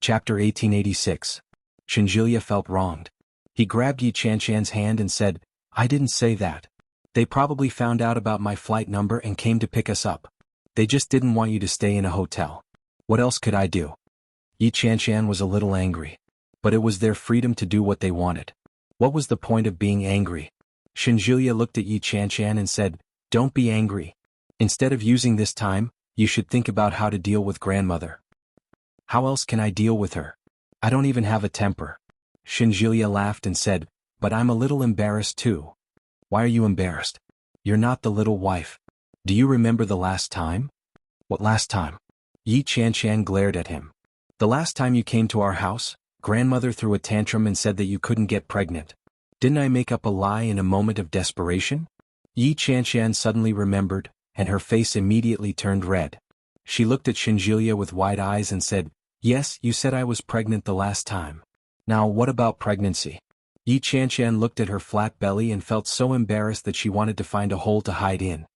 Chapter 1886. Shinjilia felt wronged. He grabbed Yi Chanshan's hand and said, "I didn't say that. They probably found out about my flight number and came to pick us up. They just didn't want you to stay in a hotel. What else could I do?" Yi Chanshan was a little angry. But it was their freedom to do what they wanted. What was the point of being angry? Shinjilia looked at Yi Chanshan and said, "Don't be angry. Instead of using this time, you should think about how to deal with grandmother." "How else can I deal with her? I don't even have a temper." Shinjilia laughed and said, "But I'm a little embarrassed too." "Why are you embarrassed? You're not the little wife. Do you remember the last time?" "What last time?" Yi Chanshan glared at him. "The last time you came to our house, grandmother threw a tantrum and said that you couldn't get pregnant. Didn't I make up a lie in a moment of desperation?" Yi Chanshan suddenly remembered, and her face immediately turned red. She looked at Shinjilia with wide eyes and said, "Yes, you said I was pregnant the last time. Now what about pregnancy?" Yi Chanshan looked at her flat belly and felt so embarrassed that she wanted to find a hole to hide in.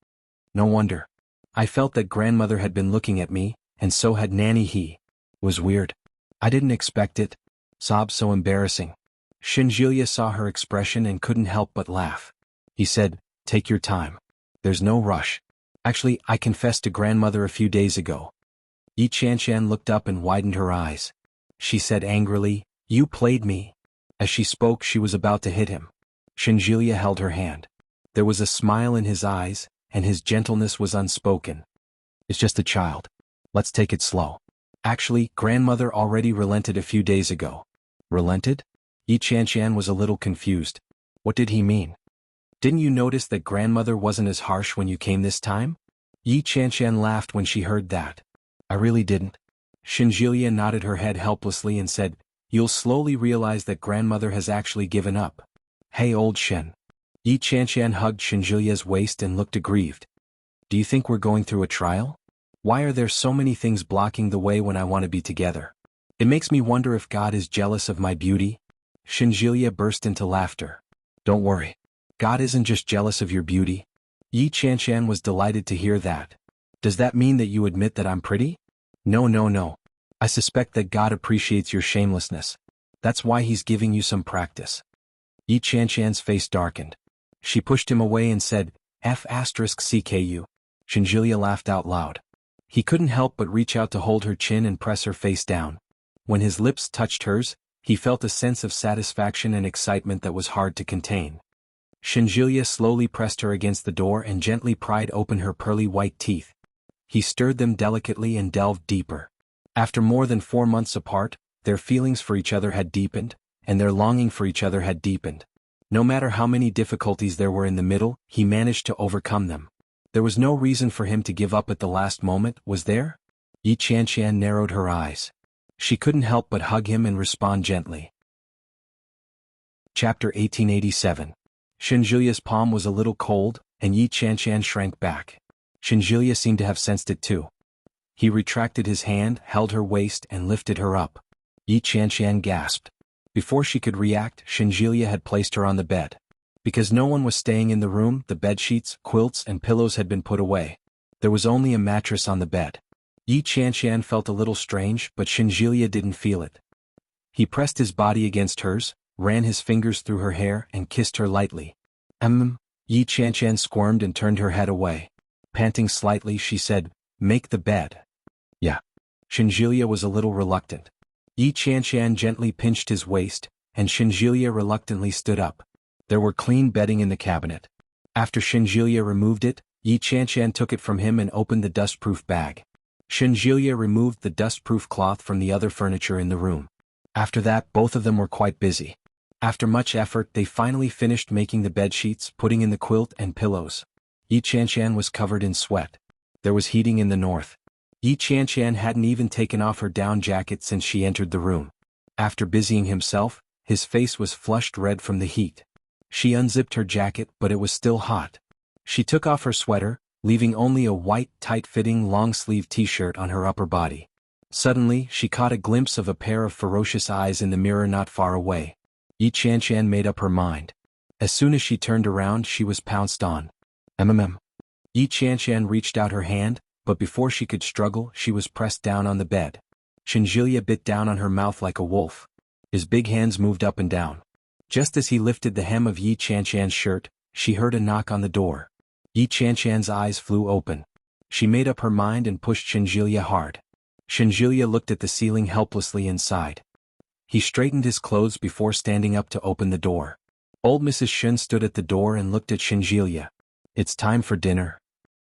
"No wonder. I felt that grandmother had been looking at me, and so had Nanny He. Was weird. I didn't expect it. Sob so embarrassing." Shinjilia saw her expression and couldn't help but laugh. He said, "Take your time. There's no rush. Actually, I confessed to grandmother a few days ago." Yi Chanshan looked up and widened her eyes. She said angrily, "You played me." As she spoke, she was about to hit him. Shinjilia held her hand. There was a smile in his eyes, and his gentleness was unspoken. "It's just a child. Let's take it slow. Actually, grandmother already relented a few days ago." "Relented?" Yi Chanshan was a little confused. What did he mean? "Didn't you notice that grandmother wasn't as harsh when you came this time?" Yi Chanshan laughed when she heard that. "I really didn't." Shinjilia nodded her head helplessly and said, "You'll slowly realize that grandmother has actually given up." "Hey old Shen." Yi Chanshan hugged Shinjilia's waist and looked aggrieved. "Do you think we're going through a trial? Why are there so many things blocking the way when I want to be together? It makes me wonder if God is jealous of my beauty." Shinjilia burst into laughter. "Don't worry. God isn't just jealous of your beauty." Yi Chanshan was delighted to hear that. "Does that mean that you admit that I'm pretty?" No. I suspect that God appreciates your shamelessness. That's why he's giving you some practice." Yi Chanshan's face darkened. She pushed him away and said, "F***CKU." Shinjilia laughed out loud. He couldn't help but reach out to hold her chin and press her face down. When his lips touched hers, he felt a sense of satisfaction and excitement that was hard to contain. Shinjilia slowly pressed her against the door and gently pried open her pearly white teeth. He stirred them delicately and delved deeper. After more than 4 months apart, their feelings for each other had deepened, and their longing for each other had deepened. No matter how many difficulties there were in the middle, he managed to overcome them. There was no reason for him to give up at the last moment, was there? Yi Chanshan narrowed her eyes. She couldn't help but hug him and respond gently. Chapter 1887. Shinjilia's palm was a little cold, and Yi Chanshan shrank back. Shinjilia seemed to have sensed it too. He retracted his hand, held her waist, and lifted her up. Yi Chanshan gasped. Before she could react, Shinjilia had placed her on the bed. Because no one was staying in the room, the bedsheets, quilts, and pillows had been put away. There was only a mattress on the bed. Yi Chanshan felt a little strange, but Shinjilia didn't feel it. He pressed his body against hers, ran his fingers through her hair, and kissed her lightly. Yi Chanshan squirmed and turned her head away. Panting slightly, she said, "Make the bed." "Yeah." Shinjilia was a little reluctant. Yi Chanshan gently pinched his waist, and Shinjilia reluctantly stood up. There were clean bedding in the cabinet. After Shinjilia removed it, Yi Chanshan took it from him and opened the dustproof bag. Shinjilia removed the dustproof cloth from the other furniture in the room. After that, both of them were quite busy. After much effort, they finally finished making the bedsheets, putting in the quilt and pillows. Yi Chanshan was covered in sweat. There was heating in the north. Yi Chanshan hadn't even taken off her down jacket since she entered the room. After busying himself, his face was flushed red from the heat. She unzipped her jacket, but it was still hot. She took off her sweater, leaving only a white, tight-fitting, long-sleeved t-shirt on her upper body. Suddenly, she caught a glimpse of a pair of ferocious eyes in the mirror not far away. Yi Chanshan made up her mind. As soon as she turned around, she was pounced on. Yi Chanshan reached out her hand, but before she could struggle, she was pressed down on the bed. Shinjilia bit down on her mouth like a wolf. His big hands moved up and down. Just as he lifted the hem of Yi Chanchan's shirt, she heard a knock on the door. Yi Chanchan's eyes flew open. She made up her mind and pushed Shinjilia hard. Shinjilia looked at the ceiling helplessly inside. He straightened his clothes before standing up to open the door. Old Mrs. Shin stood at the door and looked at Shinjilia. "It's time for dinner.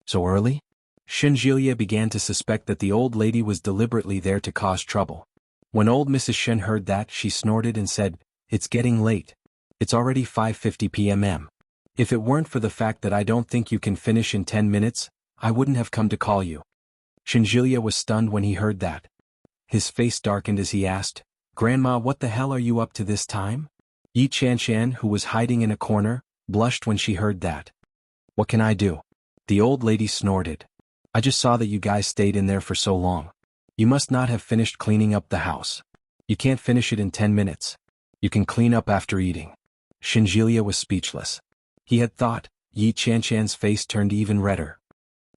So early?" Shinjilia began to suspect that the old lady was deliberately there to cause trouble. When old Mrs. Shin heard that, she snorted and said, "It's getting late. It's already 5:50 p.m. If it weren't for the fact that I don't think you can finish in 10 minutes, I wouldn't have come to call you." Shinjilia was stunned when he heard that. His face darkened as he asked, "Grandma, what the hell are you up to this time?" Yi Chanchan, who was hiding in a corner, blushed when she heard that. "What can I do?" The old lady snorted. "I just saw that you guys stayed in there for so long. You must not have finished cleaning up the house. You can't finish it in 10 minutes. You can clean up after eating." Shinjilia was speechless. He had thought. Yi Chanchan's face turned even redder.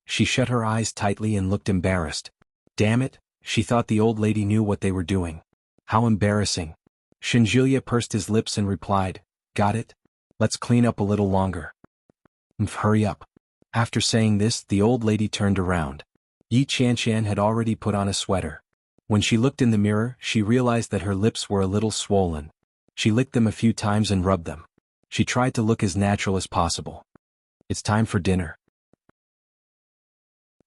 She shut her eyes tightly and looked embarrassed. Damn it, she thought the old lady knew what they were doing. How embarrassing. Shinjilia pursed his lips and replied, "Got it? Let's clean up a little longer." Hurry up." After saying this, the old lady turned around. Yi Chanchan had already put on a sweater. When she looked in the mirror, she realized that her lips were a little swollen. She licked them a few times and rubbed them. She tried to look as natural as possible. "It's time for dinner."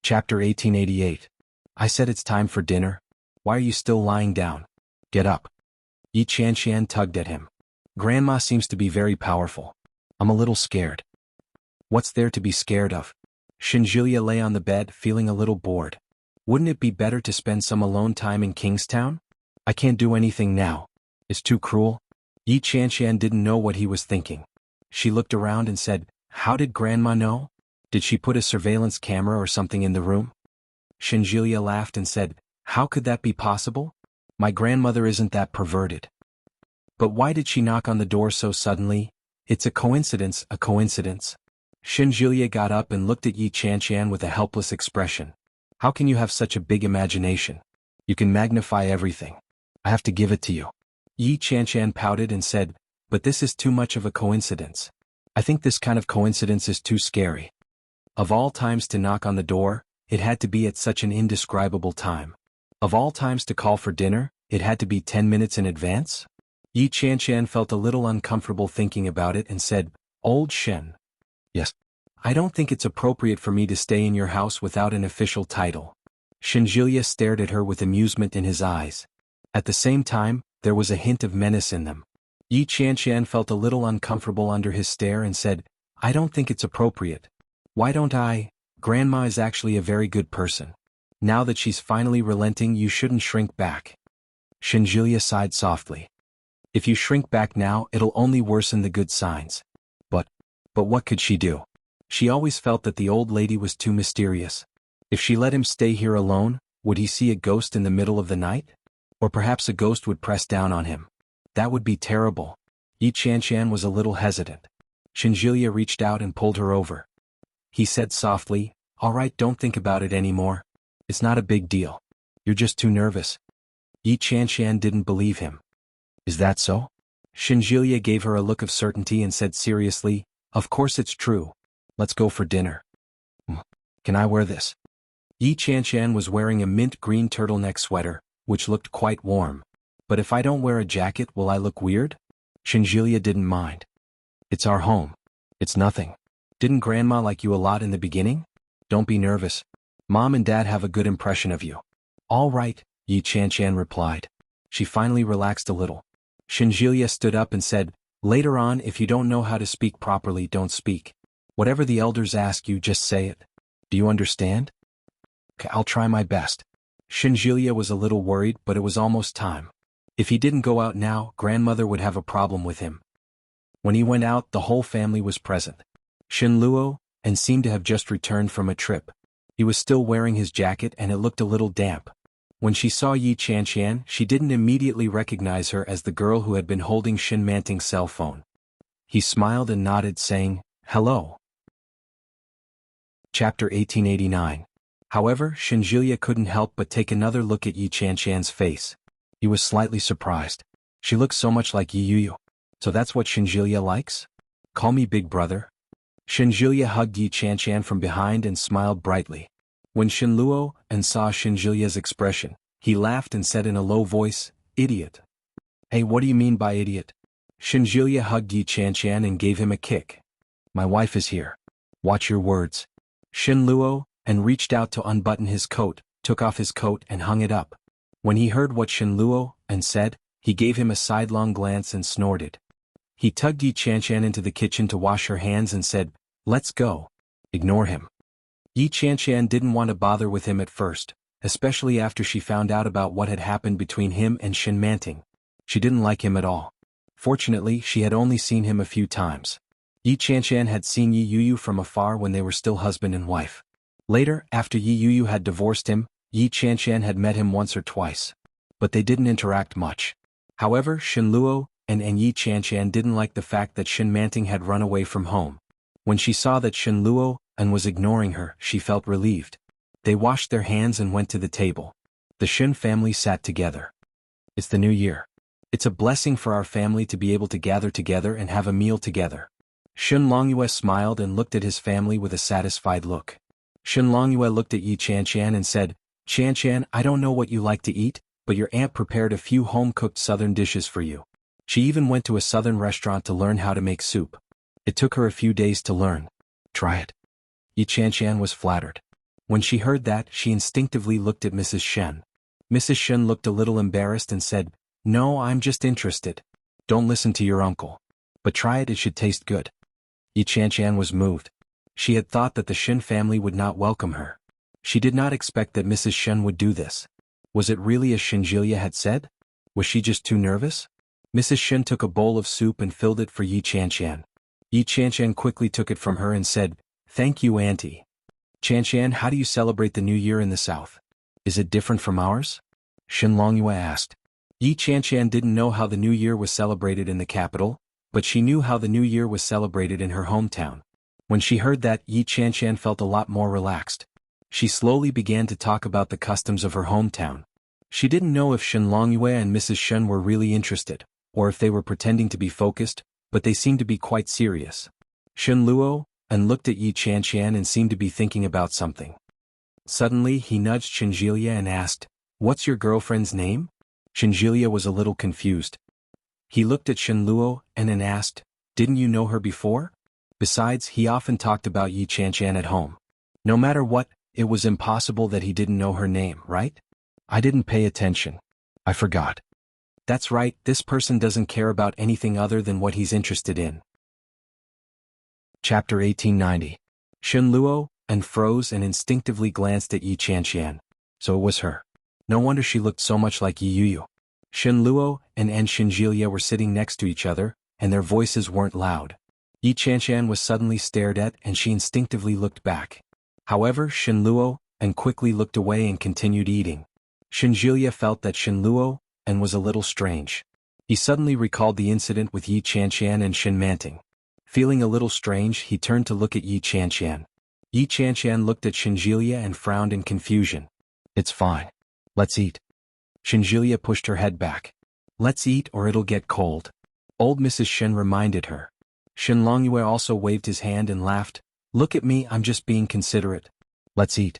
Chapter 1888. "I said it's time for dinner. Why are you still lying down? Get up." Yi Chanchan tugged at him. "Grandma seems to be very powerful. I'm a little scared." "What's there to be scared of?" Shinjilia lay on the bed, feeling a little bored. "Wouldn't it be better to spend some alone time in Kingstown? I can't do anything now. It's too cruel." Yi Chanchan didn't know what he was thinking. She looked around and said, "How did Grandma know? Did she put a surveillance camera or something in the room?" Shinjilia laughed and said, "How could that be possible? My grandmother isn't that perverted." "But why did she knock on the door so suddenly? It's a coincidence, a coincidence." Shinjilia got up and looked at Yi Chanchan with a helpless expression. "How can you have such a big imagination? You can magnify everything. I have to give it to you." Yi Chanchan pouted and said, "But this is too much of a coincidence. I think this kind of coincidence is too scary." Of all times to knock on the door, it had to be at such an indescribable time. Of all times to call for dinner, it had to be 10 minutes in advance? Yi Chanchan felt a little uncomfortable thinking about it and said, "Old Shen." "Yes. I don't think it's appropriate for me to stay in your house without an official title." Shinjilia stared at her with amusement in his eyes. At the same time, there was a hint of menace in them. Yi Chanchan felt a little uncomfortable under his stare and said, "I don't think it's appropriate. Why don't I? Grandma is actually a very good person. Now that she's finally relenting, you shouldn't shrink back." Shinjilia sighed softly. "If you shrink back now, it'll only worsen the good signs." But what could she do? She always felt that the old lady was too mysterious. If she let him stay here alone, would he see a ghost in the middle of the night? Or perhaps a ghost would press down on him. That would be terrible. Yi Chanchan was a little hesitant. Shinjilia reached out and pulled her over. He said softly, "All right, don't think about it anymore. It's not a big deal. You're just too nervous." Yi Chanchan didn't believe him. "Is that so?" Shinjilia gave her a look of certainty and said seriously, "Of course it's true. Let's go for dinner." "Can I wear this?" Yi Chanchan was wearing a mint green turtleneck sweater, which looked quite warm. "But if I don't wear a jacket, will I look weird?" Shinjilia didn't mind. "It's our home. It's nothing. Didn't Grandma like you a lot in the beginning? Don't be nervous. Mom and Dad have a good impression of you." "All right," Yi Chanchan replied. She finally relaxed a little. Shinjilia stood up and said, "Later on, if you don't know how to speak properly, don't speak. Whatever the elders ask you, just say it. Do you understand?" "Okay, I'll try my best." Shinjilia was a little worried, but it was almost time. If he didn't go out now, grandmother would have a problem with him. When he went out, the whole family was present. Shin Luo, and seemed to have just returned from a trip. He was still wearing his jacket and it looked a little damp. When she saw Yi Chanchan, she didn't immediately recognize her as the girl who had been holding Shin Manting's cell phone. He smiled and nodded, saying, "Hello." Chapter 1889. However, Shinjulia couldn't help but take another look at Yi Chanchan's face. He was slightly surprised. She looks so much like Yi Yuyu. So that's what Shinjulia likes? Call me big brother. Shinjulia hugged Yi Chanchan from behind and smiled brightly. When Shinluo and saw Shinjulia's expression, he laughed and said in a low voice, "Idiot." "Hey, what do you mean by idiot?" Shinjulia hugged Yi Chanchan and gave him a kick. "My wife is here. Watch your words." Shinluo and reached out to unbutton his coat, took off his coat and hung it up. When he heard what Shinluo and said, he gave him a sidelong glance and snorted. He tugged Yi Chanchan into the kitchen to wash her hands and said, "Let's go." Ignore him. Yi Chanchan didn't want to bother with him at first, especially after she found out about what had happened between him and Shin Manting. She didn't like him at all. Fortunately, she had only seen him a few times. Yi Chanchan had seen Yi Yuyu from afar when they were still husband and wife. Later, after Yi Yuyu had divorced him, Yi Chanchan had met him once or twice. But they didn't interact much. However, Shinluo and Yi Chanchan didn't like the fact that Shin Manting had run away from home. When she saw that Shinluo and was ignoring her, she felt relieved. They washed their hands and went to the table. The Shin family sat together. It's the new year. It's a blessing for our family to be able to gather together and have a meal together. Shin Longyue smiled and looked at his family with a satisfied look. Shin Longyue looked at Yi Chanchan and said, "Chanchan, I don't know what you like to eat, but your aunt prepared a few home-cooked southern dishes for you. She even went to a southern restaurant to learn how to make soup. It took her a few days to learn. Try it." Yi Chanchan was flattered. When she heard that, she instinctively looked at Mrs. Shen. Mrs. Shen looked a little embarrassed and said, "No, I'm just interested. Don't listen to your uncle. But try it, it should taste good." Yi Chanchan was moved. She had thought that the Shen family would not welcome her. She did not expect that Mrs. Shen would do this. Was it really as Shinjulia had said? Was she just too nervous? Mrs. Shen took a bowl of soup and filled it for Yi Chanchan. Yi Chanchan quickly took it from her and said, "Thank you, Auntie." "Chanchan, how do you celebrate the New Year in the South? Is it different from ours?" Shin Longyue asked. Yi Chanchan didn't know how the New Year was celebrated in the capital, but she knew how the New Year was celebrated in her hometown. When she heard that, Yi Chanchan felt a lot more relaxed. She slowly began to talk about the customs of her hometown. She didn't know if Shin Longyue and Mrs. Shen were really interested, or if they were pretending to be focused, but they seemed to be quite serious. Shin Luo and looked at Yi Chanchan and seemed to be thinking about something. Suddenly he nudged Shinjulia and asked, "What's your girlfriend's name?" Shinjulia was a little confused. He looked at Shin Luo and then asked, "Didn't you know her before?" Besides, he often talked about Yi Chanchan at home. No matter what, it was impossible that he didn't know her name, right? "I didn't pay attention. I forgot." That's right, this person doesn't care about anything other than what he's interested in. Chapter 1890. Shin Luo and froze and instinctively glanced at Yi Chanchan. So it was her. No wonder she looked so much like Yi Yuyu. Shin Luo and Shinjulia were sitting next to each other, and their voices weren't loud. Yi Chanchan was suddenly stared at and she instinctively looked back. However, Shin Luo and quickly looked away and continued eating. Shinjulia felt that Shin Luo and was a little strange. He suddenly recalled the incident with Yi Chanchan and Shin Manting. Feeling a little strange, he turned to look at Yi Chanchan. Yi Chanchan looked at Shinjulia and frowned in confusion. "It's fine. Let's eat." Shinjulia pushed her head back. "Let's eat or it'll get cold." Old Mrs. Shen reminded her. Shin Longyue also waved his hand and laughed. "Look at me, I'm just being considerate. Let's eat."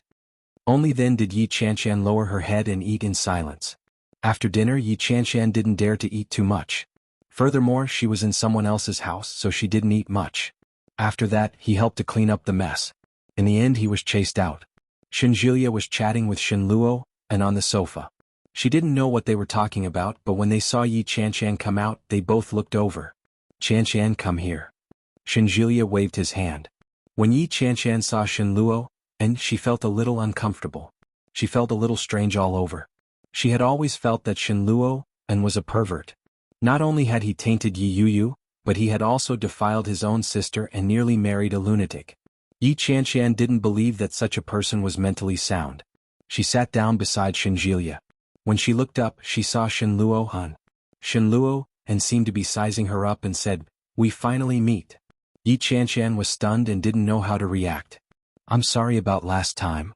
Only then did Yi Chanchan lower her head and eat in silence. After dinner, Yi Chanchan didn't dare to eat too much. Furthermore, she was in someone else's house, so she didn't eat much. After that, he helped to clean up the mess. In the end, he was chased out. Shinjulia was chatting with Shin Luo and on the sofa. She didn't know what they were talking about, but when they saw Yi Chanchan come out, they both looked over. "Chanchan, come here." Shinjulia waved his hand. When Yi Chanchan saw Shin Luo, and she felt a little uncomfortable. She felt a little strange all over. She had always felt that Shin Luo and was a pervert. Not only had he tainted Yi Yuyu, but he had also defiled his own sister and nearly married a lunatic. Yi Chanchan didn't believe that such a person was mentally sound. She sat down beside Shinjulia. When she looked up, she saw Shin Luo Han. Shin Luo and seemed to be sizing her up and said, "We finally meet." Yi Chanchan was stunned and didn't know how to react. "I'm sorry about last time."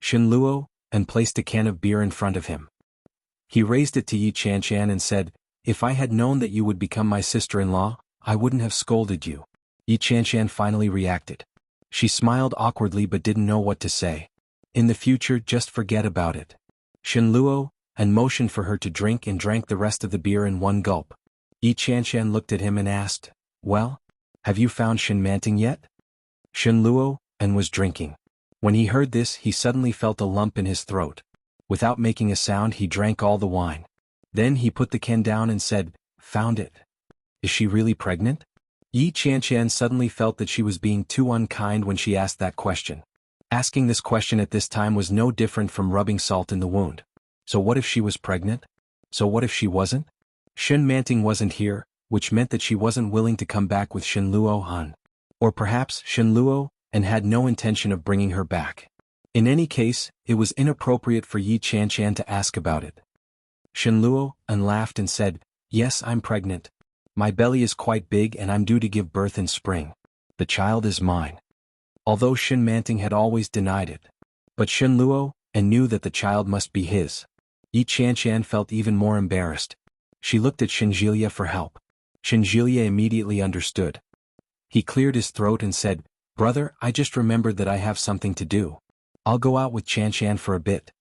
Shenluo, and placed a can of beer in front of him. He raised it to Yi Chanshan and said, "If I had known that you would become my sister-in-law, I wouldn't have scolded you." Yi Chanshan finally reacted. She smiled awkwardly but didn't know what to say. "In the future, just forget about it." Shenluo, and motioned for her to drink and drank the rest of the beer in one gulp. Yi Chanshan looked at him and asked, "Well, have you found Shen Manting yet?" Shenluo, and was drinking. When he heard this, he suddenly felt a lump in his throat. Without making a sound, he drank all the wine. Then he put the can down and said, "Found it. Is she really pregnant?" Yi Chanshan suddenly felt that she was being too unkind when she asked that question. Asking this question at this time was no different from rubbing salt in the wound. So what if she was pregnant? So what if she wasn't? Shen Manting wasn't here, which meant that she wasn't willing to come back with Shenluo Han. Or perhaps Shenluo, and had no intention of bringing her back. In any case, it was inappropriate for Yi Chanshan to ask about it. Shenluo, and laughed and said, "Yes, I'm pregnant. My belly is quite big and I'm due to give birth in spring. The child is mine." Although Shen Manting had always denied it. But Shenluo, and knew that the child must be his. Yi Chanshan felt even more embarrassed. She looked at Shenjilia for help. Shenjilia immediately understood. He cleared his throat and said, "Brother, I just remembered that I have something to do. I'll go out with Chanshan for a bit."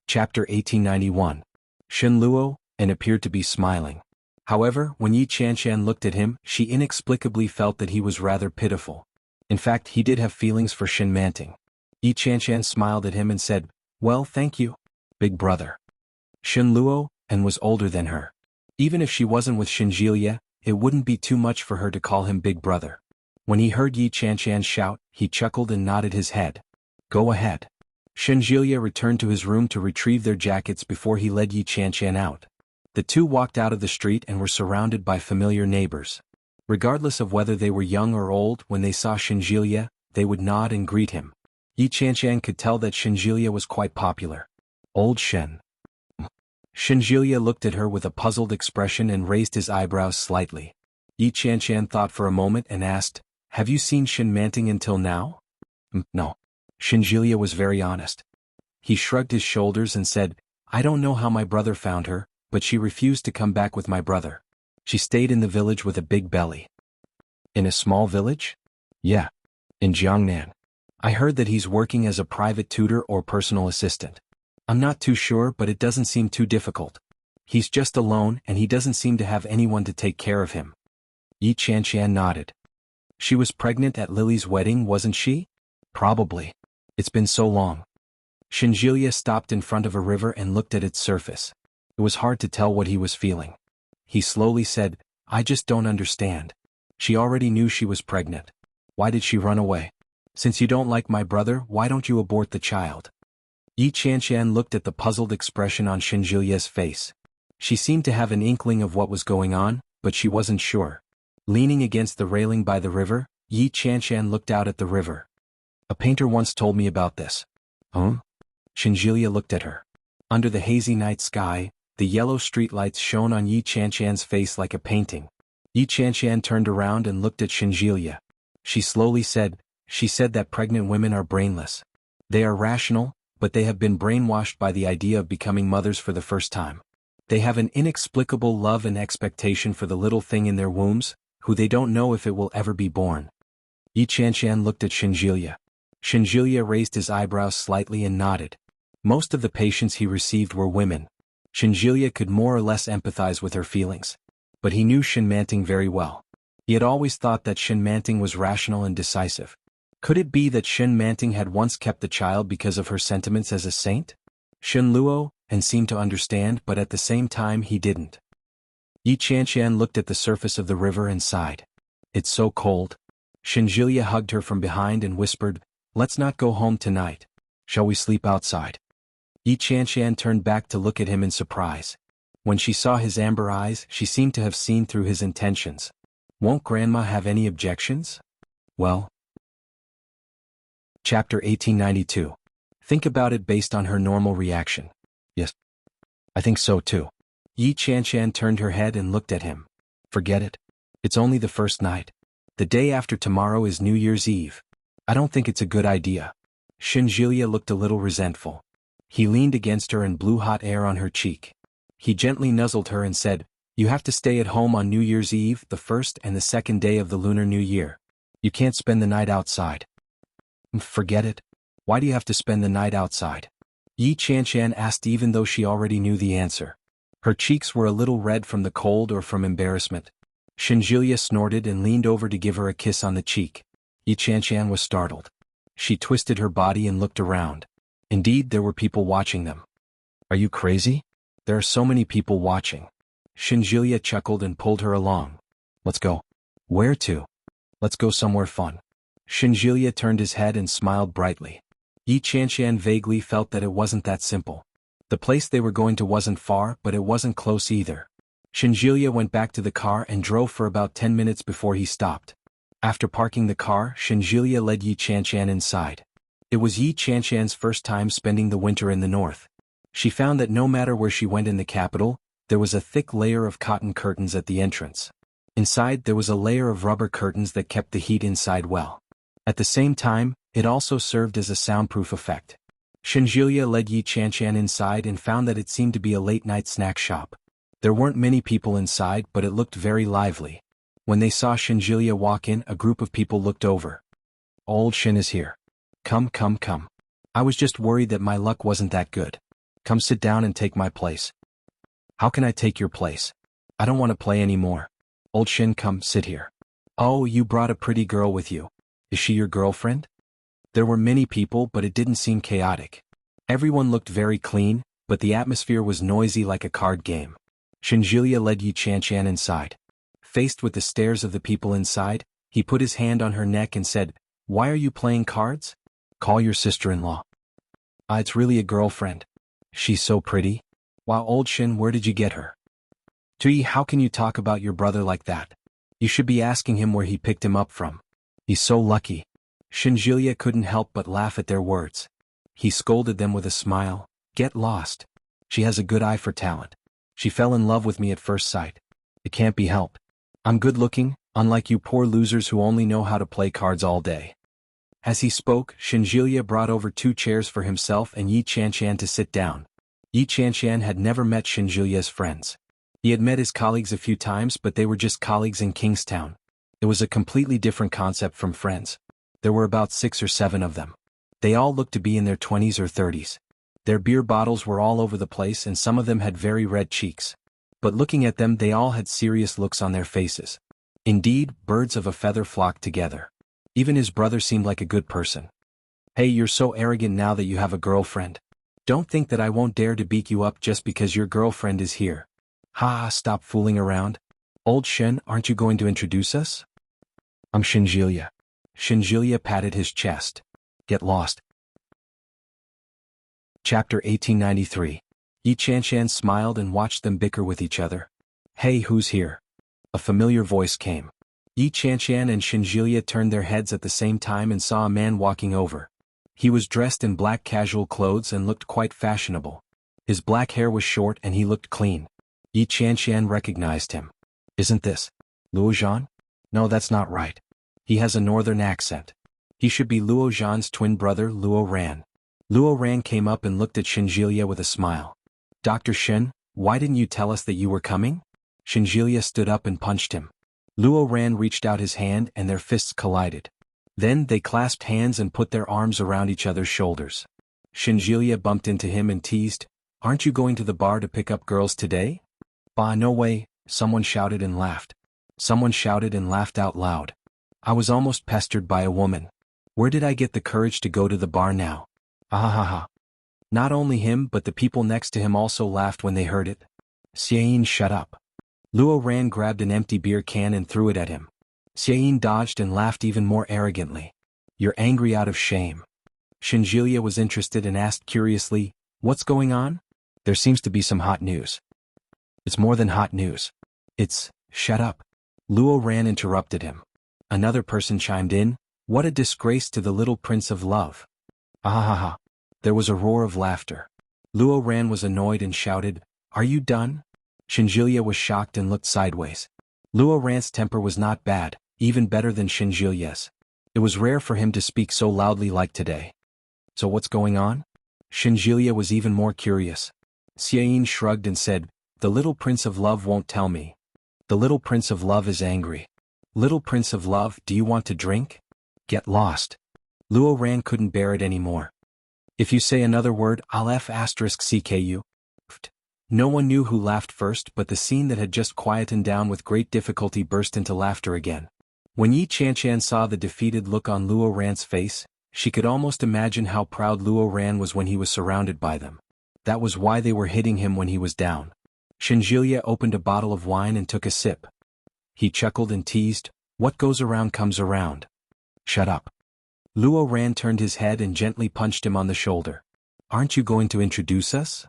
Chapter 1891. Shenluo, and appeared to be smiling. However, when Yi Chanshan looked at him, she inexplicably felt that he was rather pitiful. In fact, he did have feelings for Shen Manting. Yi Chanshan smiled at him and said, "Well, thank you, big brother." Shenluo, and was older than her. Even if she wasn't with Shenjilia, it wouldn't be too much for her to call him big brother. When he heard Yi Chanshan shout, he chuckled and nodded his head. "Go ahead." Shenjilia returned to his room to retrieve their jackets before he led Yi Chanshan out. The two walked out of the street and were surrounded by familiar neighbors. Regardless of whether they were young or old, when they saw Shenjilia, they would nod and greet him. Yi Chanshan could tell that Shenjilia was quite popular. Old Shen. Shenjilia looked at her with a puzzled expression and raised his eyebrows slightly. Yi Chanshan thought for a moment and asked, "Have you seen Shen Manting until now?" "No." Shenjilia was very honest. He shrugged his shoulders and said, "I don't know how my brother found her, but she refused to come back with my brother. She stayed in the village with a big belly." "In a small village?" "Yeah. In Jiangnan. I heard that he's working as a private tutor or personal assistant. I'm not too sure, but it doesn't seem too difficult. He's just alone and he doesn't seem to have anyone to take care of him." Yi Chanshan nodded. "She was pregnant at Lily's wedding, wasn't she?" "Probably. It's been so long." Shenjilia stopped in front of a river and looked at its surface. It was hard to tell what he was feeling. He slowly said, "I just don't understand. She already knew she was pregnant. Why did she run away? Since you don't like my brother, why don't you abort the child?" Yi Chanshan looked at the puzzled expression on Shenjilia's face. She seemed to have an inkling of what was going on, but she wasn't sure. Leaning against the railing by the river, Yi Chanshan looked out at the river. "A painter once told me about this." "Huh?" Shenjilia looked at her. Under the hazy night sky, the yellow streetlights shone on Yi Chanshan's face like a painting. Yi Chanshan turned around and looked at Shenjilia. She slowly said, "She said that pregnant women are brainless. They are rational, but they have been brainwashed by the idea of becoming mothers for the first time. They have an inexplicable love and expectation for the little thing in their wombs, who they don't know if it will ever be born." Yi Chanshan looked at Shenjilia. Shenjilia raised his eyebrows slightly and nodded. Most of the patients he received were women. Shenjilia could more or less empathize with her feelings. But he knew Shen Manting very well. He had always thought that Shen Manting was rational and decisive. Could it be that Shen Manting had once kept the child because of her sentiments as a saint? Shenluo, and seemed to understand, but at the same time he didn't. Yi Chanshan looked at the surface of the river and sighed. "It's so cold." Shenjilia hugged her from behind and whispered, "Let's not go home tonight. Shall we sleep outside?" Yi Chanshan turned back to look at him in surprise. When she saw his amber eyes, she seemed to have seen through his intentions. "Won't Grandma have any objections?" "Well." Chapter 1892. Think about it based on her normal reaction. "Yes. I think so too." Yi Chanshan turned her head and looked at him. "Forget it. It's only the first night. The day after tomorrow is New Year's Eve. I don't think it's a good idea." Shinjilia looked a little resentful. He leaned against her and blew hot air on her cheek. He gently nuzzled her and said, "You have to stay at home on New Year's Eve, the first and the second day of the Lunar New Year. You can't spend the night outside." "Forget it. Why do you have to spend the night outside?" Yi Qianshan asked, even though she already knew the answer. Her cheeks were a little red from the cold or from embarrassment. Shinjilia snorted and leaned over to give her a kiss on the cheek. Yi Qianshan was startled. She twisted her body and looked around. Indeed, there were people watching them. "Are you crazy? There are so many people watching." Shinjilia chuckled and pulled her along. "Let's go." "Where to?" "Let's go somewhere fun." Shinjilia turned his head and smiled brightly. Yi Qianshan vaguely felt that it wasn't that simple. The place they were going to wasn't far, but it wasn't close either. Shinjilia went back to the car and drove for about 10 minutes before he stopped. After parking the car, Shinjilia led Yi Qianshan inside. It was Yi Qianshan's first time spending the winter in the north. She found that no matter where she went in the capital, there was a thick layer of cotton curtains at the entrance. Inside there was a layer of rubber curtains that kept the heat inside well. At the same time, it also served as a soundproof effect. Shinjilia led Yi Qianshan inside and found that it seemed to be a late-night snack shop. There weren't many people inside, but it looked very lively. When they saw Shinjilia walk in, a group of people looked over. "Old Shin is here. Come, come, come. I was just worried that my luck wasn't that good. Come sit down and take my place." "How can I take your place? I don't want to play anymore." "Old Shin, come, sit here." "Oh, you brought a pretty girl with you. Is she your girlfriend?" There were many people, but it didn't seem chaotic. Everyone looked very clean, but the atmosphere was noisy like a card game. Shinjilia led Yi Qianshan inside. Faced with the stares of the people inside, he put his hand on her neck and said, "Why are you playing cards? Call your sister-in-law." It's really a girlfriend. She's so pretty." "Wow, old Shin, where did you get her?" "Tui, how can you talk about your brother like that? You should be asking him where he picked him up from. He's so lucky." Shinjilia couldn't help but laugh at their words. He scolded them with a smile. "Get lost. She has a good eye for talent. She fell in love with me at first sight. It can't be helped. I'm good looking, unlike you poor losers who only know how to play cards all day." As he spoke, Shinjilia brought over 2 chairs for himself and Yi Qianshan to sit down. Yi Qianshan had never met Shinjilia's friends. He had met his colleagues a few times, but they were just colleagues in Kingstown. It was a completely different concept from friends. There were about 6 or 7 of them. They all looked to be in their 20s or 30s. Their beer bottles were all over the place and some of them had very red cheeks. But looking at them, they all had serious looks on their faces. Indeed, birds of a feather flocked together. Even his brother seemed like a good person. "Hey, you're so arrogant now that you have a girlfriend. Don't think that I won't dare to beat you up just because your girlfriend is here. Ha, stop fooling around. Old Shin, aren't you going to introduce us?" "I'm Shinjilia." Shinjilia patted his chest. "Get lost." Chapter 1893. Yi Qianshan smiled and watched them bicker with each other. "Hey, who's here?" A familiar voice came. Yi Qianshan and Shinjilia turned their heads at the same time and saw a man walking over. He was dressed in black casual clothes and looked quite fashionable. His black hair was short and he looked clean. Yi Qianshan recognized him. "Isn't this Luo Zhan?" "No, that's not right. He has a northern accent. He should be Luo Zhan's twin brother, Luo Ran." Luo Ran came up and looked at Shinjilia with a smile. "Dr. Shin, why didn't you tell us that you were coming?" Shinjilia stood up and punched him. Luo Ran reached out his hand and their fists collided. Then they clasped hands and put their arms around each other's shoulders. Shinjilia bumped into him and teased, "Aren't you going to the bar to pick up girls today?" "Bah, no way," someone shouted and laughed. Someone shouted and laughed out loud. "I was almost pestered by a woman. Where did I get the courage to go to the bar now?" "Ahahaha." Not only him but the people next to him also laughed when they heard it. "Xiayin, shut up." Luo Ran grabbed an empty beer can and threw it at him. Xiayin dodged and laughed even more arrogantly. "You're angry out of shame." Shinjilia was interested and asked curiously, "What's going on?" "There seems to be some hot news." "It's more than hot news. It's..." "Shut up." Luo Ran interrupted him. Another person chimed in, "What a disgrace to the little prince of love." Ahahaha. There was a roar of laughter. Luo Ran was annoyed and shouted, "Are you done?" Shinjilia was shocked and looked sideways. Luo Ran's temper was not bad, even better than Shinjilia's. It was rare for him to speak so loudly like today. So what's going on? Shinjilia was even more curious. Xiayin shrugged and said, the little prince of love won't tell me. The little prince of love is angry. Little prince of love, do you want to drink? Get lost. Luo Ran couldn't bear it anymore. If you say another word, I'll *ck you. No one knew who laughed first, but the scene that had just quietened down with great difficulty burst into laughter again. When Yi Qianshan saw the defeated look on Luo Ran's face, she could almost imagine how proud Luo Ran was when he was surrounded by them. That was why they were hitting him when he was down. Shinjilia opened a bottle of wine and took a sip. He chuckled and teased, what goes around comes around. Shut up. Luo Ran turned his head and gently punched him on the shoulder. Aren't you going to introduce us?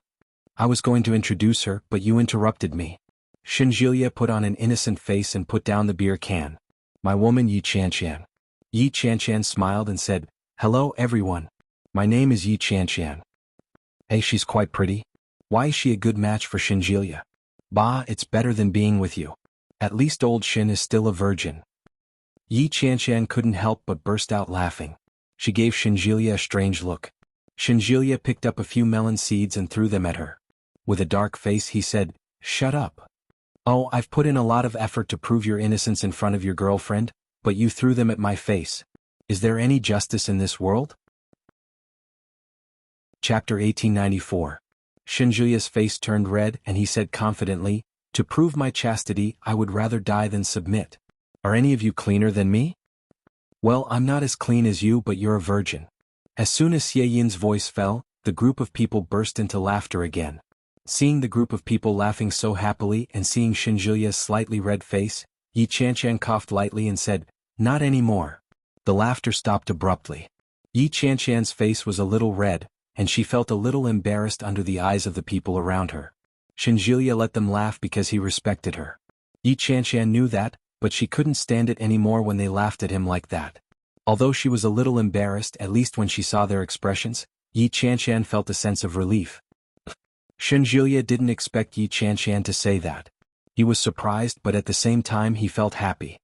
I was going to introduce her, but you interrupted me. Shinjilia put on an innocent face and put down the beer can. My woman Yi Qianshan. Yi Qianshan smiled and said, hello everyone. My name is Yi Qianshan. Hey, she's quite pretty. Why is she a good match for Shinjilia? Bah, it's better than being with you. At least old Shin is still a virgin. Yi Qianshan couldn't help but burst out laughing. She gave Shinjilia a strange look. Shinjilia picked up a few melon seeds and threw them at her. With a dark face he said, shut up. Oh, I've put in a lot of effort to prove your innocence in front of your girlfriend, but you threw them at my face. Is there any justice in this world? Chapter 1894. Shinjilia's face turned red and he said confidently, to prove my chastity I would rather die than submit. Are any of you cleaner than me? Well, I'm not as clean as you, but you're a virgin. As soon as Xieyin's voice fell, the group of people burst into laughter again. Seeing the group of people laughing so happily and seeing Shinjilia's slightly red face, Yi Qianshan coughed lightly and said, not anymore. The laughter stopped abruptly. Yi Qianshan's face was a little red, and she felt a little embarrassed under the eyes of the people around her. Shinjilia let them laugh because he respected her. Yi Qianshan knew that, but she couldn't stand it anymore when they laughed at him like that. Although she was a little embarrassed at least when she saw their expressions, Yi Qianshan felt a sense of relief. Shinjilia didn't expect Yi Qianshan to say that. He was surprised, but at the same time he felt happy.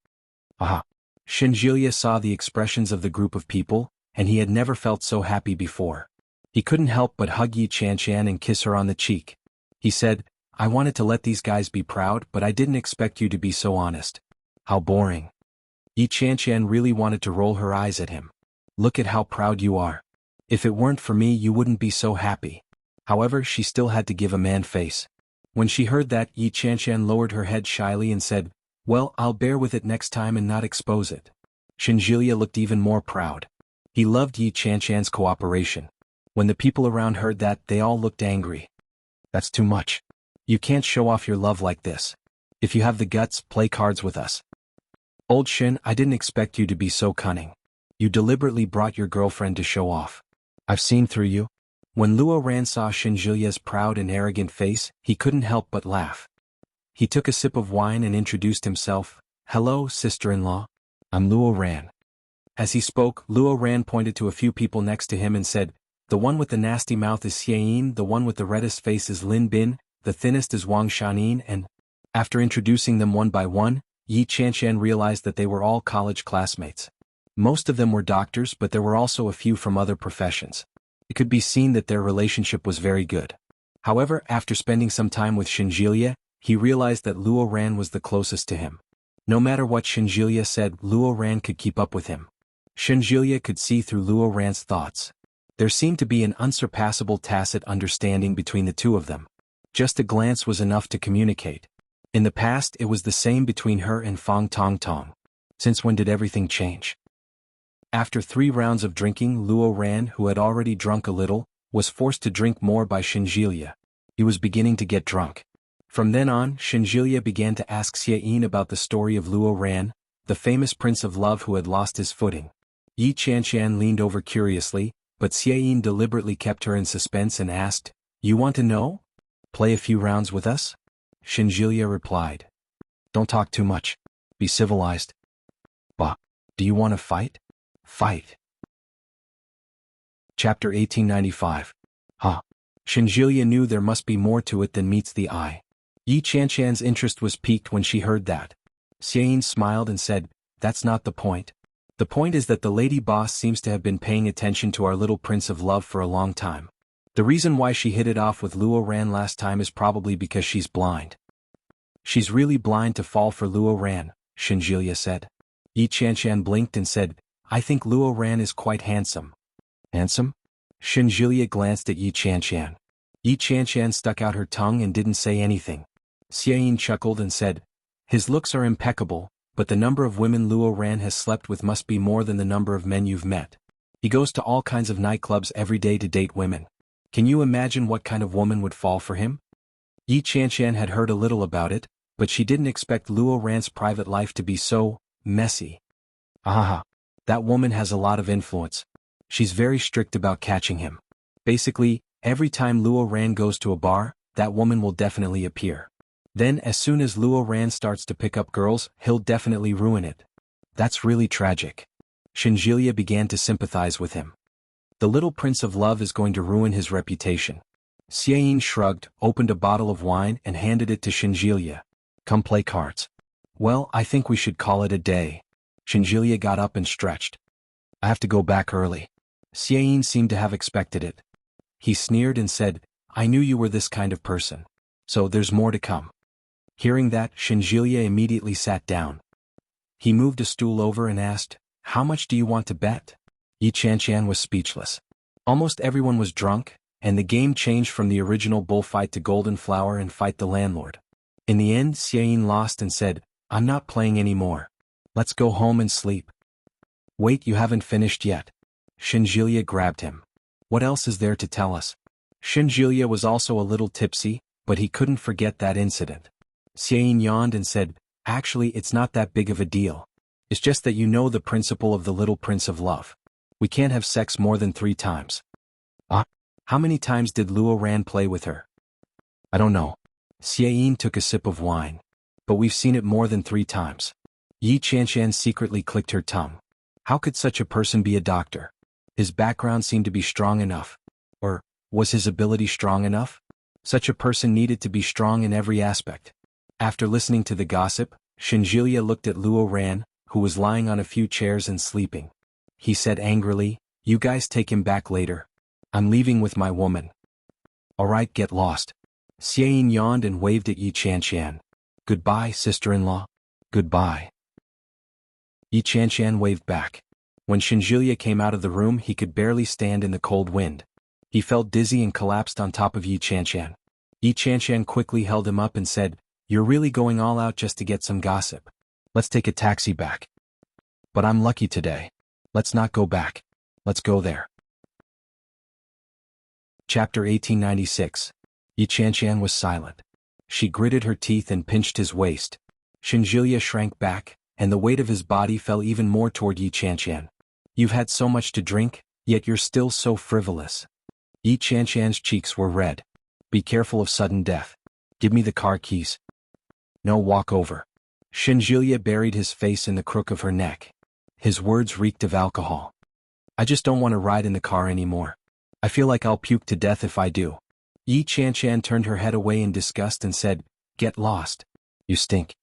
Aha! Shinjilia saw the expressions of the group of people, and he had never felt so happy before. He couldn't help but hug Yi Qianshan and kiss her on the cheek. He said, I wanted to let these guys be proud, but I didn't expect you to be so honest. How boring. Yi Qianshan really wanted to roll her eyes at him. Look at how proud you are. If it weren't for me you wouldn't be so happy. However, she still had to give a man face. When she heard that, Yi Qianshan lowered her head shyly and said, well, I'll bear with it next time and not expose it. Shinjilia looked even more proud. He loved Yi Qianshan's cooperation. When the people around heard that, they all looked angry. That's too much. You can't show off your love like this. If you have the guts, play cards with us. Old Shin, I didn't expect you to be so cunning. You deliberately brought your girlfriend to show off. I've seen through you. When Luo Ran saw Shinjilia's proud and arrogant face, he couldn't help but laugh. He took a sip of wine and introduced himself. Hello, sister-in-law. I'm Luo Ran. As he spoke, Luo Ran pointed to a few people next to him and said, the one with the nasty mouth is Xiayin, the one with the reddest face is Lin Bin, the thinnest is Wang Shanin, and... After introducing them one by one, Yi Qianshan realized that they were all college classmates. Most of them were doctors, but there were also a few from other professions. It could be seen that their relationship was very good. However, after spending some time with Shinjilia, he realized that Luo Ran was the closest to him. No matter what Shinjilia said, Luo Ran could keep up with him. Shinjilia could see through Luo Ran's thoughts. There seemed to be an unsurpassable tacit understanding between the two of them. Just a glance was enough to communicate. In the past, it was the same between her and Fang Tong Tong. Since when did everything change? After 3 rounds of drinking, Luo Ran, who had already drunk a little, was forced to drink more by Shinjilia. He was beginning to get drunk. From then on, Shinjilia began to ask Xiayin about the story of Luo Ran, the famous prince of love who had lost his footing. Yi Qianshan leaned over curiously, but Xiayin deliberately kept her in suspense and asked, you want to know? Play a few rounds with us? Shinjilia replied. Don't talk too much. Be civilized. Bah. Do you want to fight? Fight. Chapter 1895. Shinjilia knew there must be more to it than meets the eye. Yi Qianshan's interest was piqued when she heard that. Xiayin smiled and said, that's not the point. The point is that the lady boss seems to have been paying attention to our little prince of love for a long time. The reason why she hit it off with Luo Ran last time is probably because she's blind. She's really blind to fall for Luo Ran, Shinjilia said. Yi Qianshan blinked and said, I think Luo Ran is quite handsome. Handsome? Shinjilia glanced at Yi Qianshan. Yi Qianshan stuck out her tongue and didn't say anything. Xiaoyin chuckled and said, his looks are impeccable, but the number of women Luo Ran has slept with must be more than the number of men you've met. He goes to all kinds of nightclubs every day to date women. Can you imagine what kind of woman would fall for him? Yi Qianshan had heard a little about it, but she didn't expect Luo Ran's private life to be so messy. Aha! That woman has a lot of influence. She's very strict about catching him. Basically, every time Luo Ran goes to a bar, that woman will definitely appear. Then as soon as Luo Ran starts to pick up girls, he'll definitely ruin it. That's really tragic. Shinjilia began to sympathize with him. The little prince of love is going to ruin his reputation. Xiaoyin shrugged, opened a bottle of wine and handed it to Shinjilia. Come play cards. Well, I think we should call it a day. Shinjilia got up and stretched. I have to go back early. Xiaoyin seemed to have expected it. He sneered and said, I knew you were this kind of person. So there's more to come. Hearing that, Shinjilia immediately sat down. He moved a stool over and asked, how much do you want to bet? Yi Qianshan was speechless. Almost everyone was drunk, and the game changed from the original bullfight to Golden Flower and Fight the Landlord. In the end, Xiaoyin lost and said, I'm not playing anymore. Let's go home and sleep. Wait, you haven't finished yet. Shinjilia grabbed him. What else is there to tell us? Shinjilia was also a little tipsy, but he couldn't forget that incident. Xiaoyin yawned and said, actually it's not that big of a deal. It's just that you know the principle of the little prince of love. We can't have sex more than 3 times. How many times did Luo Ran play with her? I don't know. Xiaoyin took a sip of wine. But we've seen it more than 3 times. Yi Qianshan secretly clicked her tongue. How could such a person be a doctor? His background seemed to be strong enough. Or, was his ability strong enough? Such a person needed to be strong in every aspect. After listening to the gossip, Shinjilia looked at Luo Ran, who was lying on a few chairs and sleeping. He said angrily, you guys take him back later. I'm leaving with my woman. Alright, get lost. Xiaoyin yawned and waved at Yi Qianshan. Goodbye, sister-in-law. Goodbye. Yi Qianshan waved back. When Shinjilia came out of the room, he could barely stand in the cold wind. He felt dizzy and collapsed on top of Yi Qianshan. Yi Qianshan quickly held him up and said, you're really going all out just to get some gossip. Let's take a taxi back. But I'm lucky today. Let's not go back. Let's go there. Chapter 1896. Yi Qianshan was silent. She gritted her teeth and pinched his waist. Shinjilia shrank back, and the weight of his body fell even more toward Yi Qianshan. You've had so much to drink, yet you're still so frivolous. Yi Qianshan's cheeks were red. Be careful of sudden death. Give me the car keys. No, walk over. Shinjilia buried his face in the crook of her neck. His words reeked of alcohol. I just don't want to ride in the car anymore. I feel like I'll puke to death if I do. Yi Qianshan turned her head away in disgust and said, get lost. You stink.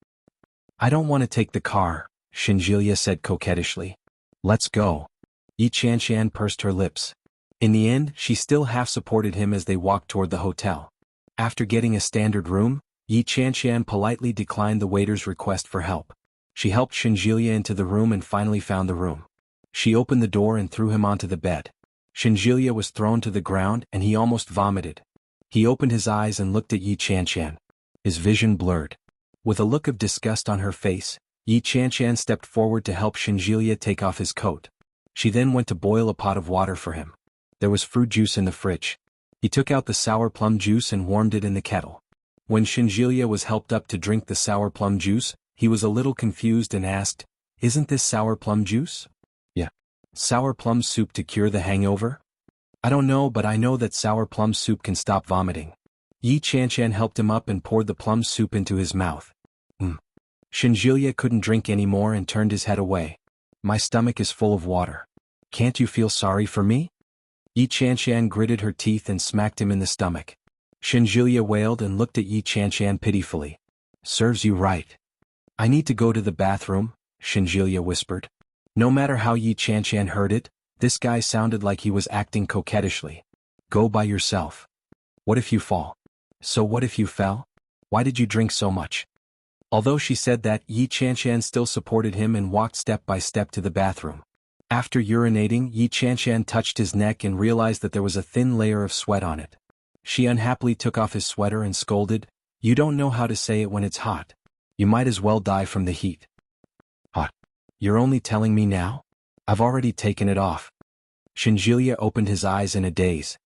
I don't want to take the car, Shinjilia said coquettishly. Let's go. Yi Qianshan pursed her lips. In the end, she still half supported him as they walked toward the hotel. After getting a standard room, Yi Qianshan politely declined the waiter's request for help. She helped Shinjilia into the room and finally found the room. She opened the door and threw him onto the bed. Shinjilia was thrown to the ground and he almost vomited. He opened his eyes and looked at Yi Qianshan. His vision blurred. With a look of disgust on her face, Yi Qianshan stepped forward to help Shinjilia take off his coat. She then went to boil a pot of water for him. There was fruit juice in the fridge. He took out the sour plum juice and warmed it in the kettle. When Shinjilia was helped up to drink the sour plum juice, he was a little confused and asked, isn't this sour plum juice? Yeah. Sour plum soup to cure the hangover? I don't know, but I know that sour plum soup can stop vomiting. Yi Qianshan helped him up and poured the plum soup into his mouth. Shinjilia couldn't drink anymore and turned his head away. My stomach is full of water. Can't you feel sorry for me? Yi Qianshan gritted her teeth and smacked him in the stomach. Shinjilia wailed and looked at Yi Qianshan pitifully. Serves you right. I need to go to the bathroom, Shinjilia whispered. No matter how Yi Qianshan heard it, this guy sounded like he was acting coquettishly. Go by yourself. What if you fall? So what if you fell? Why did you drink so much? Although she said that, Yi Qianshan still supported him and walked step by step to the bathroom. After urinating, Yi Qianshan touched his neck and realized that there was a thin layer of sweat on it. She unhappily took off his sweater and scolded, "You don't know how to say it when it's hot. You might as well die from the heat." "Hot? You're only telling me now? I've already taken it off." Shinjilia opened his eyes in a daze.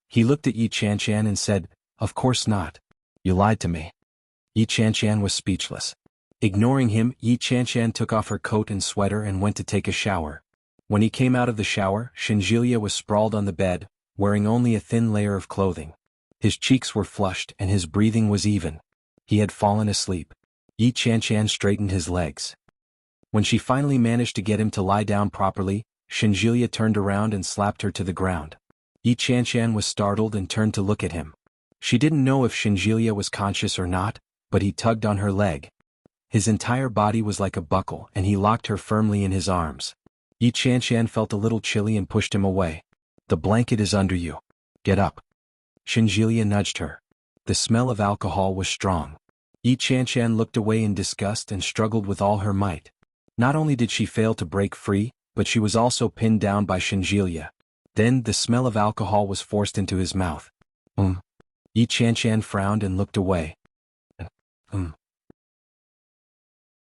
He looked at Yi Qianshan and said, "Of course not. You lied to me." Yi Qianshan was speechless. Ignoring him, Yi Qianshan took off her coat and sweater and went to take a shower. When he came out of the shower, Shinjilia was sprawled on the bed, wearing only a thin layer of clothing. His cheeks were flushed and his breathing was even. He had fallen asleep. Yi Qianshan straightened his legs. When she finally managed to get him to lie down properly, Shinjilia turned around and slapped her to the ground. Yi Qianshan was startled and turned to look at him. She didn't know if Shinjilia was conscious or not, but he tugged on her leg. His entire body was like a buckle and he locked her firmly in his arms. Yi Qianshan felt a little chilly and pushed him away. "The blanket is under you. Get up." Shinjilia nudged her. The smell of alcohol was strong. Yi Qianshan looked away in disgust and struggled with all her might. Not only did she fail to break free, but she was also pinned down by Shinjilia. Then the smell of alcohol was forced into his mouth. Yi Qianshan frowned and looked away.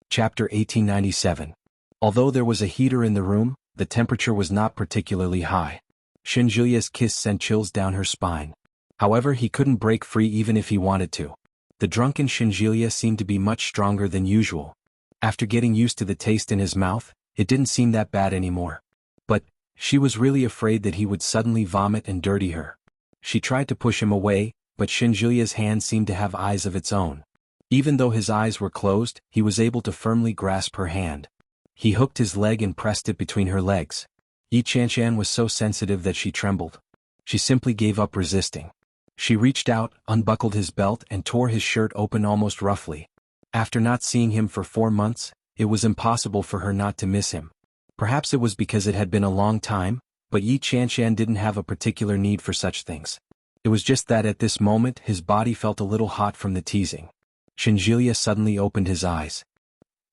Chapter 1897. Although there was a heater in the room, the temperature was not particularly high. Shinjilia's kiss sent chills down her spine. However, he couldn't break free even if he wanted to. The drunken Shinjilia seemed to be much stronger than usual. After getting used to the taste in his mouth, it didn't seem that bad anymore. But she was really afraid that he would suddenly vomit and dirty her. She tried to push him away, but Shinjilia's hand seemed to have eyes of its own. Even though his eyes were closed, he was able to firmly grasp her hand. He hooked his leg and pressed it between her legs. Yi Qianshan was so sensitive that she trembled. She simply gave up resisting. She reached out, unbuckled his belt and tore his shirt open almost roughly. After not seeing him for 4 months, it was impossible for her not to miss him. Perhaps it was because it had been a long time, but Yi Qianshan didn't have a particular need for such things. It was just that at this moment his body felt a little hot from the teasing. Shinjilia suddenly opened his eyes.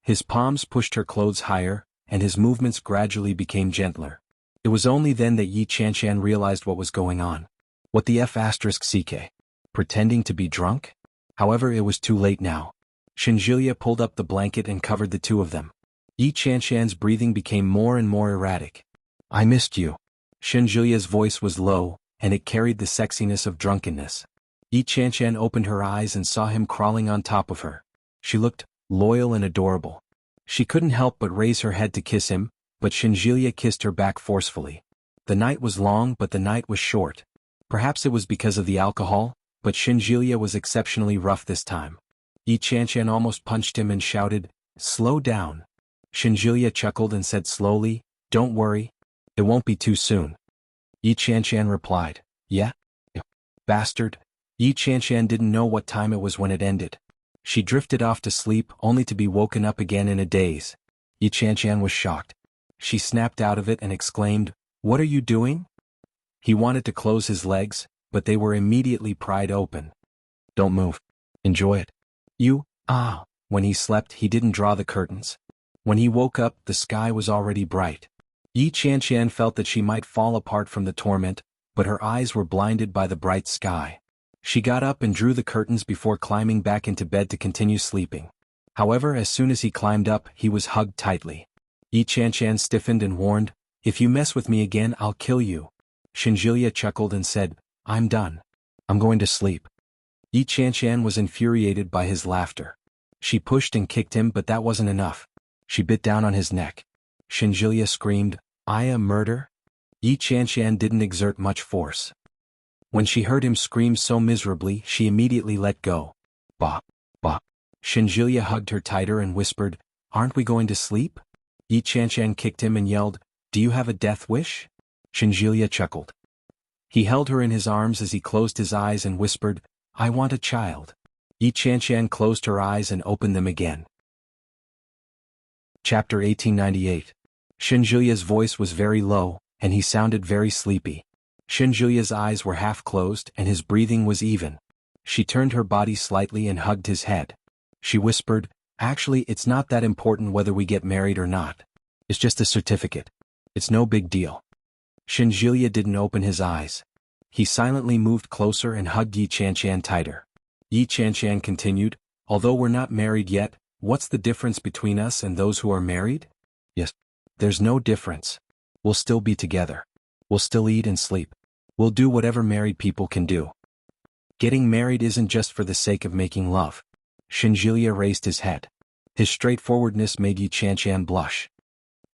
His palms pushed her clothes higher, and his movements gradually became gentler. It was only then that Yi Qianshan realized what was going on. What the f*ck? Pretending to be drunk? However, it was too late now. Shinjilia pulled up the blanket and covered the two of them. Yi Qianshan's breathing became more and more erratic. "I missed you." Shinjilia's voice was low, and it carried the sexiness of drunkenness. Yi Qianshan opened her eyes and saw him crawling on top of her. She looked loyal and adorable. She couldn't help but raise her head to kiss him, but Shinjilia kissed her back forcefully. The night was long, but the night was short. Perhaps it was because of the alcohol, but Shinjilia was exceptionally rough this time. Yi Qianshan almost punched him and shouted, "Slow down." Shinjilia chuckled and said slowly, "Don't worry. It won't be too soon." Yi Qianshan replied, "Yeah? Bastard." Yi Qianshan didn't know what time it was when it ended. She drifted off to sleep only to be woken up again in a daze. Yi Qianshan was shocked. She snapped out of it and exclaimed, "What are you doing?" He wanted to close his legs, but they were immediately pried open. "Don't move. Enjoy it." When he slept, he didn't draw the curtains. When he woke up, the sky was already bright. Yi Qianshan felt that she might fall apart from the torment, but her eyes were blinded by the bright sky. She got up and drew the curtains before climbing back into bed to continue sleeping. However, as soon as he climbed up, he was hugged tightly. Yi Qianshan stiffened and warned, "If you mess with me again, I'll kill you." Shinjilia chuckled and said, "I'm done. I'm going to sleep." Yi Qianshan was infuriated by his laughter. She pushed and kicked him, but that wasn't enough. She bit down on his neck. Shinjilia screamed, "Aya, murder?" Yi Qianshan didn't exert much force. When she heard him scream so miserably, she immediately let go. "Bah, bah." Shinjilia hugged her tighter and whispered, "Aren't we going to sleep?" Yi Qianshan kicked him and yelled, "Do you have a death wish?" Shinjilia chuckled. He held her in his arms as he closed his eyes and whispered, "I want a child." Yi Qianshan closed her eyes and opened them again. Chapter 1898. Shinjuya's voice was very low, and he sounded very sleepy. Shinjuya's eyes were half closed and his breathing was even. She turned her body slightly and hugged his head. She whispered, "Actually, it's not that important whether we get married or not. It's just a certificate. It's no big deal." Shinjuya didn't open his eyes. He silently moved closer and hugged Yi Chanshan tighter. Yi Chanshan continued, "Although we're not married yet, what's the difference between us and those who are married? Yes. There's no difference. We'll still be together. We'll still eat and sleep. We'll do whatever married people can do. Getting married isn't just for the sake of making love." Shinjuya raised his head. His straightforwardness made Yi Chanshan blush.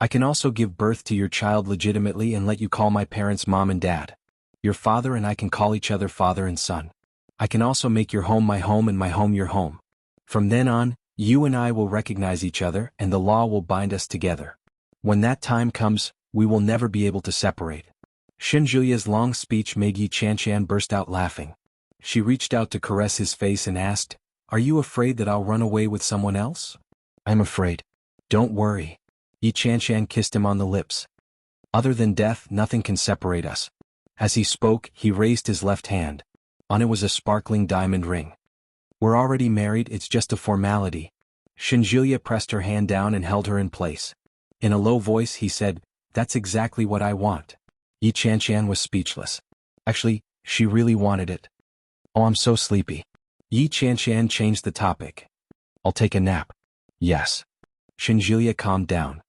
"I can also give birth to your child legitimately and let you call my parents mom and dad. Your father and I can call each other father and son. I can also make your home my home and my home your home. From then on, you and I will recognize each other and the law will bind us together. When that time comes, we will never be able to separate." Shinjuya's long speech made Yi Chanshan burst out laughing. She reached out to caress his face and asked, "Are you afraid that I'll run away with someone else?" "I'm afraid." "Don't worry." Yi Chanshan kissed him on the lips. "Other than death, nothing can separate us." As he spoke, he raised his left hand. On it was a sparkling diamond ring. "We're already married, it's just a formality." Shinjuya pressed her hand down and held her in place. In a low voice he said, "That's exactly what I want." Yi Chanshan was speechless. Actually, she really wanted it. "Oh, I'm so sleepy." Yi Chanshan changed the topic. "I'll take a nap." "Yes." Shinjuya calmed down.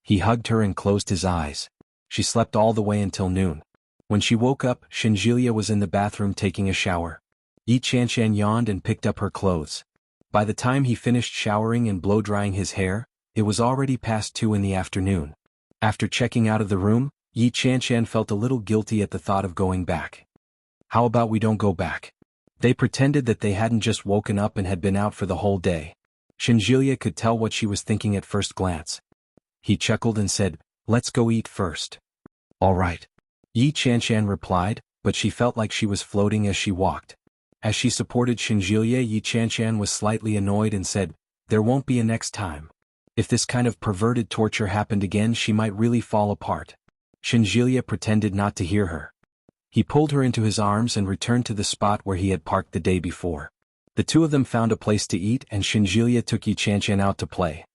He hugged her and closed his eyes. She slept all the way until noon. When she woke up, Shinjuya was in the bathroom taking a shower. Yi Chanshan yawned and picked up her clothes. By the time he finished showering and blow-drying his hair, it was already past 2 in the afternoon. After checking out of the room, Yi Chanshan felt a little guilty at the thought of going back. "How about we don't go back?" They pretended that they hadn't just woken up and had been out for the whole day. Shinjuya could tell what she was thinking at first glance. He chuckled and said, "Let's go eat first." "All right." Yi Chanshan replied, but she felt like she was floating as she walked. As she supported Shinjuya, Yi Chanshan was slightly annoyed and said, "There won't be a next time. If this kind of perverted torture happened again, she might really fall apart." Shinjuya pretended not to hear her. He pulled her into his arms and returned to the spot where he had parked the day before. The two of them found a place to eat and Shinjuya took Yi Chanshan out to play.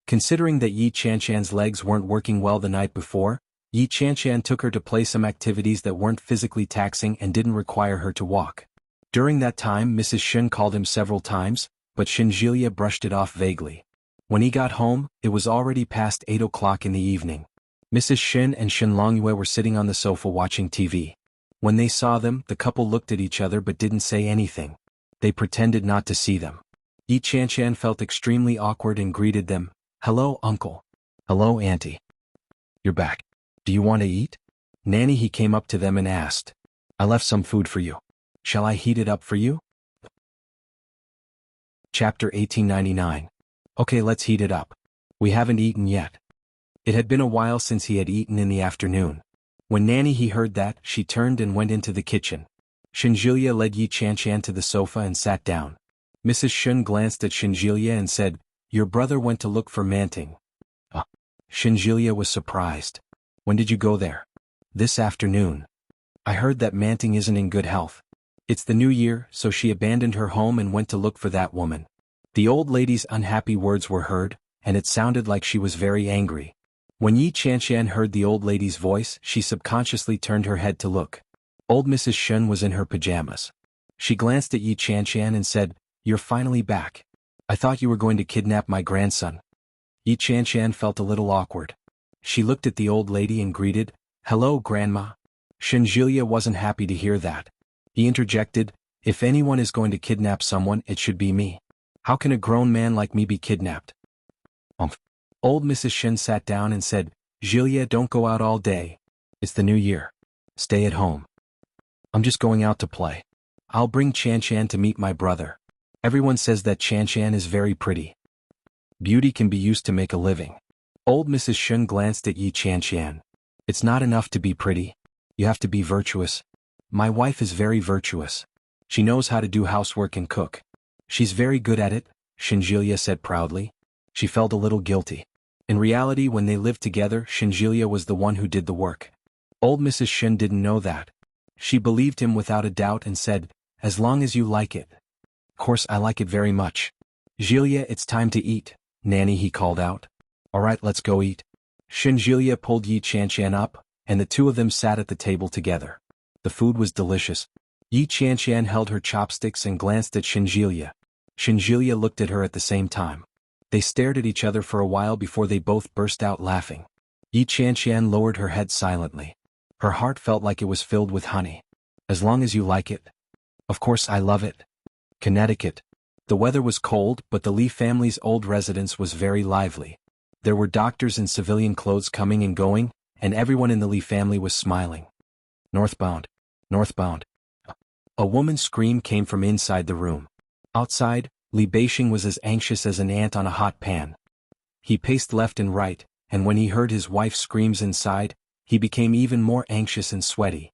Considering that Yi Chanshan's legs weren't working well the night before, Yi Chanshan took her to play some activities that weren't physically taxing and didn't require her to walk. During that time Mrs. Shun called him several times, but Shinjuya brushed it off vaguely. When he got home, it was already past 8 o'clock in the evening. Mrs. Shin and Shin Longyue were sitting on the sofa watching TV. When they saw them, the couple looked at each other but didn't say anything. They pretended not to see them. Yi Chanshan felt extremely awkward and greeted them, "Hello, uncle." "Hello, auntie. You're back. Do you want to eat?" "Nanny," he came up to them and asked. "I left some food for you. Shall I heat it up for you?" Chapter 1899. "Okay, let's heat it up. We haven't eaten yet." It had been a while since he had eaten in the afternoon. When Nanny he heard that, she turned and went into the kitchen. Shinjuya led Yi Chanshan to the sofa and sat down. Mrs. Shun glanced at Shinjuya and said, "Your brother went to look for Manting." Shinjuya was surprised. "When did you go there?" "This afternoon. I heard that Manting isn't in good health. It's the new year, so she abandoned her home and went to look for that woman." The old lady's unhappy words were heard, and it sounded like she was very angry. When Yi Chanshan heard the old lady's voice, she subconsciously turned her head to look. Old Mrs. Shun was in her pajamas. She glanced at Yi Chanshan and said, "You're finally back. I thought you were going to kidnap my grandson." Yi Chanshan felt a little awkward. She looked at the old lady and greeted, "Hello, Grandma." Shinjuya wasn't happy to hear that. He interjected, "If anyone is going to kidnap someone, it should be me. How can a grown man like me be kidnapped?" Old Mrs. Shin sat down and said, "Julia, don't go out all day. It's the new year. Stay at home." "I'm just going out to play. I'll bring Chanshan to meet my brother. Everyone says that Chanshan is very pretty. Beauty can be used to make a living." Old Mrs. Shun glanced at Yi Chanshan. "It's not enough to be pretty. You have to be virtuous. My wife is very virtuous. She knows how to do housework and cook. She's very good at it," Shinjuya said proudly. She felt a little guilty. In reality, when they lived together, Shinjilia was the one who did the work. Old Mrs. Shin didn't know that. She believed him without a doubt and said, "As long as you like it." "Of course I like it very much." "Jilia, it's time to eat, Nanny," he called out. "Alright, let's go eat." Shinjilia pulled Yi Qianqian up, and the two of them sat at the table together. The food was delicious. Yi Qianqian held her chopsticks and glanced at Shinjilia. Shinjilia looked at her at the same time. They stared at each other for a while before they both burst out laughing. Yi Qianqian lowered her head silently. Her heart felt like it was filled with honey. "As long as you like it." "Of course I love it." Connecticut. The weather was cold, but the Lee family's old residence was very lively. There were doctors in civilian clothes coming and going, and everyone in the Lee family was smiling. "Northbound. Northbound." A woman's scream came from inside the room. Outside, Li Beixing was as anxious as an ant on a hot pan. He paced left and right, and when he heard his wife's screams inside, he became even more anxious and sweaty.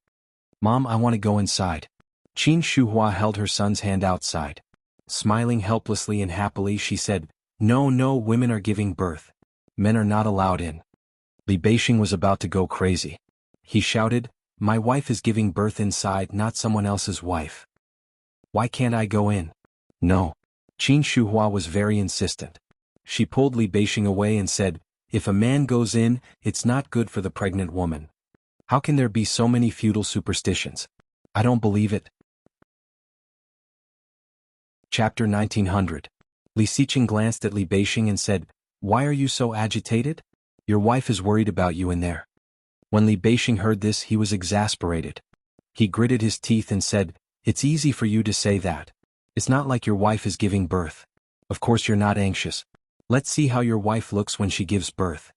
"Mom, I want to go inside." Qin Shuhua held her son's hand outside. Smiling helplessly and happily, she said, "No, no, women are giving birth. Men are not allowed in." Li Beixing was about to go crazy. He shouted, "My wife is giving birth inside, not someone else's wife. Why can't I go in?" "No." Qin Shuhua was very insistent. She pulled Li Beixing away and said, "If a man goes in, it's not good for the pregnant woman. How can there be so many feudal superstitions? I don't believe it." Chapter 1900. Li Xiqing glanced at Li Beixing and said, "Why are you so agitated? Your wife is worried about you in there." When Li Beixing heard this, he was exasperated. He gritted his teeth and said, "It's easy for you to say that. It's not like your wife is giving birth. Of course you're not anxious. Let's see how your wife looks when she gives birth."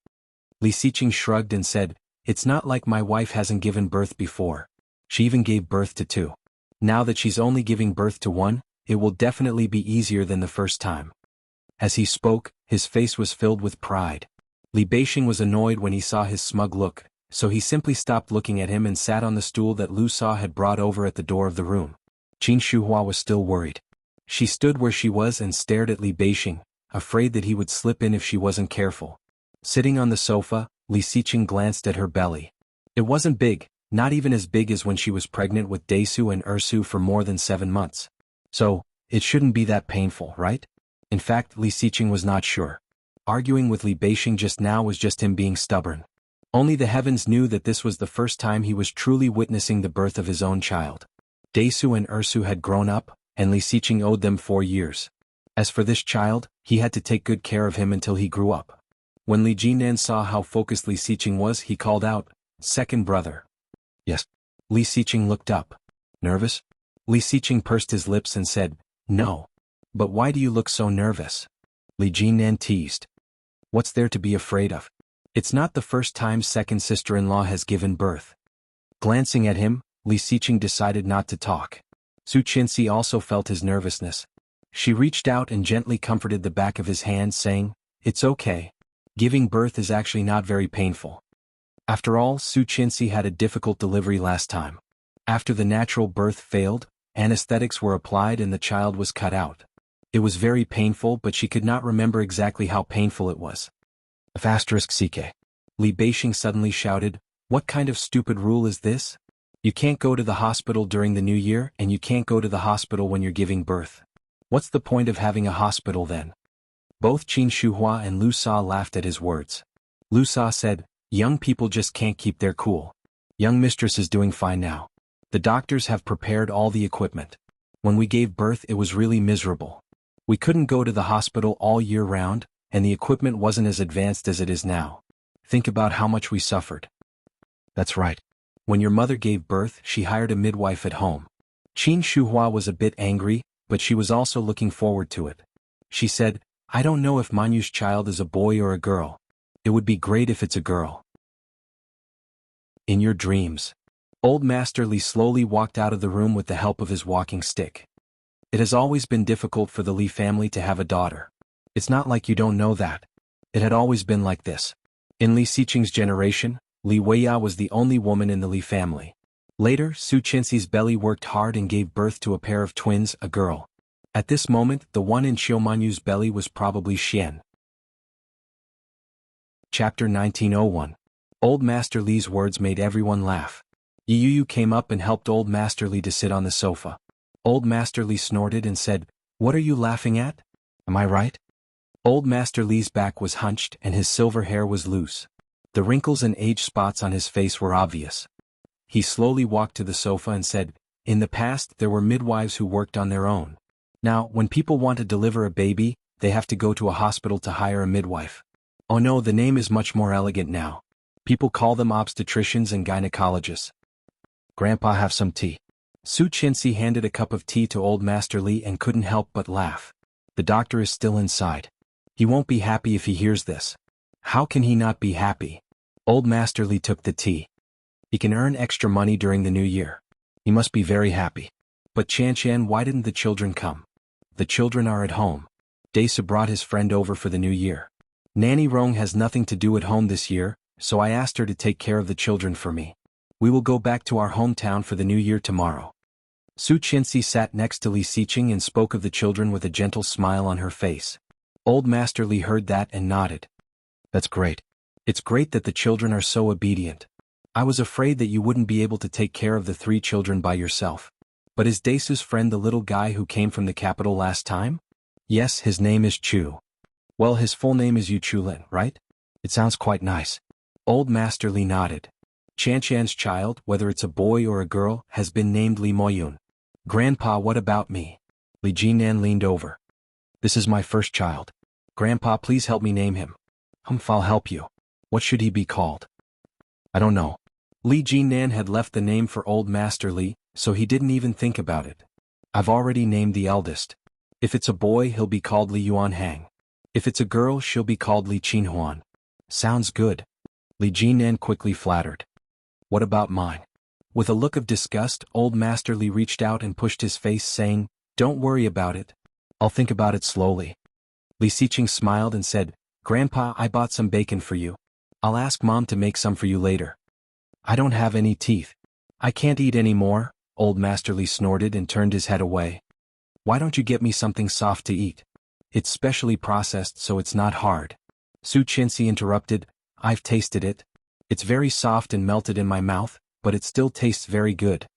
Li Xiqing shrugged and said, "It's not like my wife hasn't given birth before. She even gave birth to two. Now that she's only giving birth to one, it will definitely be easier than the first time." As he spoke, his face was filled with pride. Li Beixing was annoyed when he saw his smug look, so he simply stopped looking at him and sat on the stool that Lu Sa had brought over at the door of the room. Qin Shuhua was still worried. She stood where she was and stared at Li Beixing, afraid that he would slip in if she wasn't careful. Sitting on the sofa, Li Xiqing glanced at her belly. It wasn't big, not even as big as when she was pregnant with Desu and Ursu for more than 7 months. So, it shouldn't be that painful, right? In fact, Li Xiqing was not sure. Arguing with Li Beixing just now was just him being stubborn. Only the heavens knew that this was the first time he was truly witnessing the birth of his own child. Desu and Ursu had grown up, and Li Xiqing owed them 4 years. As for this child, he had to take good care of him until he grew up. When Li Jinan saw how focused Li Xiqing was, he called out, "Second brother." "Yes." Li Xiqing looked up. "Nervous?" Li Xiqing pursed his lips and said, "No." "But why do you look so nervous?" Li Jinan teased. "What's there to be afraid of? It's not the first time second sister-in-law has given birth." Glancing at him, Li Xiqing decided not to talk. Su Qinxi also felt his nervousness. She reached out and gently comforted the back of his hand, saying, "It's okay. Giving birth is actually not very painful." After all, Su Qinxi had a difficult delivery last time. After the natural birth failed, anesthetics were applied and the child was cut out. It was very painful, but she could not remember exactly how painful it was. *CK. Li Beixing suddenly shouted, "What kind of stupid rule is this? You can't go to the hospital during the new year, and you can't go to the hospital when you're giving birth. What's the point of having a hospital then?" Both Qin Shuhua and Lu Sa laughed at his words. Lu Sa said, "Young people just can't keep their cool. Young mistress is doing fine now. The doctors have prepared all the equipment. When we gave birth, it was really miserable. We couldn't go to the hospital all year round, and the equipment wasn't as advanced as it is now. Think about how much we suffered." "That's right. When your mother gave birth, she hired a midwife at home." Qin Shuhua was a bit angry, but she was also looking forward to it. She said, "I don't know if Manyu's child is a boy or a girl. It would be great if it's a girl." In your dreams. Old Master Li slowly walked out of the room with the help of his walking stick. It has always been difficult for the Li family to have a daughter. It's not like you don't know that. It had always been like this. In Li Xiqing's generation, Li Weiya was the only woman in the Li family. Later, Su Qinxi's belly worked hard and gave birth to a pair of twins, a girl. At this moment, the one in Xiu Manyu's belly was probably Xian. Chapter 1901. Old Master Li's words made everyone laugh. Yi Yu came up and helped Old Master Li to sit on the sofa. Old Master Li snorted and said, "What are you laughing at? Am I right?" Old Master Li's back was hunched and his silver hair was loose. The wrinkles and age spots on his face were obvious. He slowly walked to the sofa and said, "In the past there were midwives who worked on their own. Now, when people want to deliver a baby, they have to go to a hospital to hire a midwife. Oh no, the name is much more elegant now. People call them obstetricians and gynecologists." "Grandpa, have some tea." Su Qianxi handed a cup of tea to Old Master Li and couldn't help but laugh. The doctor is still inside. He won't be happy if he hears this. How can he not be happy? Old Master Li took the tea. He can earn extra money during the new year. He must be very happy. But Qian, why didn't the children come? The children are at home. Daisa brought his friend over for the new year. Nanny Rong has nothing to do at home this year, so I asked her to take care of the children for me. We will go back to our hometown for the new year tomorrow. Su Qianxi sat next to Li Xiqing and spoke of the children with a gentle smile on her face. Old Master Li heard that and nodded. "That's great. It's great that the children are so obedient. I was afraid that you wouldn't be able to take care of the 3 children by yourself. But is Daisa's friend the little guy who came from the capital last time?" "Yes, his name is Chu." "Well, his full name is Yu Chulin, right? It sounds quite nice." Old Master Li nodded. Qian's child, whether it's a boy or a girl, has been named Li Moyun. "Grandpa, what about me?" Li Jinan leaned over. "This is my first child. Grandpa, please help me name him." I'll help you. What should he be called?" "I don't know." Li Jinan had left the name for Old Master Li, so he didn't even think about it. "I've already named the eldest. If it's a boy, he'll be called Li Yuanhang. If it's a girl, she'll be called Li Qinhuan." "Sounds good." Li Jinan quickly flattered. "What about mine?" With a look of disgust, Old Master Li reached out and pushed his face, saying, "Don't worry about it. I'll think about it slowly." Li Xiqing smiled and said, "Grandpa, I bought some bacon for you. I'll ask Mom to make some for you later." "I don't have any teeth. I can't eat any more." Old Master Li snorted and turned his head away. "Why don't you get me something soft to eat? It's specially processed so it's not hard." Su Qianxi interrupted, "I've tasted it. It's very soft and melted in my mouth, but it still tastes very good."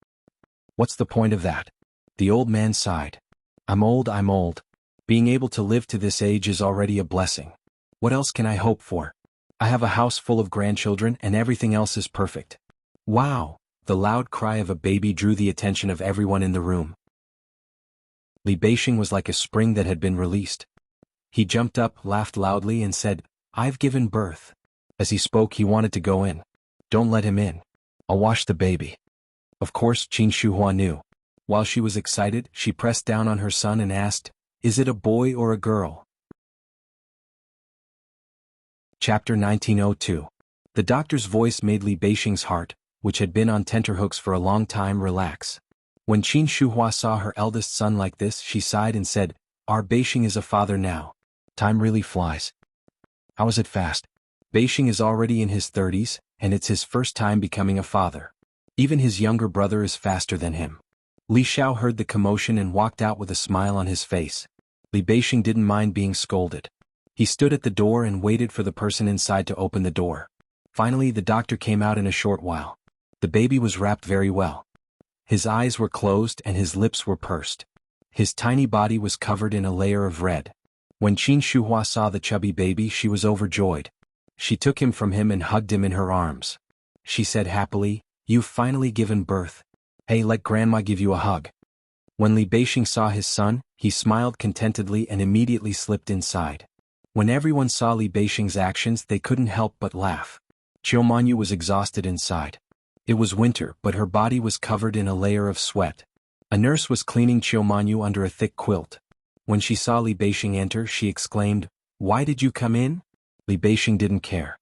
"What's the point of that?" The old man sighed. I'm old. Being able to live to this age is already a blessing. What else can I hope for? I have a house full of grandchildren and everything else is perfect." "Wow!" The loud cry of a baby drew the attention of everyone in the room. Li Beixing was like a spring that had been released. He jumped up, laughed loudly and said, "I've given birth." As he spoke, he wanted to go in. "Don't let him in. I'll wash the baby." Of course, Qin Shuhua knew. While she was excited, she pressed down on her son and asked, "Is it a boy or a girl?" Chapter 1902. The doctor's voice made Li Beixing's heart, which had been on tenterhooks for a long time, relax. When Qin Shuhua saw her eldest son like this, she sighed and said, "Our Beixing is a father now. Time really flies." "How is it fast?" Beixing is already in his 30s, and it's his first time becoming a father. Even his younger brother is faster than him. Li Xiao heard the commotion and walked out with a smile on his face. Li Beixing didn't mind being scolded. He stood at the door and waited for the person inside to open the door. Finally, the doctor came out in a short while. The baby was wrapped very well. His eyes were closed and his lips were pursed. His tiny body was covered in a layer of red. When Qin Shuhua saw the chubby baby, she was overjoyed. She took him from him and hugged him in her arms. She said happily, "You've finally given birth. Hey, let Grandma give you a hug." When Li Beixing saw his son, he smiled contentedly and immediately slipped inside. When everyone saw Li Beixing's actions, they couldn't help but laugh. Qiumanyu was exhausted inside. It was winter, but her body was covered in a layer of sweat. A nurse was cleaning Qiumanyu under a thick quilt. When she saw Li Beixing enter, she exclaimed, "Why did you come in?" Li Beixing didn't care.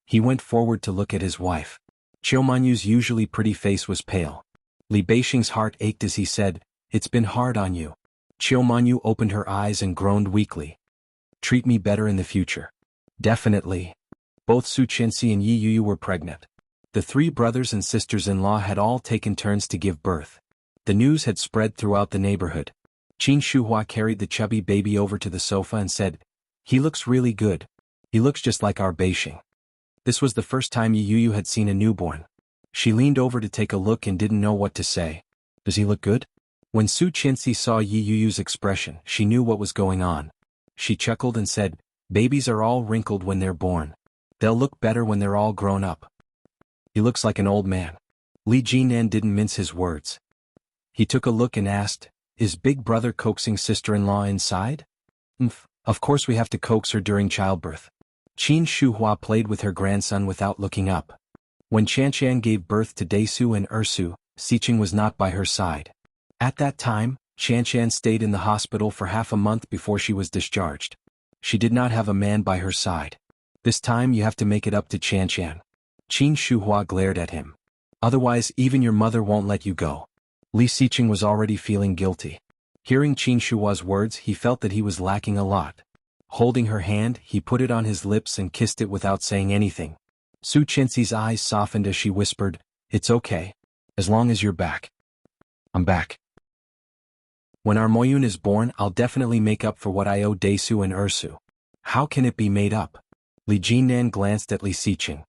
He went forward to look at his wife. Qiumanyu's usually pretty face was pale. Li Beixing's heart ached as he said, "It's been hard on you." Qiumanyu opened her eyes and groaned weakly. "Treat me better in the future." "Definitely." Both Su Qianxi and Yi Yu were pregnant. The 3 brothers and sisters-in-law had all taken turns to give birth. The news had spread throughout the neighborhood. Qin Shuhua carried the chubby baby over to the sofa and said, "He looks really good. He looks just like our Beixing." This was the first time Yi Yu had seen a newborn. She leaned over to take a look and didn't know what to say. Does he look good? When Su Qianxi saw Yi Yu's expression, she knew what was going on. She chuckled and said, babies are all wrinkled when they're born. They'll look better when they're all grown up. He looks like an old man. Li Jinan didn't mince his words. He took a look and asked, is big brother coaxing sister-in-law inside? Of course we have to coax her during childbirth. Qin Shuhua played with her grandson without looking up. When Qianqian gave birth to Daisu and Ersu, Siqing was not by her side. At that time, Qianqian stayed in the hospital for half a month before she was discharged. She did not have a man by her side. This time you have to make it up to Qianqian. Qin Shuhua glared at him. Otherwise even your mother won't let you go. Li Siqing was already feeling guilty. Hearing Qin Shuhua's words, he felt that he was lacking a lot. Holding her hand, he put it on his lips and kissed it without saying anything. Su Qianxi's eyes softened as she whispered, it's okay. As long as you're back. I'm back. When our Moyun is born, I'll definitely make up for what I owe Daisu and Ersu. How can it be made up? Li Jinan glanced at Li Siqing.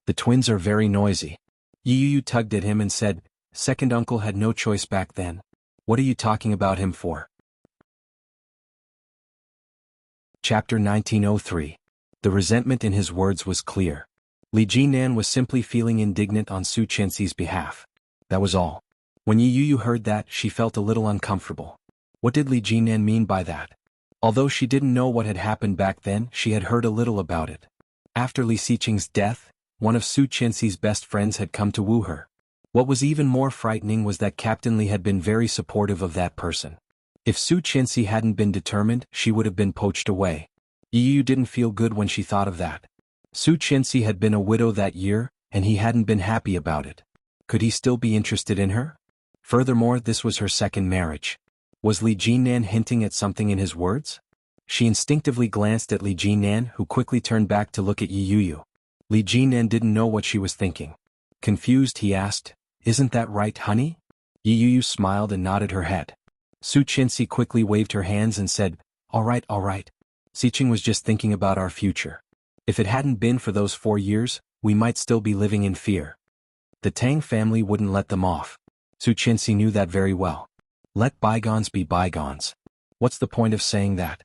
The twins are very noisy. Yi Yu tugged at him and said, second uncle had no choice back then. What are you talking about him for? Chapter 1903. The resentment in his words was clear. Li Jinan was simply feeling indignant on Su Qianxi's behalf. That was all. When Yi Yu heard that, she felt a little uncomfortable. What did Li Jinan mean by that? Although she didn't know what had happened back then, she had heard a little about it. After Li Siqing's death, one of Su Qianxi's best friends had come to woo her. What was even more frightening was that Captain Li had been very supportive of that person. If Su Qianxi hadn't been determined, she would have been poached away. Yi Yu didn't feel good when she thought of that. Su Qianxi had been a widow that year, and he hadn't been happy about it. Could he still be interested in her? Furthermore, this was her second marriage. Was Li Jinan hinting at something in his words? She instinctively glanced at Li Jinan, who quickly turned back to look at Yi Yu. Li Jinan didn't know what she was thinking. Confused, he asked, isn't that right, honey? Yi Yu smiled and nodded her head. Su Qianxi quickly waved her hands and said, all right. Siqing was just thinking about our future. If it hadn't been for those 4 years, we might still be living in fear. The Tang family wouldn't let them off. Su Qianxi knew that very well. Let bygones be bygones. What's the point of saying that?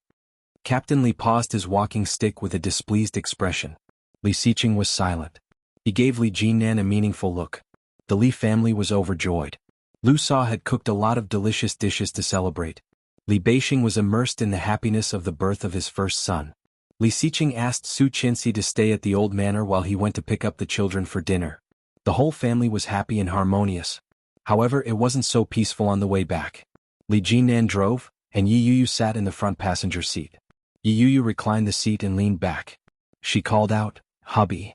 Captain Li paused his walking stick with a displeased expression. Li Siqing was silent. He gave Li Jinan a meaningful look. The Li family was overjoyed. Lu Sa had cooked a lot of delicious dishes to celebrate. Li Beixing was immersed in the happiness of the birth of his first son. Li Siqing asked Su Qianxi to stay at the old manor while he went to pick up the children for dinner. The whole family was happy and harmonious. However, it wasn't so peaceful on the way back. Li Jinan drove, and Yi Yu sat in the front passenger seat. Yi Yu reclined the seat and leaned back. She called out, hubby.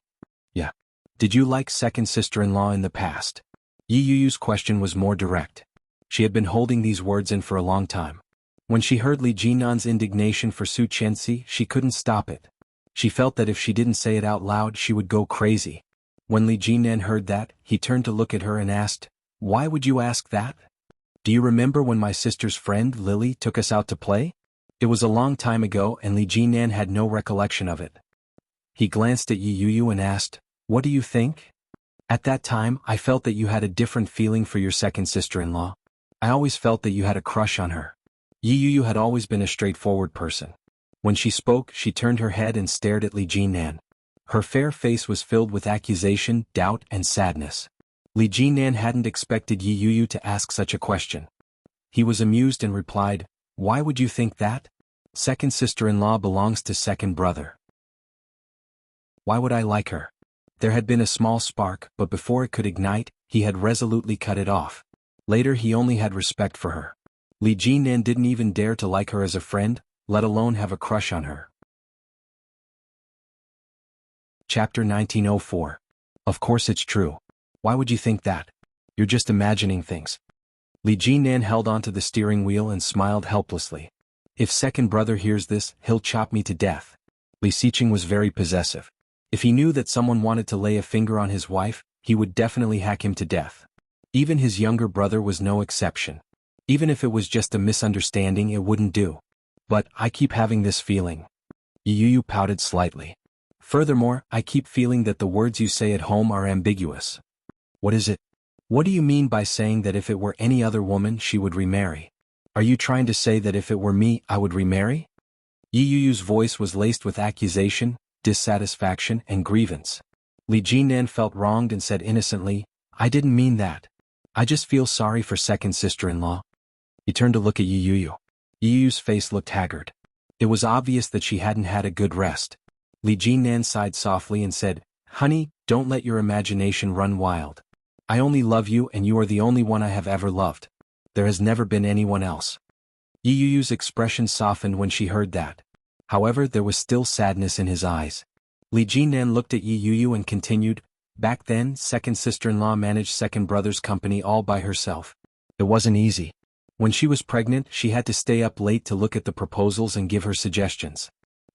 Yeah. Did you like second sister-in-law in the past? Yi Yu's question was more direct. She had been holding these words in for a long time. When she heard Li Jinan's indignation for Su Qianxi, she couldn't stop it. She felt that if she didn't say it out loud, she would go crazy. When Li Jinan heard that, he turned to look at her and asked, why would you ask that? Do you remember when my sister's friend Lily took us out to play? It was a long time ago and Li Jinan had no recollection of it. He glanced at Yi Yu and asked, what do you think? At that time, I felt that you had a different feeling for your second sister-in-law. I always felt that you had a crush on her. Yi Yu had always been a straightforward person. When she spoke, she turned her head and stared at Li Jinan. Her fair face was filled with accusation, doubt, and sadness. Li Jinan hadn't expected Yi Yu to ask such a question. He was amused and replied, why would you think that? Second sister-in-law belongs to second brother. Why would I like her? There had been a small spark, but before it could ignite, he had resolutely cut it off. Later he only had respect for her. Li Jinan didn't even dare to like her as a friend, let alone have a crush on her. Chapter 1904. Of course it's true. Why would you think that? You're just imagining things. Li Jinan held onto the steering wheel and smiled helplessly. If second brother hears this, he'll chop me to death. Li Siqing was very possessive. If he knew that someone wanted to lay a finger on his wife, he would definitely hack him to death. Even his younger brother was no exception. Even if it was just a misunderstanding, it wouldn't do. But I keep having this feeling. Yi Yu pouted slightly. Furthermore, I keep feeling that the words you say at home are ambiguous. What is it? What do you mean by saying that if it were any other woman she would remarry? Are you trying to say that if it were me I would remarry? Yi Yu's voice was laced with accusation, dissatisfaction, and grievance. Li Jinan felt wronged and said innocently, I didn't mean that. I just feel sorry for second sister-in-law. He turned to look at Yi Yu. Yi Yu's face looked haggard. It was obvious that she hadn't had a good rest. Li Jinan sighed softly and said, Honey, don't let your imagination run wild. I only love you and you are the only one I have ever loved. There has never been anyone else. Yi Yu's expression softened when she heard that. However, there was still sadness in his eyes. Li Jinan looked at Yi Yu and continued, Back then, second sister-in-law managed second brother's company all by herself. It wasn't easy. When she was pregnant, she had to stay up late to look at the proposals and give her suggestions.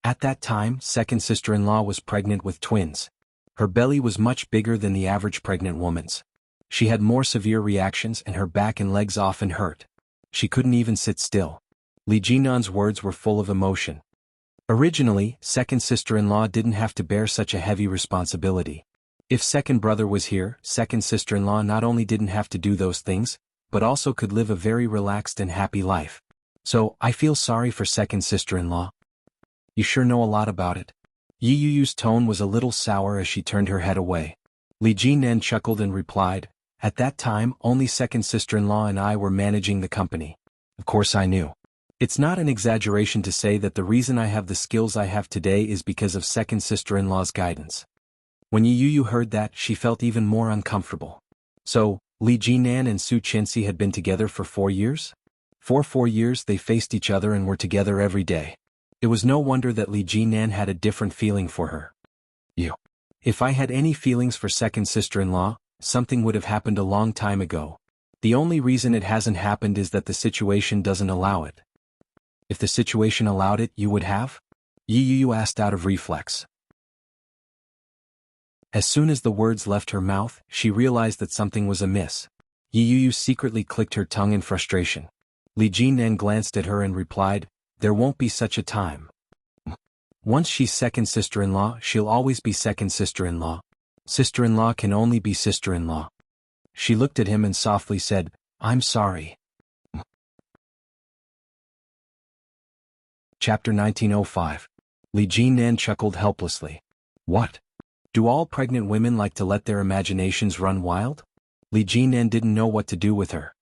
At that time, second sister-in-law was pregnant with twins. Her belly was much bigger than the average pregnant woman's. She had more severe reactions and her back and legs often hurt. She couldn't even sit still. Li Jinan's words were full of emotion. Originally, second sister-in-law didn't have to bear such a heavy responsibility. If second brother was here, second sister-in-law not only didn't have to do those things, but also could live a very relaxed and happy life. So, I feel sorry for second sister-in-law. You sure know a lot about it. Yi Yu's tone was a little sour as she turned her head away. Li Jinan chuckled and replied, At that time, only second sister-in-law and I were managing the company. Of course I knew. It's not an exaggeration to say that the reason I have the skills I have today is because of second sister-in-law's guidance. When Yi Yu heard that, she felt even more uncomfortable. So, Li Jinan and Su Qinxi had been together for 4 years? For 4 years they faced each other and were together every day. It was no wonder that Li Jinan had a different feeling for her. If I had any feelings for second sister-in-law, something would have happened a long time ago. The only reason it hasn't happened is that the situation doesn't allow it. If the situation allowed it, you would have? Yi Yu asked out of reflex. As soon as the words left her mouth, she realized that something was amiss. Yi Yu secretly clicked her tongue in frustration. Li Jinan glanced at her and replied, There won't be such a time. Once she's second sister-in-law, she'll always be second sister-in-law. Sister-in-law can only be sister-in-law. She looked at him and softly said, I'm sorry. Chapter 1905. Li Jinan chuckled helplessly. What? Do all pregnant women like to let their imaginations run wild? Li Jinan didn't know what to do with her.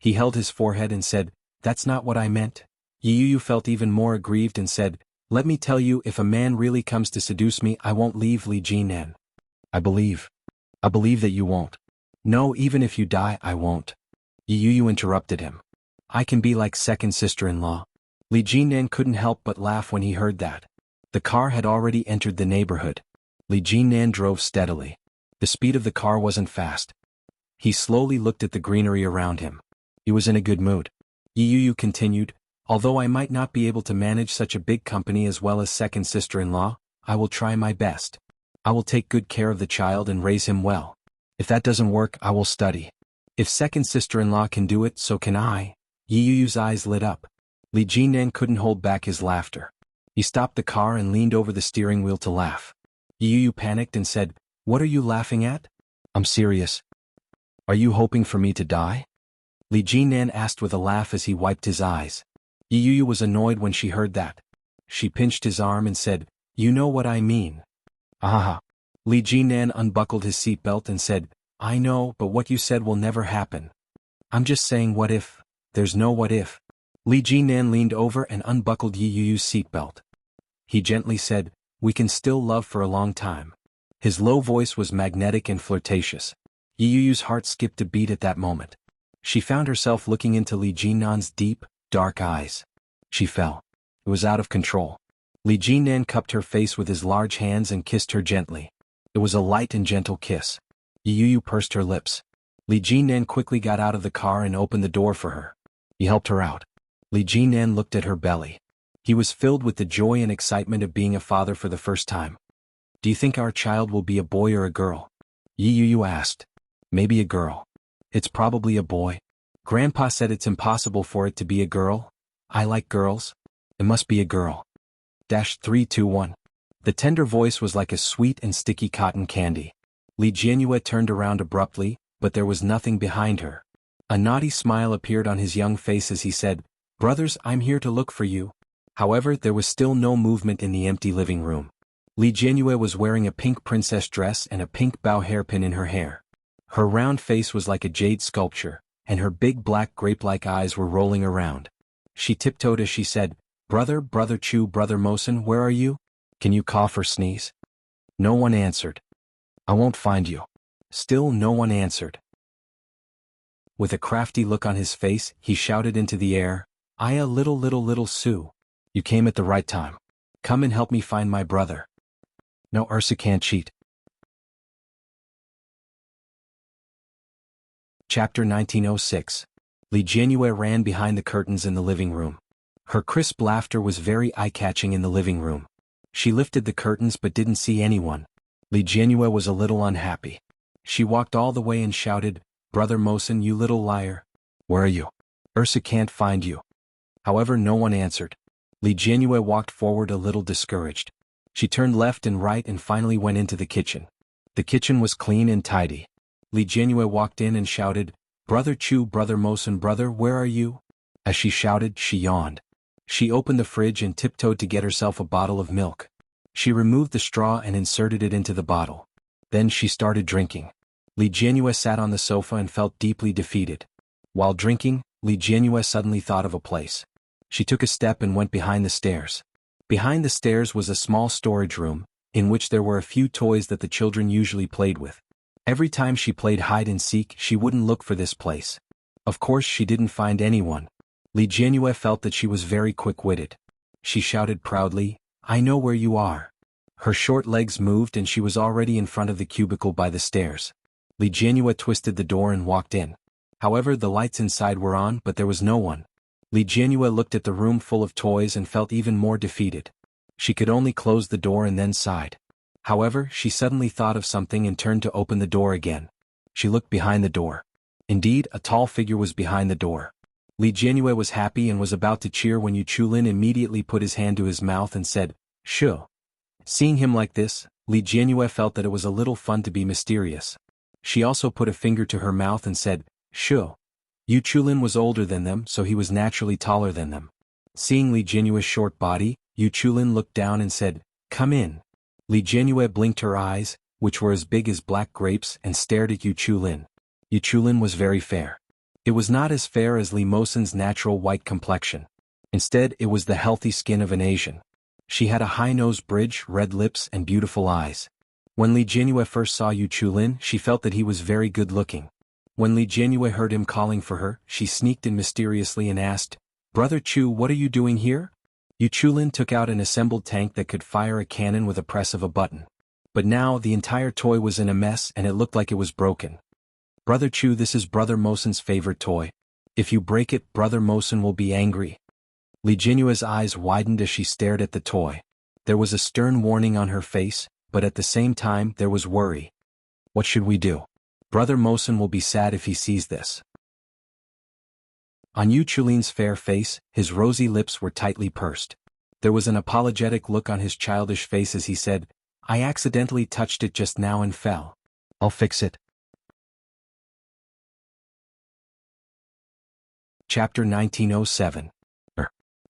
He held his forehead and said, That's not what I meant. Yi Yu felt even more aggrieved and said, Let me tell you, if a man really comes to seduce me, I won't leave Li Jinan. I believe that you won't. No, even if you die, I won't. Yi Yu interrupted him. I can be like second sister-in-law. Li Jinan couldn't help but laugh when he heard that. The car had already entered the neighborhood. Li Jinan drove steadily. The speed of the car wasn't fast. He slowly looked at the greenery around him. He was in a good mood. Yi Yu continued, Although I might not be able to manage such a big company as well as second sister-in-law, I will try my best. I will take good care of the child and raise him well. If that doesn't work, I will study. If second sister-in-law can do it, so can I. Yi Yu's eyes lit up. Li Jinan couldn't hold back his laughter. He stopped the car and leaned over the steering wheel to laugh. Yi Yu panicked and said, What are you laughing at? I'm serious. Are you hoping for me to die? Li Jinan asked with a laugh as he wiped his eyes. Yi Yu was annoyed when she heard that. She pinched his arm and said, You know what I mean. Ah. Li Jinan unbuckled his seatbelt and said, I know, but what you said will never happen. I'm just saying what if. There's no what if. Li Jinan leaned over and unbuckled Yi Yu's seatbelt. He gently said, We can still love for a long time. His low voice was magnetic and flirtatious. Yi Yu's heart skipped a beat at that moment. She found herself looking into Li Jinan's deep, dark eyes. She fell. It was out of control. Li Jinan cupped her face with his large hands and kissed her gently. It was a light and gentle kiss. Yi Yu pursed her lips. Li Jinan quickly got out of the car and opened the door for her. He helped her out. Li Jinan looked at her belly. He was filled with the joy and excitement of being a father for the first time. Do you think our child will be a boy or a girl? Yi Yu asked. Maybe a girl. It's probably a boy. Grandpa said it's impossible for it to be a girl. I like girls. It must be a girl. 321. The tender voice was like a sweet and sticky cotton candy. Li Jianyue turned around abruptly, but there was nothing behind her. A naughty smile appeared on his young face as he said, "Brothers, I'm here to look for you." However, there was still no movement in the empty living room. Li Jianyue was wearing a pink princess dress and a pink bow hairpin in her hair. Her round face was like a jade sculpture, and her big black grape-like eyes were rolling around. She tiptoed as she said, Brother Chu, Brother Mosen, where are you? Can you cough or sneeze?" No one answered. "I won't find you." Still no one answered. With a crafty look on his face, he shouted into the air, "Aya, little Sue. You came at the right time. Come and help me find my brother. No, Ursa can't cheat." Chapter 1906. Li Jianyue ran behind the curtains in the living room. Her crisp laughter was very eye-catching in the living room. She lifted the curtains but didn't see anyone. Li Jianyue was a little unhappy. She walked all the way and shouted, "Brother Mosen, you little liar. Where are you? Ursa can't find you." However, no one answered. Li Jianyue walked forward a little discouraged. She turned left and right and finally went into the kitchen. The kitchen was clean and tidy. Li Jianyue walked in and shouted, "Brother Chu, Brother Mosen, brother, where are you?" As she shouted, she yawned. She opened the fridge and tiptoed to get herself a bottle of milk. She removed the straw and inserted it into the bottle. Then she started drinking. Li Jianyue sat on the sofa and felt deeply defeated. While drinking, Li Jianyue suddenly thought of a place. She took a step and went behind the stairs. Behind the stairs was a small storage room, in which there were a few toys that the children usually played with. Every time she played hide-and-seek, she wouldn't look for this place. Of course, she didn't find anyone. Li Jianyue felt that she was very quick-witted. She shouted proudly, "I know where you are." Her short legs moved and she was already in front of the cubicle by the stairs. Li Jianyue twisted the door and walked in. However, the lights inside were on, but there was no one. Li Jianyue looked at the room full of toys and felt even more defeated. She could only close the door and then sighed. However, she suddenly thought of something and turned to open the door again. She looked behind the door. Indeed, a tall figure was behind the door. Li Jianyue was happy and was about to cheer when Yu Chulin immediately put his hand to his mouth and said, "Shu." Seeing him like this, Li Jianyue felt that it was a little fun to be mysterious. She also put a finger to her mouth and said, "Shu." Yu Chulin was older than them, so he was naturally taller than them. Seeing Li Jianyue's short body, Yu Chulin looked down and said, "Come in." Li Jianyue blinked her eyes, which were as big as black grapes, and stared at Yu Chulin. Yu Chulin was very fair. It was not as fair as Li Mosen's natural white complexion. Instead, it was the healthy skin of an Asian. She had a high-nosed bridge, red lips, and beautiful eyes. When Li Jianyue first saw Yu Chulin, she felt that he was very good-looking. When Li Jianyue heard him calling for her, she sneaked in mysteriously and asked, "Brother Chu, what are you doing here?" Yu Chulin took out an assembled tank that could fire a cannon with a press of a button. But now, the entire toy was in a mess and it looked like it was broken. "Brother Chu, this is Brother Mosen's favorite toy. If you break it, Brother Mosen will be angry." Li Jianyue's eyes widened as she stared at the toy. There was a stern warning on her face, but at the same time there was worry. "What should we do? Brother Mosen will be sad if he sees this." On Yu Chulin's fair face, his rosy lips were tightly pursed. There was an apologetic look on his childish face as he said, "I accidentally touched it just now and fell. I'll fix it." Chapter 1907.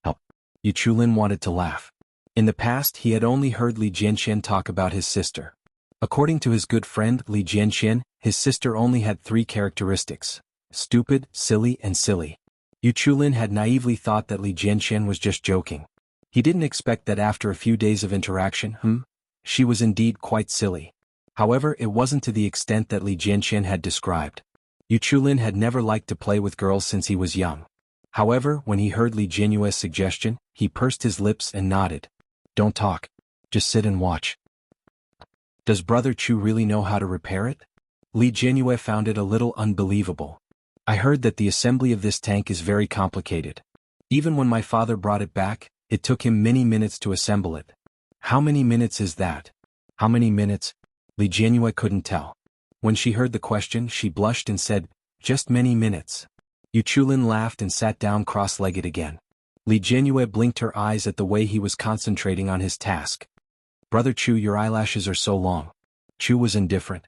Help. Yu Chulin wanted to laugh. In the past, he had only heard Li Jianxian talk about his sister. According to his good friend Li Jianxian, his sister only had 3 characteristics: stupid, silly, and silly. Yu Chulin had naively thought that Li Jianxian was just joking. He didn't expect that after a few days of interaction, she was indeed quite silly. However, it wasn't to the extent that Li Jianxian had described. Yu Chulin had never liked to play with girls since he was young. However, when he heard Li Jianyue's suggestion, he pursed his lips and nodded. "Don't talk. Just sit and watch." Does Brother Chu really know how to repair it? Li Jianyue found it a little unbelievable. "I heard that the assembly of this tank is very complicated. Even when my father brought it back, it took him many minutes to assemble it." "How many minutes is that?" "How many minutes?" Li Jianyue couldn't tell. When she heard the question, she blushed and said, "Just many minutes." Yu Chulin laughed and sat down cross-legged again. Li Jianyue blinked her eyes at the way he was concentrating on his task. Brother Chu, your eyelashes are so long. Chu was indifferent.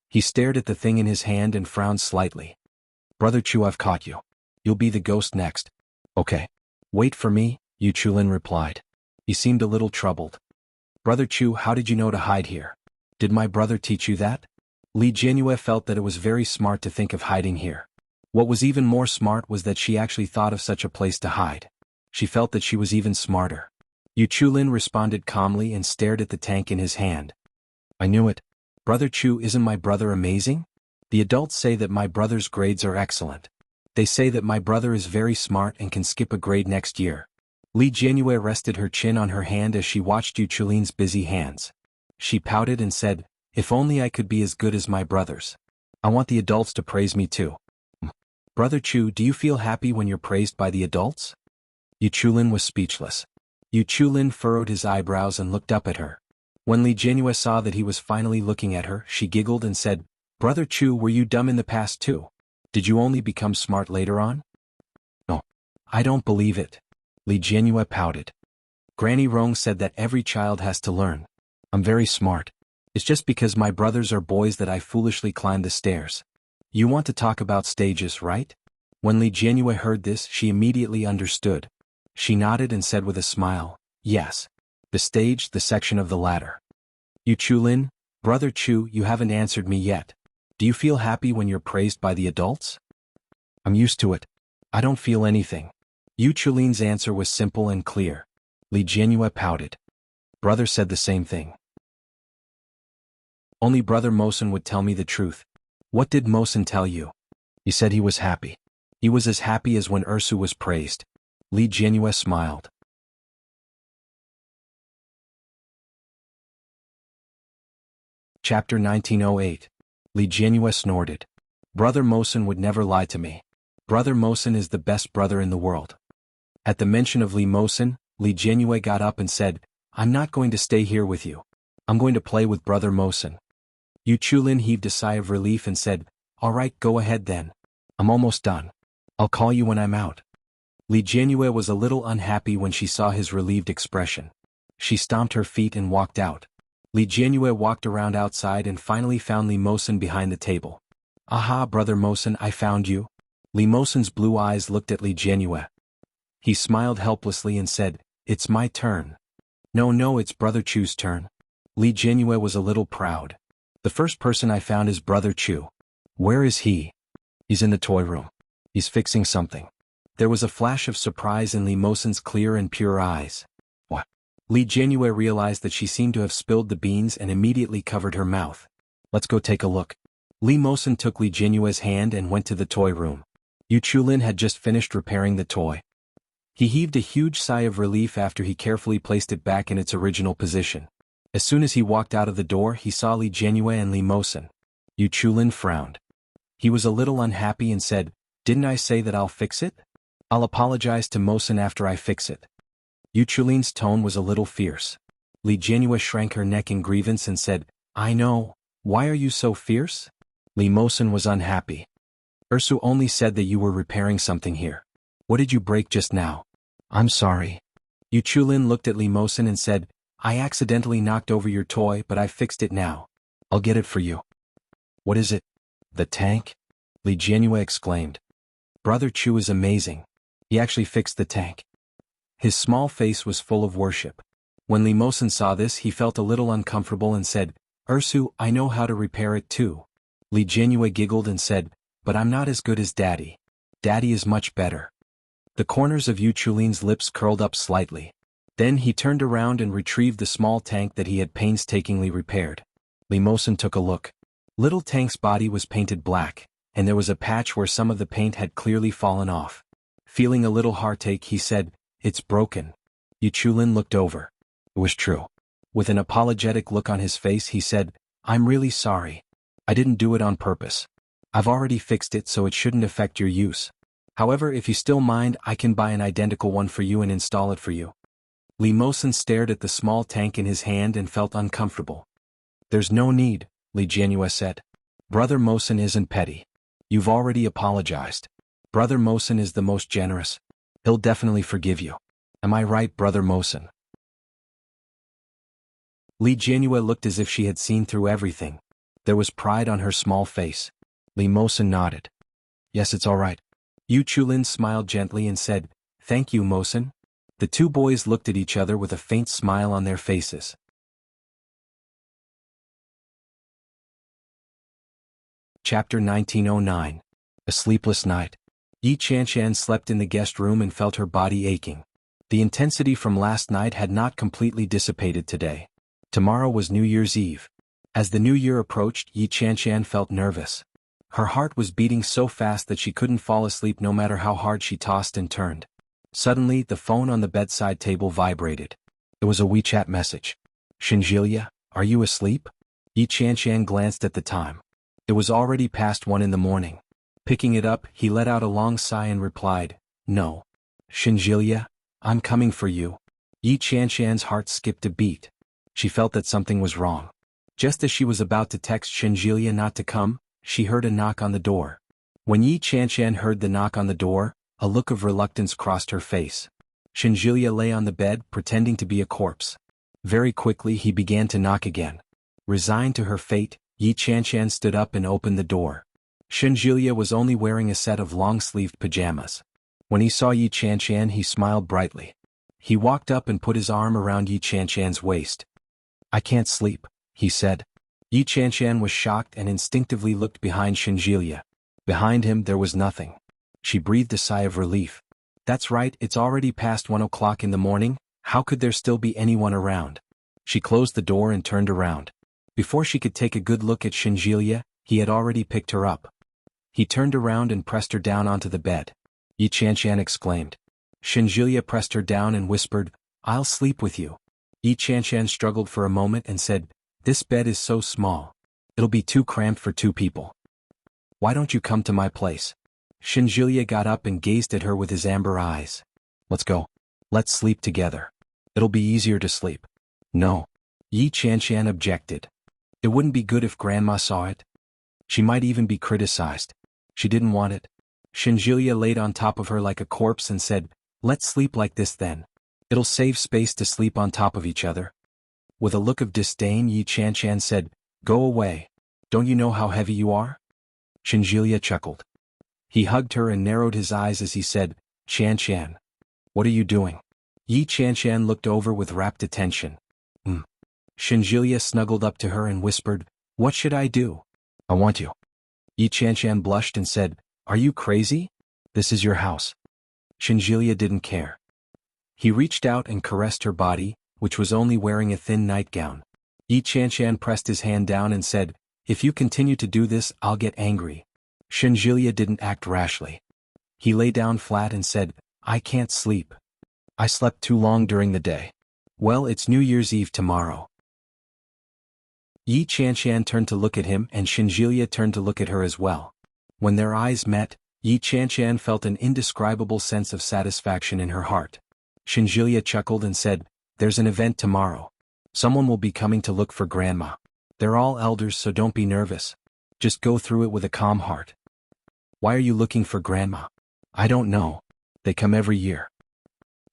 He stared at the thing in his hand and frowned slightly. Brother Chu, I've caught you. You'll be the ghost next. Okay. Wait for me, Yu Chulin replied. He seemed a little troubled. Brother Chu, how did you know to hide here? Did my brother teach you that? Li Jianyue felt that it was very smart to think of hiding here. What was even more smart was that she actually thought of such a place to hide. She felt that she was even smarter. Yu Chulin responded calmly and stared at the tank in his hand. I knew it. Brother Chu, isn't my brother amazing? The adults say that my brother's grades are excellent. They say that my brother is very smart and can skip a grade next year. Li Jianyue rested her chin on her hand as she watched Yu Chulin's busy hands. She pouted and said, if only I could be as good as my brothers. I want the adults to praise me too. Brother Chu, do you feel happy when you're praised by the adults? Yu Chulin was speechless. Yu Chulin furrowed his eyebrows and looked up at her. When Li Jianyue saw that he was finally looking at her, she giggled and said, Brother Chu, were you dumb in the past too? Did you only become smart later on? No. I don't believe it. Li Jianyue pouted. Granny Rong said that every child has to learn. I'm very smart. It's just because my brothers are boys that I foolishly climbed the stairs. You want to talk about stages, right? When Li Jianyue heard this, she immediately understood. She nodded and said with a smile, yes. The stage, the section of the ladder. Yu Chulin, Brother Chu, you haven't answered me yet. Do you feel happy when you're praised by the adults? I'm used to it. I don't feel anything. Yu Chulin's answer was simple and clear. Li Jianyue pouted. Brother said the same thing. Only Brother Mosen would tell me the truth. What did Mosen tell you? He said he was happy. He was as happy as when Ursu was praised. Li Jianyue smiled. Chapter 1908. Li Jianyue snorted. Brother Mosen would never lie to me. Brother Mosen is the best brother in the world. At the mention of Li Mosen, Li Jianyue got up and said, I'm not going to stay here with you. I'm going to play with Brother Mosen. Yu Chulin heaved a sigh of relief and said, all right, go ahead then. I'm almost done. I'll call you when I'm out. Li Jianyue was a little unhappy when she saw his relieved expression. She stomped her feet and walked out. Li Jianyue walked around outside and finally found Li Mosen behind the table. Aha, Brother Mosen, I found you. Li Mosen's blue eyes looked at Li Jianyue. He smiled helplessly and said, it's my turn. No, it's Brother Chu's turn. Li Jianyue was a little proud. The first person I found is Brother Chu. Where is he? He's in the toy room. He's fixing something. There was a flash of surprise in Li Mosen's clear and pure eyes. What? Li Jianyue realized that she seemed to have spilled the beans and immediately covered her mouth. Let's go take a look. Li Mosen took Li Jianyue's hand and went to the toy room. Yu Chulin had just finished repairing the toy. He heaved a huge sigh of relief after he carefully placed it back in its original position. As soon as he walked out of the door, he saw Li Jianyue and Li Mosen. Yu Chulin frowned. He was a little unhappy and said, didn't I say that I'll fix it? I'll apologize to Mosen after I fix it. Yu Chulin's tone was a little fierce. Li Jianyue shrank her neck in grievance and said, I know. Why are you so fierce? Li Mosen was unhappy. Ursu only said that you were repairing something here. What did you break just now? I'm sorry. Yu Chulin looked at Li Mosen and said, I accidentally knocked over your toy, but I fixed it now. I'll get it for you. What is it? The tank? Li Jianyue exclaimed. Brother Chu is amazing. He actually fixed the tank. His small face was full of worship. When Li Mosen saw this, he felt a little uncomfortable and said, Ursu, I know how to repair it too. Li Jianyue giggled and said, but I'm not as good as Daddy. Daddy is much better. The corners of Yu Chulin's lips curled up slightly. Then he turned around and retrieved the small tank that he had painstakingly repaired. Li Mosen took a look. Little tank's body was painted black, and there was a patch where some of the paint had clearly fallen off. Feeling a little heartache, he said, it's broken. Yu Chulin looked over. It was true. With an apologetic look on his face, he said, I'm really sorry. I didn't do it on purpose. I've already fixed it, so it shouldn't affect your use. However, if you still mind, I can buy an identical one for you and install it for you. Li Mosen stared at the small tank in his hand and felt uncomfortable. There's no need, Li Jianyue said. Brother Mosen isn't petty. You've already apologized. Brother Mosen is the most generous. He'll definitely forgive you. Am I right, Brother Mosen? Li Jianhua looked as if she had seen through everything. There was pride on her small face. Li Mosen nodded. Yes, it's all right. Yu Chulin smiled gently and said, Thank you, Mosen. The two boys looked at each other with a faint smile on their faces. Chapter 1909. A Sleepless Night. Yi Chanshan slept in the guest room and felt her body aching. The intensity from last night had not completely dissipated today. Tomorrow was New Year's Eve. As the new year approached, Yi Chanshan felt nervous. Her heart was beating so fast that she couldn't fall asleep no matter how hard she tossed and turned. Suddenly, the phone on the bedside table vibrated. It was a WeChat message. Shinjilia, are you asleep? Yi Chanshan glanced at the time. It was already past 1 in the morning. Picking it up, he let out a long sigh and replied, No. Shinjilia, I'm coming for you. Yi Chanshan's heart skipped a beat. She felt that something was wrong. Just as she was about to text Shinjilia not to come, she heard a knock on the door. When Yi Chanshan heard the knock on the door, a look of reluctance crossed her face. Shinjilia lay on the bed, pretending to be a corpse. Very quickly he began to knock again. Resigned to her fate, Yi Chanshan stood up and opened the door. Shinjilia was only wearing a set of long-sleeved pajamas. When he saw Yi Chanshan, he smiled brightly. He walked up and put his arm around Yi Chanshan's waist. I can't sleep, he said. Yi Chanshan was shocked and instinctively looked behind Shinjilia. Behind him there was nothing. She breathed a sigh of relief. That's right, it's already past 1 o'clock in the morning, how could there still be anyone around? She closed the door and turned around. Before she could take a good look at Shinjilia, he had already picked her up. He turned around and pressed her down onto the bed. Yi Chanshan exclaimed. Shinjilia pressed her down and whispered, I'll sleep with you. Yi Chanshan struggled for a moment and said, This bed is so small. It'll be too cramped for 2 people. Why don't you come to my place? Shinjilia got up and gazed at her with his amber eyes. Let's go. Let's sleep together. It'll be easier to sleep. No. Yi Chanshan objected. It wouldn't be good if Grandma saw it. She might even be criticized. She didn't want it. Shinjilia laid on top of her like a corpse and said, Let's sleep like this then. It'll save space to sleep on top of each other. With a look of disdain, Yi Chanshan said, Go away. Don't you know how heavy you are? Shinjilia chuckled. He hugged her and narrowed his eyes as he said, Chanshan. What are you doing? Yi Chanshan looked over with rapt attention. Shinjilia snuggled up to her and whispered, What should I do? I want you. Yi Chanshan blushed and said, Are you crazy? This is your house. Shinjilia didn't care. He reached out and caressed her body, which was only wearing a thin nightgown. Yi Chanshan pressed his hand down and said, If you continue to do this, I'll get angry. Shinjilia didn't act rashly. He lay down flat and said, I can't sleep. I slept too long during the day. Well, it's New Year's Eve tomorrow. Yi Chanshan turned to look at him and Shinjilia turned to look at her as well. When their eyes met, Yi Chanshan felt an indescribable sense of satisfaction in her heart. Shinjilia chuckled and said, There's an event tomorrow. Someone will be coming to look for Grandma. They're all elders, so don't be nervous. Just go through it with a calm heart. Why are you looking for Grandma? I don't know. They come every year.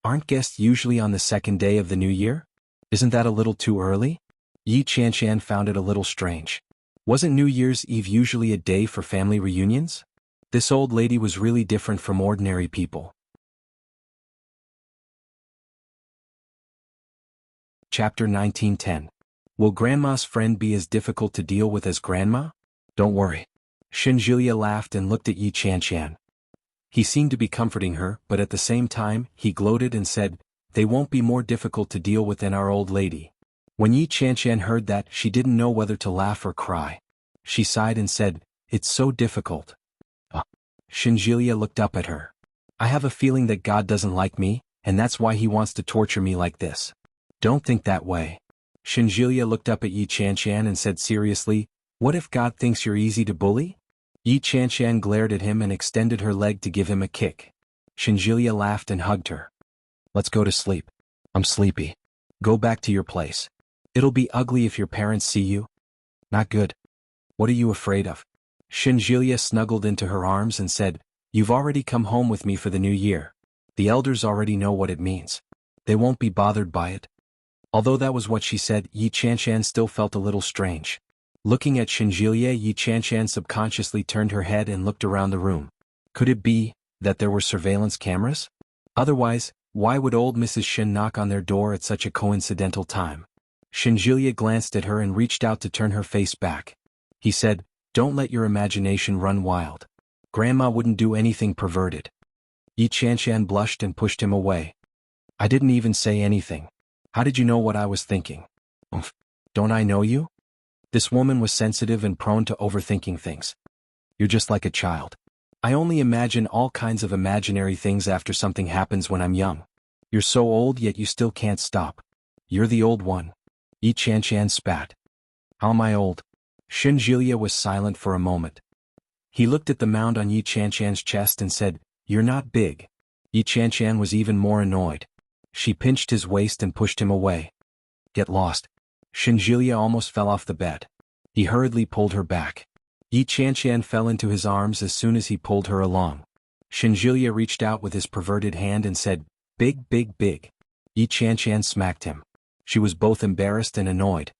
Aren't guests usually on the 2nd day of the new year? Isn't that a little too early? Yi Chanshan found it a little strange. Wasn't New Year's Eve usually a day for family reunions? This old lady was really different from ordinary people. Chapter 1910. Will Grandma's friend be as difficult to deal with as Grandma? Don't worry. Shinjilia laughed and looked at Yi Chanshan. He seemed to be comforting her, but at the same time, he gloated and said, They won't be more difficult to deal with than our old lady. When Yi Chanshan heard that, she didn't know whether to laugh or cry. She sighed and said, It's so difficult. Shinjilia looked up at her. I have a feeling that God doesn't like me, and that's why he wants to torture me like this. Don't think that way. Shinjilia looked up at Yi Chanshan and said seriously, What if God thinks you're easy to bully? Yi Chanshan glared at him and extended her leg to give him a kick. Shinjilia laughed and hugged her. Let's go to sleep. I'm sleepy. Go back to your place. It'll be ugly if your parents see you. Not good. What are you afraid of? Shinjilia snuggled into her arms and said, You've already come home with me for the new year. The elders already know what it means. They won't be bothered by it. Although that was what she said, Yi Chanshan still felt a little strange. Looking at Shinjilia, Yi Chanshan subconsciously turned her head and looked around the room. Could it be that there were surveillance cameras? Otherwise, why would old Mrs. Shin knock on their door at such a coincidental time? Shinjilia glanced at her and reached out to turn her face back. He said, "Don't let your imagination run wild. Grandma wouldn't do anything perverted." Yi Chanshan blushed and pushed him away. "I didn't even say anything. How did you know what I was thinking?" "Umph. Don't I know you?" This woman was sensitive and prone to overthinking things. "You're just like a child. I only imagine all kinds of imaginary things after something happens when I'm young. You're so old yet you still can't stop. You're the old one." Yi Chanshan spat. "How am I old?" Shinjilia was silent for a moment. He looked at the mound on Yi Chanshan's chest and said, "You're not big." Yi Chanshan was even more annoyed. She pinched his waist and pushed him away. "Get lost." Shinjilia almost fell off the bed. He hurriedly pulled her back. Yi Chanshan fell into his arms as soon as he pulled her along. Shinjilia reached out with his perverted hand and said, "Big, big, big." Yi Chanshan smacked him. She was both embarrassed and annoyed.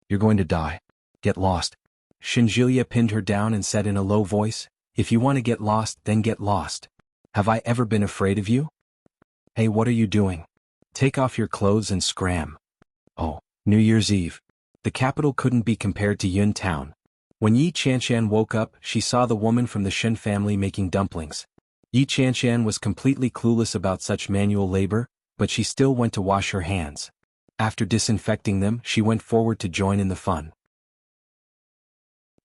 "You're going to die. Get lost." Shinjilia pinned her down and said in a low voice, "If you want to get lost, then get lost. Have I ever been afraid of you? Hey, what are you doing? Take off your clothes and scram." Oh, New Year's Eve. The capital couldn't be compared to Yun Town. When Yi Chanshan woke up, she saw the woman from the Shen family making dumplings. Yi Chanshan was completely clueless about such manual labor, but she still went to wash her hands. After disinfecting them, she went forward to join in the fun.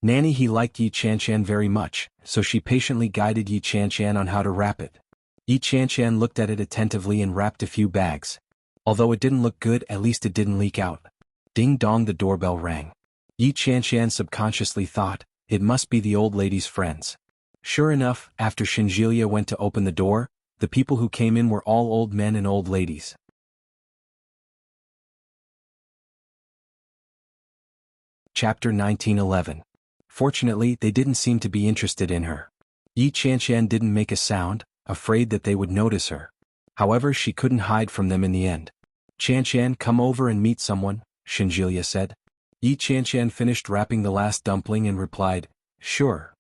Nanny he liked Yi Chanshan very much, so she patiently guided Yi Chanshan on how to wrap it. Yi Chanshan looked at it attentively and wrapped a few bags. Although it didn't look good, at least it didn't leak out. Ding dong, the doorbell rang. Yi Chanshan subconsciously thought, it must be the old lady's friends. Sure enough, after Shinjilia went to open the door, the people who came in were all old men and old ladies. Chapter 1911. Fortunately, they didn't seem to be interested in her. Yi Chanshan didn't make a sound, afraid that they would notice her. However, she couldn't hide from them in the end. "Chanshan, come over and meet someone," Shinjilia said. Yi Chanshan finished wrapping the last dumpling and replied, "Sure."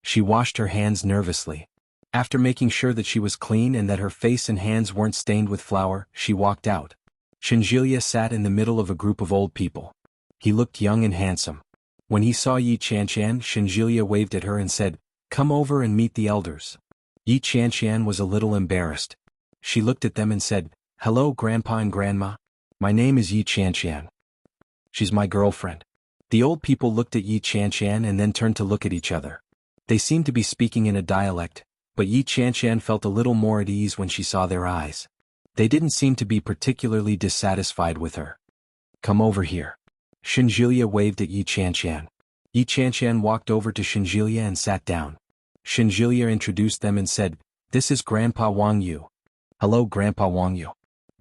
She washed her hands nervously. After making sure that she was clean and that her face and hands weren't stained with flour, she walked out. Shinjilia sat in the middle of a group of old people. He looked young and handsome. When he saw Yi Chanshan, Shinjilia waved at her and said, "Come over and meet the elders." Yi Chanshan was a little embarrassed. She looked at them and said, "Hello, Grandpa and Grandma. My name is Yi Chanshan. She's my girlfriend." The old people looked at Yi Chanshan and then turned to look at each other. They seemed to be speaking in a dialect, but Yi Chanshan felt a little more at ease when she saw their eyes. They didn't seem to be particularly dissatisfied with her. "Come over here." Shinjilia waved at Yi Chanshan. Yi Chanshan walked over to Shinjilia and sat down. Shinjilia introduced them and said, "This is Grandpa Wang Yu." "Hello, Grandpa Wang Yu."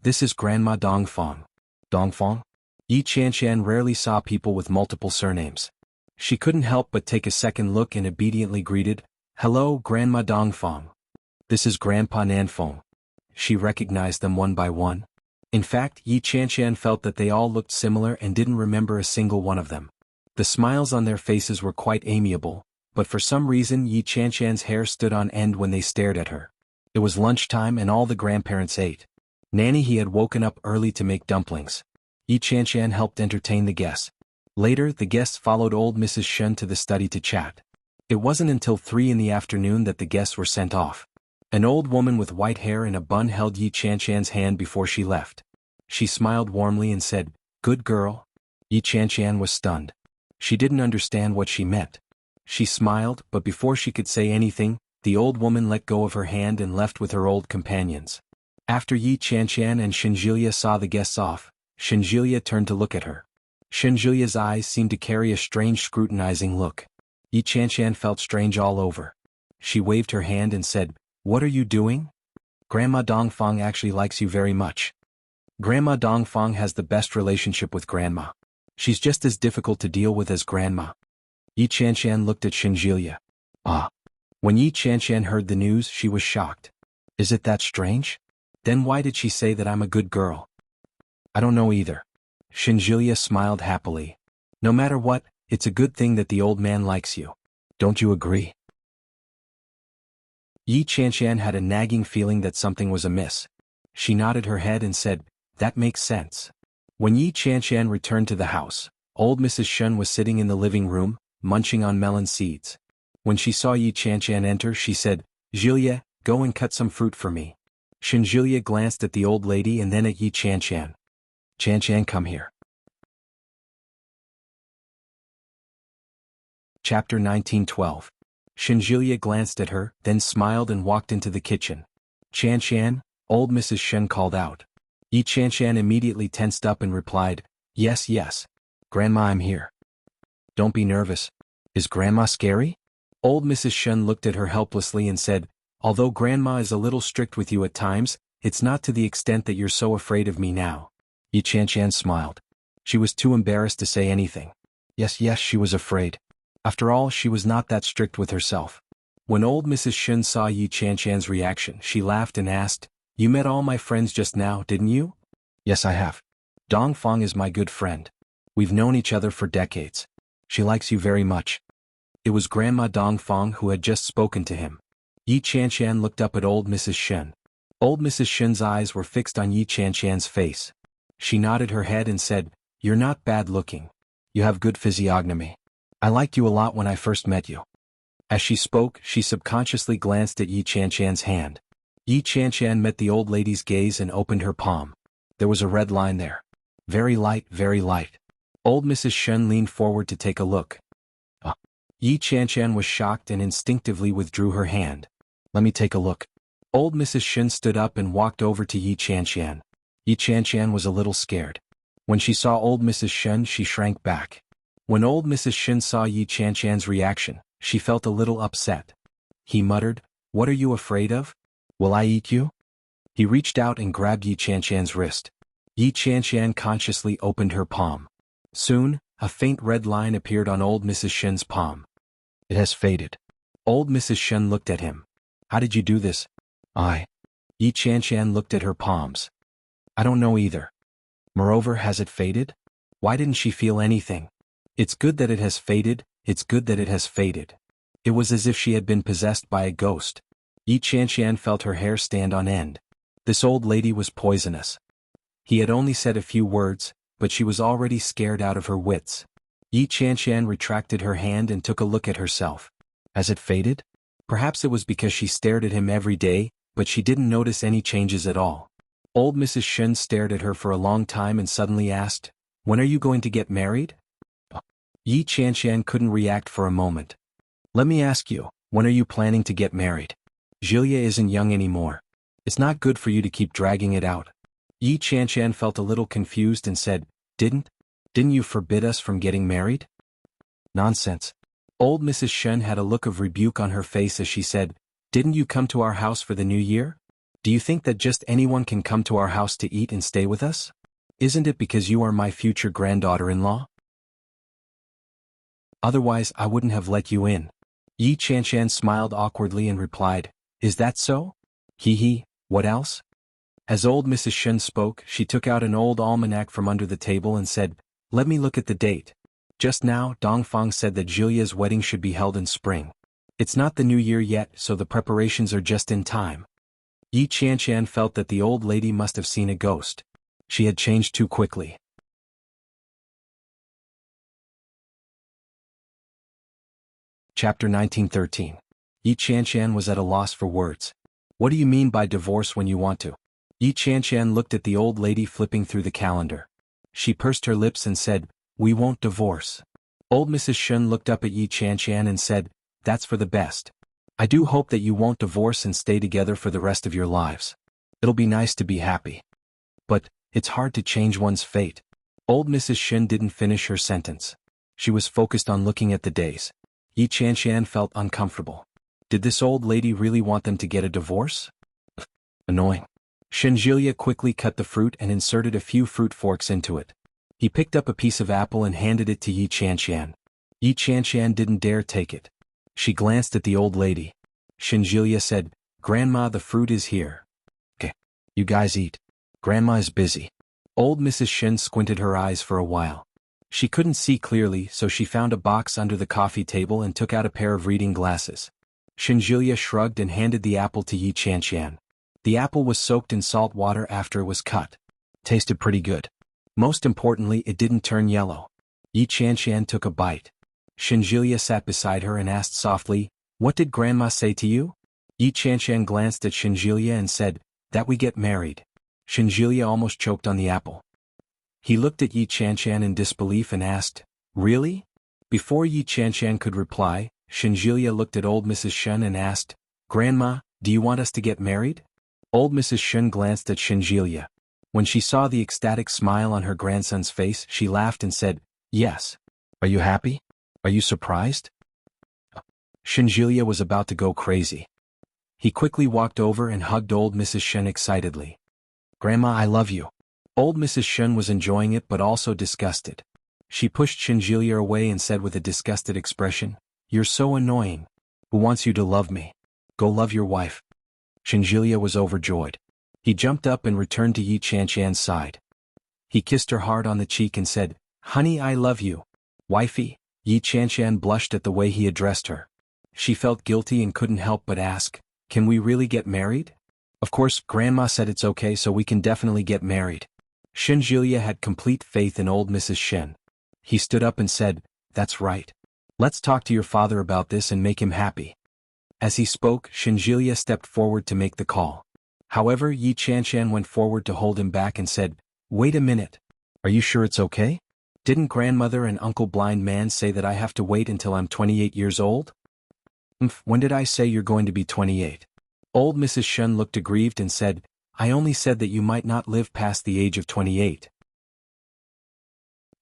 "This is Grandma Dongfang." "Dongfang?" Yi Chanshan rarely saw people with multiple surnames. She couldn't help but take a second look and obediently greeted, "Hello, Grandma Dongfang. This is Grandpa Nanfeng." She recognized them one by one. In fact, Yi Chanshan felt that they all looked similar and didn't remember a single one of them. The smiles on their faces were quite amiable, but for some reason Yi Chanshan's hair stood on end when they stared at her. It was lunchtime and all the grandparents ate. Nanny he had woken up early to make dumplings. Yi Chanshan helped entertain the guests. Later, the guests followed old Mrs. Shen to the study to chat. It wasn't until 3 in the afternoon that the guests were sent off. An old woman with white hair and a bun held Yi Chanshan's hand before she left. She smiled warmly and said, "Good girl." Yi Chanshan was stunned. She didn't understand what she meant. She smiled, but before she could say anything, the old woman let go of her hand and left with her old companions. After Yi Chanshan and Shinjilia saw the guests off, Shinjilia turned to look at her. Shinjilia's eyes seemed to carry a strange scrutinizing look. Yi Chanshan felt strange all over. She waved her hand and said, "What are you doing? Grandma Dongfang actually likes you very much." Grandma Dongfang has the best relationship with Grandma. She's just as difficult to deal with as Grandma. Yi Chanshan looked at Shinjilia. Ah. When Yi Chanshan heard the news, she was shocked. Is it that strange? Then why did she say that I'm a good girl? I don't know either. Shinjulia smiled happily. No matter what, it's a good thing that the old man likes you. Don't you agree? Yi Chanshan had a nagging feeling that something was amiss. She nodded her head and said, that makes sense. When Yi Chanshan returned to the house, old Mrs. Shun was sitting in the living room, munching on melon seeds. When she saw Yi Chanshan enter, she said, Julia, go and cut some fruit for me. Shinjulia glanced at the old lady and then at Yi Chanshan. Chanshan, come here. Chapter 1912. Shinjulia glanced at her, then smiled and walked into the kitchen. Chanshan, old Mrs. Shun called out. Yi Chanshan immediately tensed up and replied, yes, yes. Grandma, I'm here. Don't be nervous. Is Grandma scary? Old Mrs. Shun looked at her helplessly and said, although Grandma is a little strict with you at times, it's not to the extent that you're so afraid of me now. Yi Chanshan smiled. She was too embarrassed to say anything. Yes, she was afraid. After all, she was not that strict with herself. When old Mrs. Shun saw Yi Chanshan's reaction, she laughed and asked, you met all my friends just now, didn't you? Yes, I have. Dongfang is my good friend. We've known each other for decades. She likes you very much. It was Grandma Dongfang who had just spoken to him. Yi Chanshan looked up at old Mrs. Shun. Old Mrs. Shun's eyes were fixed on Yi Chanshan's face. She nodded her head and said, you're not bad looking. You have good physiognomy. I liked you a lot when I first met you. As she spoke, she subconsciously glanced at Yi Chanshan's hand. Yi Chanshan met the old lady's gaze and opened her palm. There was a red line there. Very light, very light. Old Mrs. Shun leaned forward to take a look. Yi Chanshan was shocked and instinctively withdrew her hand. Let me take a look. Old Mrs. Shun stood up and walked over to Yi Chanshan. Yi Chanshan was a little scared. When she saw old Mrs. Shun, she shrank back. When old Mrs. Shun saw Yi Chanshan's reaction, she felt a little upset. He muttered, what are you afraid of? Will I eat you? He reached out and grabbed Yi Chanshan's wrist. Yi Chanshan consciously opened her palm. Soon, a faint red line appeared on old Mrs. Shun's palm. It has faded. Old Mrs. Shun looked at him. How did you do this? Yi Chanshan looked at her palms. I don't know either. Moreover, has it faded? Why didn't she feel anything? It's good that it has faded, it's good that it has faded. It was as if she had been possessed by a ghost. Yi Chanshan felt her hair stand on end. This old lady was poisonous. He had only said a few words, but she was already scared out of her wits. Yi Chanshan retracted her hand and took a look at herself. Has it faded? Perhaps it was because she stared at him every day, but she didn't notice any changes at all. Old Mrs. Shun stared at her for a long time and suddenly asked, when are you going to get married? Yi Chanshan couldn't react for a moment. Let me ask you, when are you planning to get married? Julia isn't young anymore. It's not good for you to keep dragging it out. Yi Chanshan felt a little confused and said, Didn't you forbid us from getting married? Nonsense. Old Mrs. Shun had a look of rebuke on her face as she said, didn't you come to our house for the new year? Do you think that just anyone can come to our house to eat and stay with us? Isn't it because you are my future granddaughter-in-law? Otherwise I wouldn't have let you in. Yi Chanshan smiled awkwardly and replied, is that so? Hee, what else? As old Mrs. Shun spoke, she took out an old almanac from under the table and said, let me look at the date. Just now, Dongfang said that Julia's wedding should be held in spring. It's not the new year yet, so the preparations are just in time. Yi Chanshan felt that the old lady must have seen a ghost. She had changed too quickly. Chapter 1913. Yi Chanshan was at a loss for words. What do you mean by divorce when you want to? Yi Chanshan looked at the old lady flipping through the calendar. She pursed her lips and said, we won't divorce. Old Mrs. Shun looked up at Yi Chanshan and said, that's for the best. I do hope that you won't divorce and stay together for the rest of your lives. It'll be nice to be happy. But, it's hard to change one's fate. Old Mrs. Shun didn't finish her sentence. She was focused on looking at the days. Yi Chanshan felt uncomfortable. Did this old lady really want them to get a divorce? Annoying. Shinjulia quickly cut the fruit and inserted a few fruit forks into it. He picked up a piece of apple and handed it to Yi Chanshan. Yi Chanshan didn't dare take it. She glanced at the old lady. Shinjulia said, Grandma, the fruit is here. Okay. You guys eat. Grandma is busy. Old Mrs. Shen squinted her eyes for a while. She couldn't see clearly, so she found a box under the coffee table and took out a pair of reading glasses. Shenjilia shrugged and handed the apple to Yi Qianqian. The apple was soaked in salt water after it was cut. Tasted pretty good. Most importantly, it didn't turn yellow. Yi Qianqian took a bite. Shenjilia sat beside her and asked softly, "What did Grandma say to you?" Yi Qianqian glanced at Shenjilia and said, "That we get married." Shenjilia almost choked on the apple. He looked at Yi Qianqian in disbelief and asked, "Really?" Before Yi Qianqian could reply, Shenjilia looked at old Mrs. Shen and asked, "Grandma, do you want us to get married?" Old Mrs. Shen glanced at Shenjilia. When she saw the ecstatic smile on her grandson's face, she laughed and said, "Yes. Are you happy? Are you surprised?" Shenjilia was about to go crazy. He quickly walked over and hugged old Mrs. Shen excitedly. "Grandma, I love you." Old Mrs. Shen was enjoying it but also disgusted. She pushed Shenjilia away and said with a disgusted expression, "You're so annoying. Who wants you to love me? Go love your wife." Shenjilia was overjoyed. He jumped up and returned to Yi Qianqian's side. He kissed her hard on the cheek and said, "Honey, I love you." "Wifey?" Yi Qianqian blushed at the way he addressed her. She felt guilty and couldn't help but ask, "Can we really get married?" "Of course, Grandma said it's okay, so we can definitely get married." Shenjilia had complete faith in old Mrs. Shen. He stood up and said, "That's right. Let's talk to your father about this and make him happy." As he spoke, Shenjilia stepped forward to make the call. However, Yi Qianqian went forward to hold him back and said, "Wait a minute. Are you sure it's okay? Didn't grandmother and Uncle Blind Man say that I have to wait until I'm 28 years old?" When did I say you're going to be 28? Old Mrs. Shen looked aggrieved and said, "I only said that you might not live past the age of 28.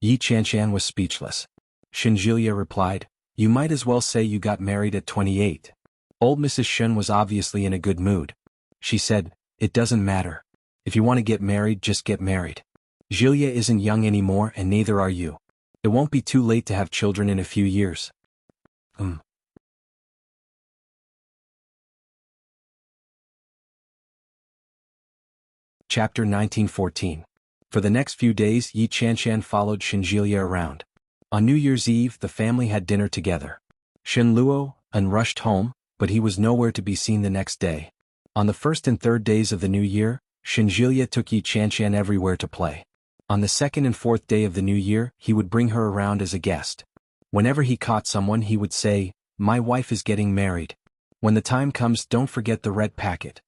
Yi Qianqian was speechless. Shenjilia replied, "You might as well say you got married at 28. Old Mrs. Shen was obviously in a good mood. She said, "It doesn't matter. If you want to get married, just get married. Jilia isn't young anymore and neither are you. It won't be too late to have children in a few years." Chapter 1914. For the next few days, Yi Qianqian followed Shenjilia around. On New Year's Eve, the family had dinner together. Shen Luo rushed home, but he was nowhere to be seen the next day. On the first and third days of the new year, Shenjilia took Yi Qianqian everywhere to play. On the second and fourth day of the new year, he would bring her around as a guest. Whenever he caught someone, he would say, "My wife is getting married. When the time comes, don't forget the red packet."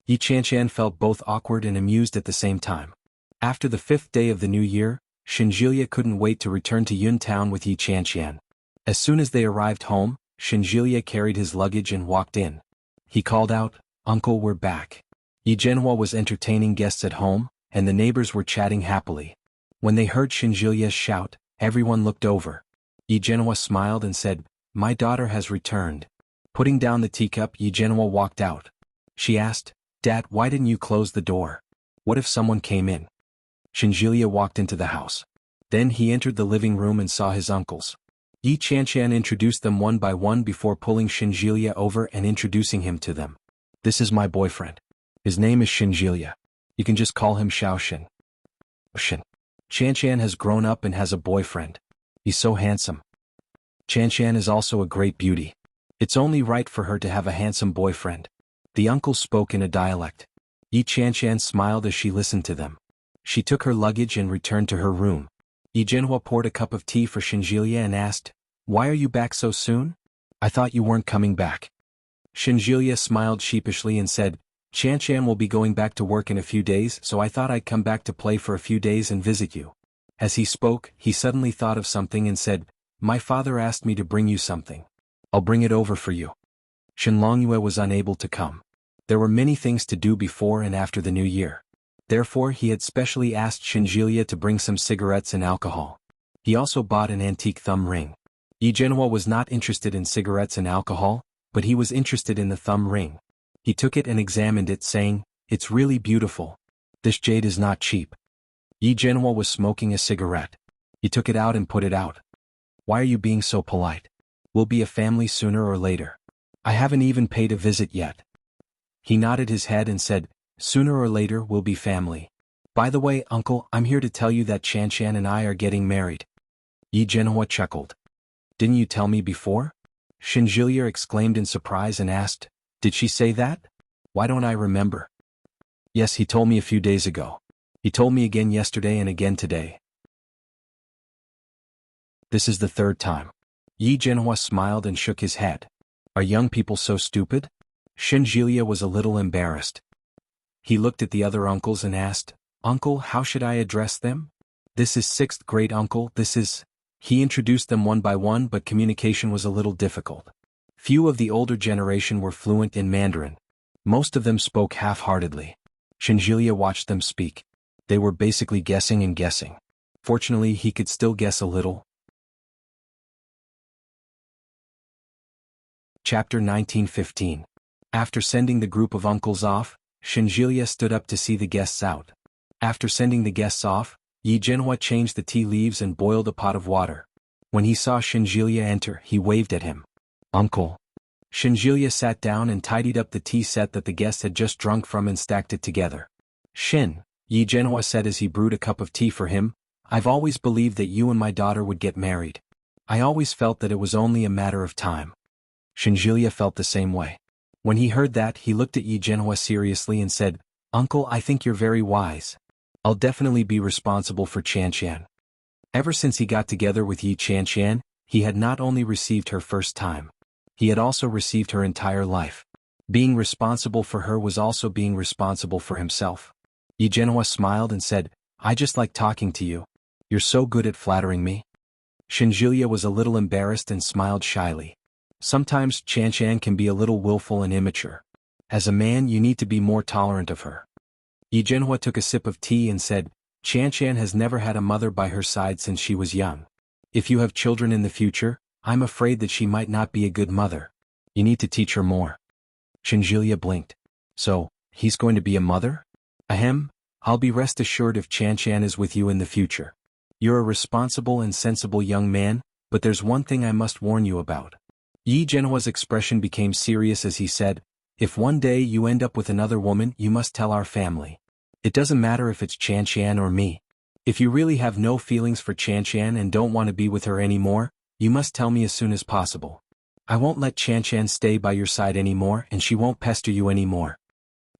Yi Qianqian felt both awkward and amused at the same time. After the fifth day of the new year, Shenjilia couldn't wait to return to Yun Town with Yi Qianqian. As soon as they arrived home, Shenjilia carried his luggage and walked in. He called out, "Uncle, we're back." Yi Zhenhua was entertaining guests at home, and the neighbors were chatting happily. When they heard Shenjilia's shout, everyone looked over. Yi Zhenhua smiled and said, "My daughter has returned." Putting down the teacup, Yi Zhenhua walked out. She asked, "Dad, why didn't you close the door? What if someone came in?" Shenjilia walked into the house. Then he entered the living room and saw his uncles. Yi Qianqian introduced them one by one before pulling Shenjilia over and introducing him to them. "This is my boyfriend. His name is Shenjilia. You can just call him Xiaoshen." Qianqian has grown up and has a boyfriend. He's so handsome. Qianqian is also a great beauty. It's only right for her to have a handsome boyfriend. The uncles spoke in a dialect. Yi Qianqian smiled as she listened to them. She took her luggage and returned to her room. Yi Zhenhua poured a cup of tea for Shenjilia and asked, "Why are you back so soon? I thought you weren't coming back." Shenjilia smiled sheepishly and said, "Qianqian will be going back to work in a few days, so I thought I'd come back to play for a few days and visit you." As he spoke, he suddenly thought of something and said, "My father asked me to bring you something. I'll bring it over for you." Shen Longyue was unable to come. There were many things to do before and after the new year. Therefore, he had specially asked Shenjilia to bring some cigarettes and alcohol. He also bought an antique thumb ring. Yi Zhenhua was not interested in cigarettes and alcohol, but he was interested in the thumb ring. He took it and examined it, saying, "It's really beautiful. This jade is not cheap." Yi Zhenhua was smoking a cigarette. He took it out and put it out. "Why are you being so polite? We'll be a family sooner or later. I haven't even paid a visit yet." He nodded his head and said, "Sooner or later we'll be family. By the way, uncle, I'm here to tell you that Chan Chan and I are getting married. Yi Zhenhua chuckled. Didn't you tell me before? Shinjilia exclaimed in surprise and asked, did she say that? Why don't I remember? Yes, he told me a few days ago. He told me again yesterday and again today. This is the third time. Yi Zhenhua smiled and shook his head. Are young people so stupid? Shinjilia was a little embarrassed. He looked at the other uncles and asked, Uncle, how should I address them? This is sixth grade, uncle, this is... He introduced them one by one, but communication was a little difficult. Few of the older generation were fluent in Mandarin. Most of them spoke half-heartedly. Shinjilia watched them speak. They were basically guessing and guessing. Fortunately, he could still guess a little. Chapter 1915. After sending the group of uncles off, Shinjilia stood up to see the guests out. After sending the guests off, Yi Zhenhua changed the tea leaves and boiled a pot of water. When he saw Shinjilia enter, he waved at him. Uncle. Shinjilia sat down and tidied up the tea set that the guests had just drunk from and stacked it together. Shin, Yi Zhenhua said as he brewed a cup of tea for him, I've always believed that you and my daughter would get married. I always felt that it was only a matter of time. Shinjilia felt the same way. When he heard that, he looked at Yi Zhenhua seriously and said, Uncle, I think you're very wise. I'll definitely be responsible for Chan Chan. Ever since he got together with Yi Chan Chan, he had not only received her first time. He had also received her entire life. Being responsible for her was also being responsible for himself. Yi Zhenhua smiled and said, I just like talking to you. You're so good at flattering me. Shinjilia was a little embarrassed and smiled shyly. Sometimes Chan Chan can be a little willful and immature. As a man, you need to be more tolerant of her. Yi Zhenhua took a sip of tea and said, Chan Chan has never had a mother by her side since she was young. If you have children in the future, I'm afraid that she might not be a good mother. You need to teach her more. Shinjilia blinked. So, he's going to be a mother? Ahem, I'll be rest assured if Chan Chan is with you in the future. You're a responsible and sensible young man, but there's one thing I must warn you about. Yi Zhenhua's expression became serious as he said, if one day you end up with another woman, you must tell our family. It doesn't matter if it's Chan Chan or me. If you really have no feelings for Chan Chan and don't want to be with her anymore, you must tell me as soon as possible. I won't let Chan Chan stay by your side anymore and she won't pester you anymore.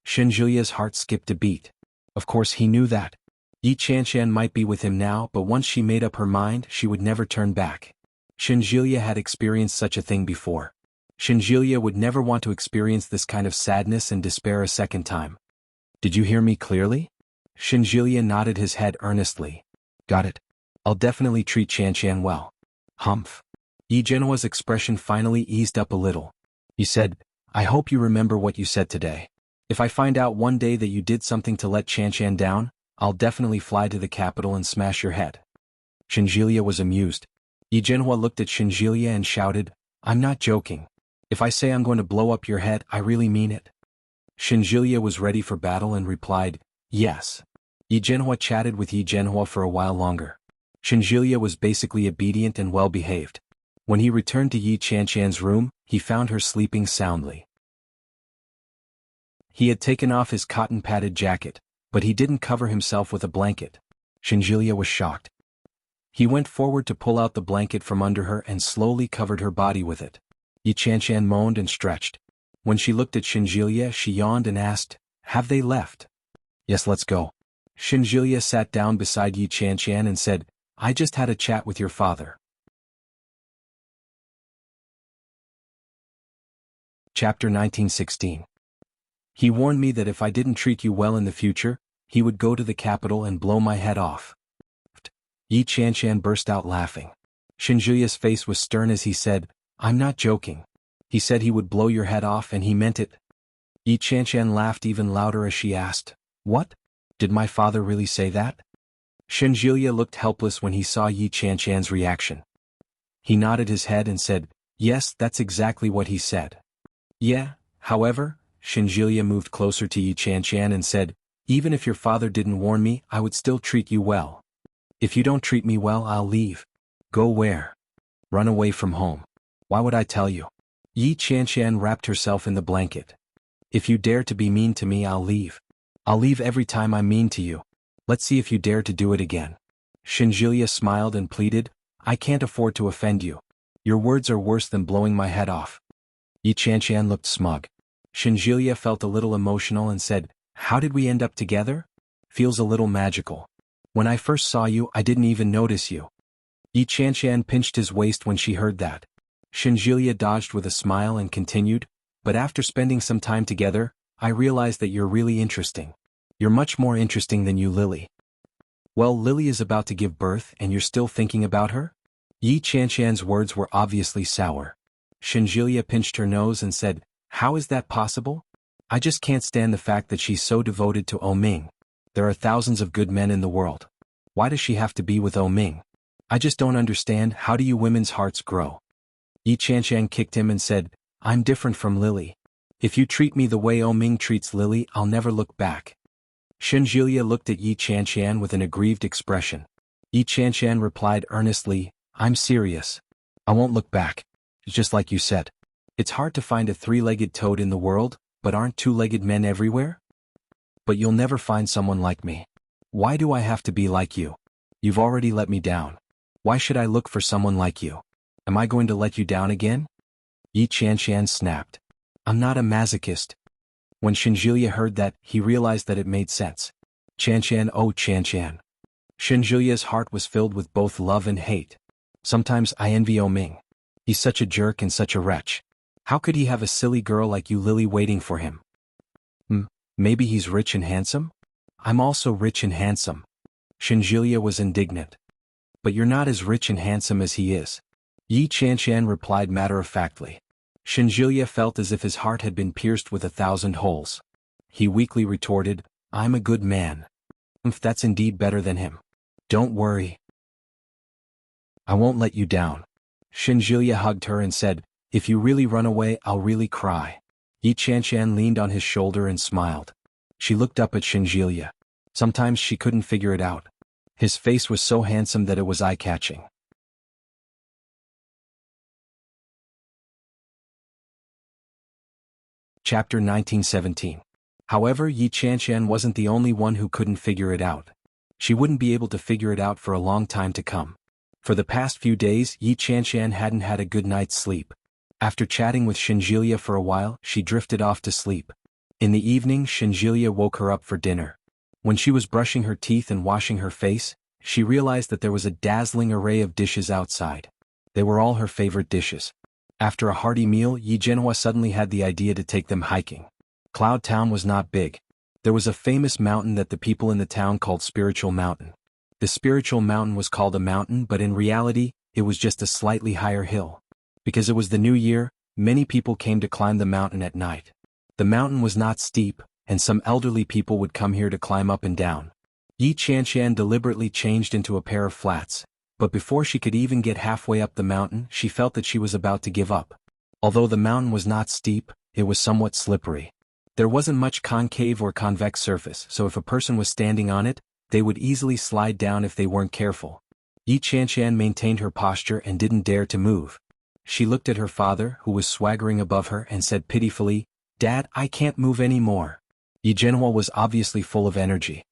Shinjilia's heart skipped a beat. Of course he knew that. Yi Chan Chan might be with him now, but once she made up her mind, she would never turn back. Shinjilia had experienced such a thing before. Shinjilia would never want to experience this kind of sadness and despair a second time. Did you hear me clearly? Shinjilia nodded his head earnestly. Got it. I'll definitely treat Chan Chan well. Humph. Yi Zhenhua's expression finally eased up a little. He said, I hope you remember what you said today. If I find out one day that you did something to let Chan Chan down, I'll definitely fly to the capital and smash your head. Shinjilia was amused. Yi Zhenhua looked at Shinjilia and shouted, I'm not joking. If I say I'm going to blow up your head, I really mean it. Shinjilia was ready for battle and replied, yes. Yi Zhenhua chatted with Yi Zhenhua for a while longer. Shinjilia was basically obedient and well-behaved. When he returned to Yi Chan Chan's room, he found her sleeping soundly. He had taken off his cotton-padded jacket, but he didn't cover himself with a blanket. Shinjilia was shocked. He went forward to pull out the blanket from under her and slowly covered her body with it. Yi Chan Chan moaned and stretched. When she looked at Shinjilia, she yawned and asked, have they left? Yes, let's go. Shinjilia sat down beside Yi Chan Chan and said, I just had a chat with your father. Chapter 1916. He warned me that if I didn't treat you well in the future, he would go to the capital and blow my head off. Yi Chan Chan burst out laughing. Shinjilia's face was stern as he said, I'm not joking. He said he would blow your head off and he meant it. Yi Chan Chan laughed even louder as she asked, what? Did my father really say that? Shinjilia looked helpless when he saw Yi Chan Chan's reaction. He nodded his head and said, yes, that's exactly what he said. Yeah, however, Shinjilia moved closer to Yi Chan Chan and said, even if your father didn't warn me, I would still treat you well. If you don't treat me well, I'll leave. Go where? Run away from home. Why would I tell you? Yi Chan Chan wrapped herself in the blanket. If you dare to be mean to me, I'll leave. I'll leave every time I'm mean to you. Let's see if you dare to do it again. Shinjilia smiled and pleaded, I can't afford to offend you. Your words are worse than blowing my head off. Yi Qianqian looked smug. Shinjilia felt a little emotional and said, how did we end up together? Feels a little magical. When I first saw you, I didn't even notice you. Yi Qianqian pinched his waist when she heard that. Shinjilia dodged with a smile and continued, but after spending some time together, I realized that you're really interesting. You're much more interesting than you Lily. Well, Lily is about to give birth and you're still thinking about her? Yi Qianqian's words were obviously sour. Shinjilia pinched her nose and said, how is that possible? I just can't stand the fact that she's so devoted to Ming. There are thousands of good men in the world. Why does she have to be with Ming? I just don't understand, how do you women's hearts grow? Yi Qianqian kicked him and said, I'm different from Lily. If you treat me the way Ming treats Lily, I'll never look back. Shinjilia looked at Yi Qianqian with an aggrieved expression. Yi Qianqian replied earnestly, I'm serious. I won't look back. It's just like you said. It's hard to find a three-legged toad in the world, but aren't two-legged men everywhere? But you'll never find someone like me. Why do I have to be like you? You've already let me down. Why should I look for someone like you? Am I going to let you down again? Yi Qianqian snapped. I'm not a masochist. When Shinjilia heard that, he realized that it made sense. Qianqian, oh Qianqian. Shinjilia's heart was filled with both love and hate. Sometimes I envy Ming. He's such a jerk and such a wretch. How could he have a silly girl like you Lily waiting for him? Maybe he's rich and handsome? I'm also rich and handsome. Shinjilia was indignant. But you're not as rich and handsome as he is. Yi Qianqian replied matter-of-factly. Shinjilia felt as if his heart had been pierced with 1,000 holes. He weakly retorted, I'm a good man. If that's indeed better than him. Don't worry. I won't let you down. Shinjilia hugged her and said, if you really run away, I'll really cry. Yi Qianqian leaned on his shoulder and smiled. She looked up at Shinjilia. Sometimes she couldn't figure it out. His face was so handsome that it was eye-catching. Chapter 1917. However, Yi Qianqian wasn't the only one who couldn't figure it out. She wouldn't be able to figure it out for a long time to come. For the past few days, Yi Qianqian hadn't had a good night's sleep. After chatting with Shinjilia for a while, she drifted off to sleep. In the evening, Shinjilia woke her up for dinner. When she was brushing her teeth and washing her face, she realized that there was a dazzling array of dishes outside. They were all her favorite dishes. After a hearty meal, Yi Zhenhua suddenly had the idea to take them hiking. Cloud Town was not big. There was a famous mountain that the people in the town called Spiritual Mountain. The Spiritual Mountain was called a mountain, but in reality, it was just a slightly higher hill. Because it was the new year, many people came to climb the mountain at night. The mountain was not steep, and some elderly people would come here to climb up and down. Yi Qianqian deliberately changed into a pair of flats, but before she could even get halfway up the mountain, she felt that she was about to give up. Although the mountain was not steep, it was somewhat slippery. There wasn't much concave or convex surface, so if a person was standing on it, they would easily slide down if they weren't careful. Yi Qianqian maintained her posture and didn't dare to move. She looked at her father, who was swaggering above her, and said pitifully, Dad, I can't move anymore. Yi Zhenhua was obviously full of energy.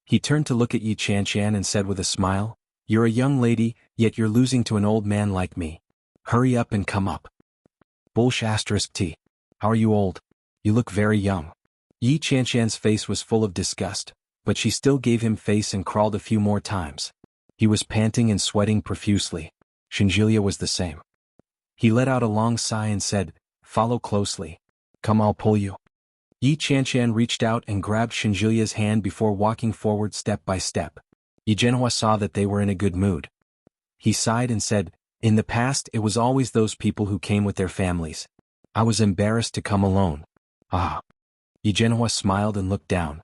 He turned to look at Yi Qianqian and said with a smile, You're a young lady, yet you're losing to an old man like me. Hurry up and come up. *T. How are you old? You look very young. Yi Qianqian's face was full of disgust, but she still gave him face and crawled a few more times. He was panting and sweating profusely. Shinjilia was the same. He let out a long sigh and said, Follow closely. Come, I'll pull you. Yi Qianqian reached out and grabbed Shinjilia's hand before walking forward step by step. Yi Zhenhua saw that they were in a good mood. He sighed and said, In the past it was always those people who came with their families. I was embarrassed to come alone. Ah. Yi Zhenhua smiled and looked down.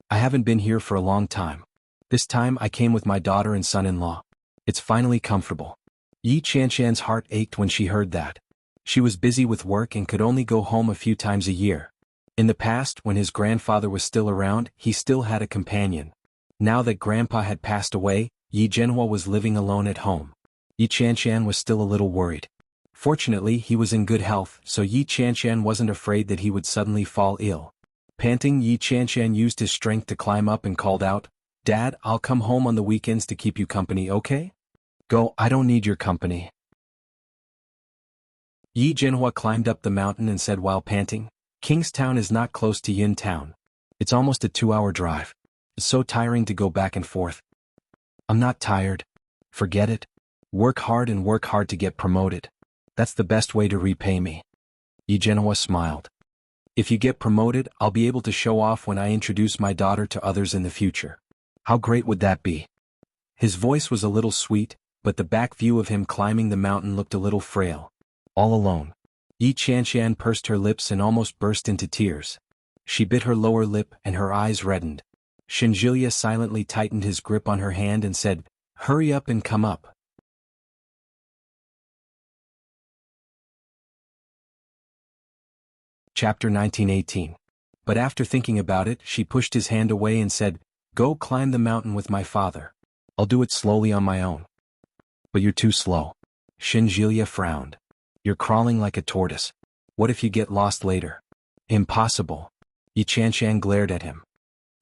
I haven't been here for a long time. This time I came with my daughter and son-in-law. It's finally comfortable. Yi Qianqian's heart ached when she heard that. She was busy with work and could only go home a few times a year. In the past, when his grandfather was still around, he still had a companion. Now that Grandpa had passed away, Yi Zhenhua was living alone at home. Yi Qianqian was still a little worried. Fortunately, he was in good health, so Yi Qianqian wasn't afraid that he would suddenly fall ill. Panting, Yi Qianqian used his strength to climb up and called out, Dad, I'll come home on the weekends to keep you company, okay? Go, I don't need your company. Yi Jinhua climbed up the mountain and said while panting, Kingstown is not close to Yin Town. It's almost a 2-hour drive. It's so tiring to go back and forth. I'm not tired. Forget it. Work hard and work hard to get promoted. That's the best way to repay me. Yi Jinhua smiled. If you get promoted, I'll be able to show off when I introduce my daughter to others in the future. How great would that be? His voice was a little sweet, but the back view of him climbing the mountain looked a little frail. All alone. Yi Qianshan pursed her lips and almost burst into tears. She bit her lower lip and her eyes reddened. Shinjilia silently tightened his grip on her hand and said, Hurry up and come up. Chapter 1918. But after thinking about it, she pushed his hand away and said, Go climb the mountain with my father. I'll do it slowly on my own. But you're too slow. Shinjilia frowned. You're crawling like a tortoise. What if you get lost later? Impossible. Yi Qianshan glared at him.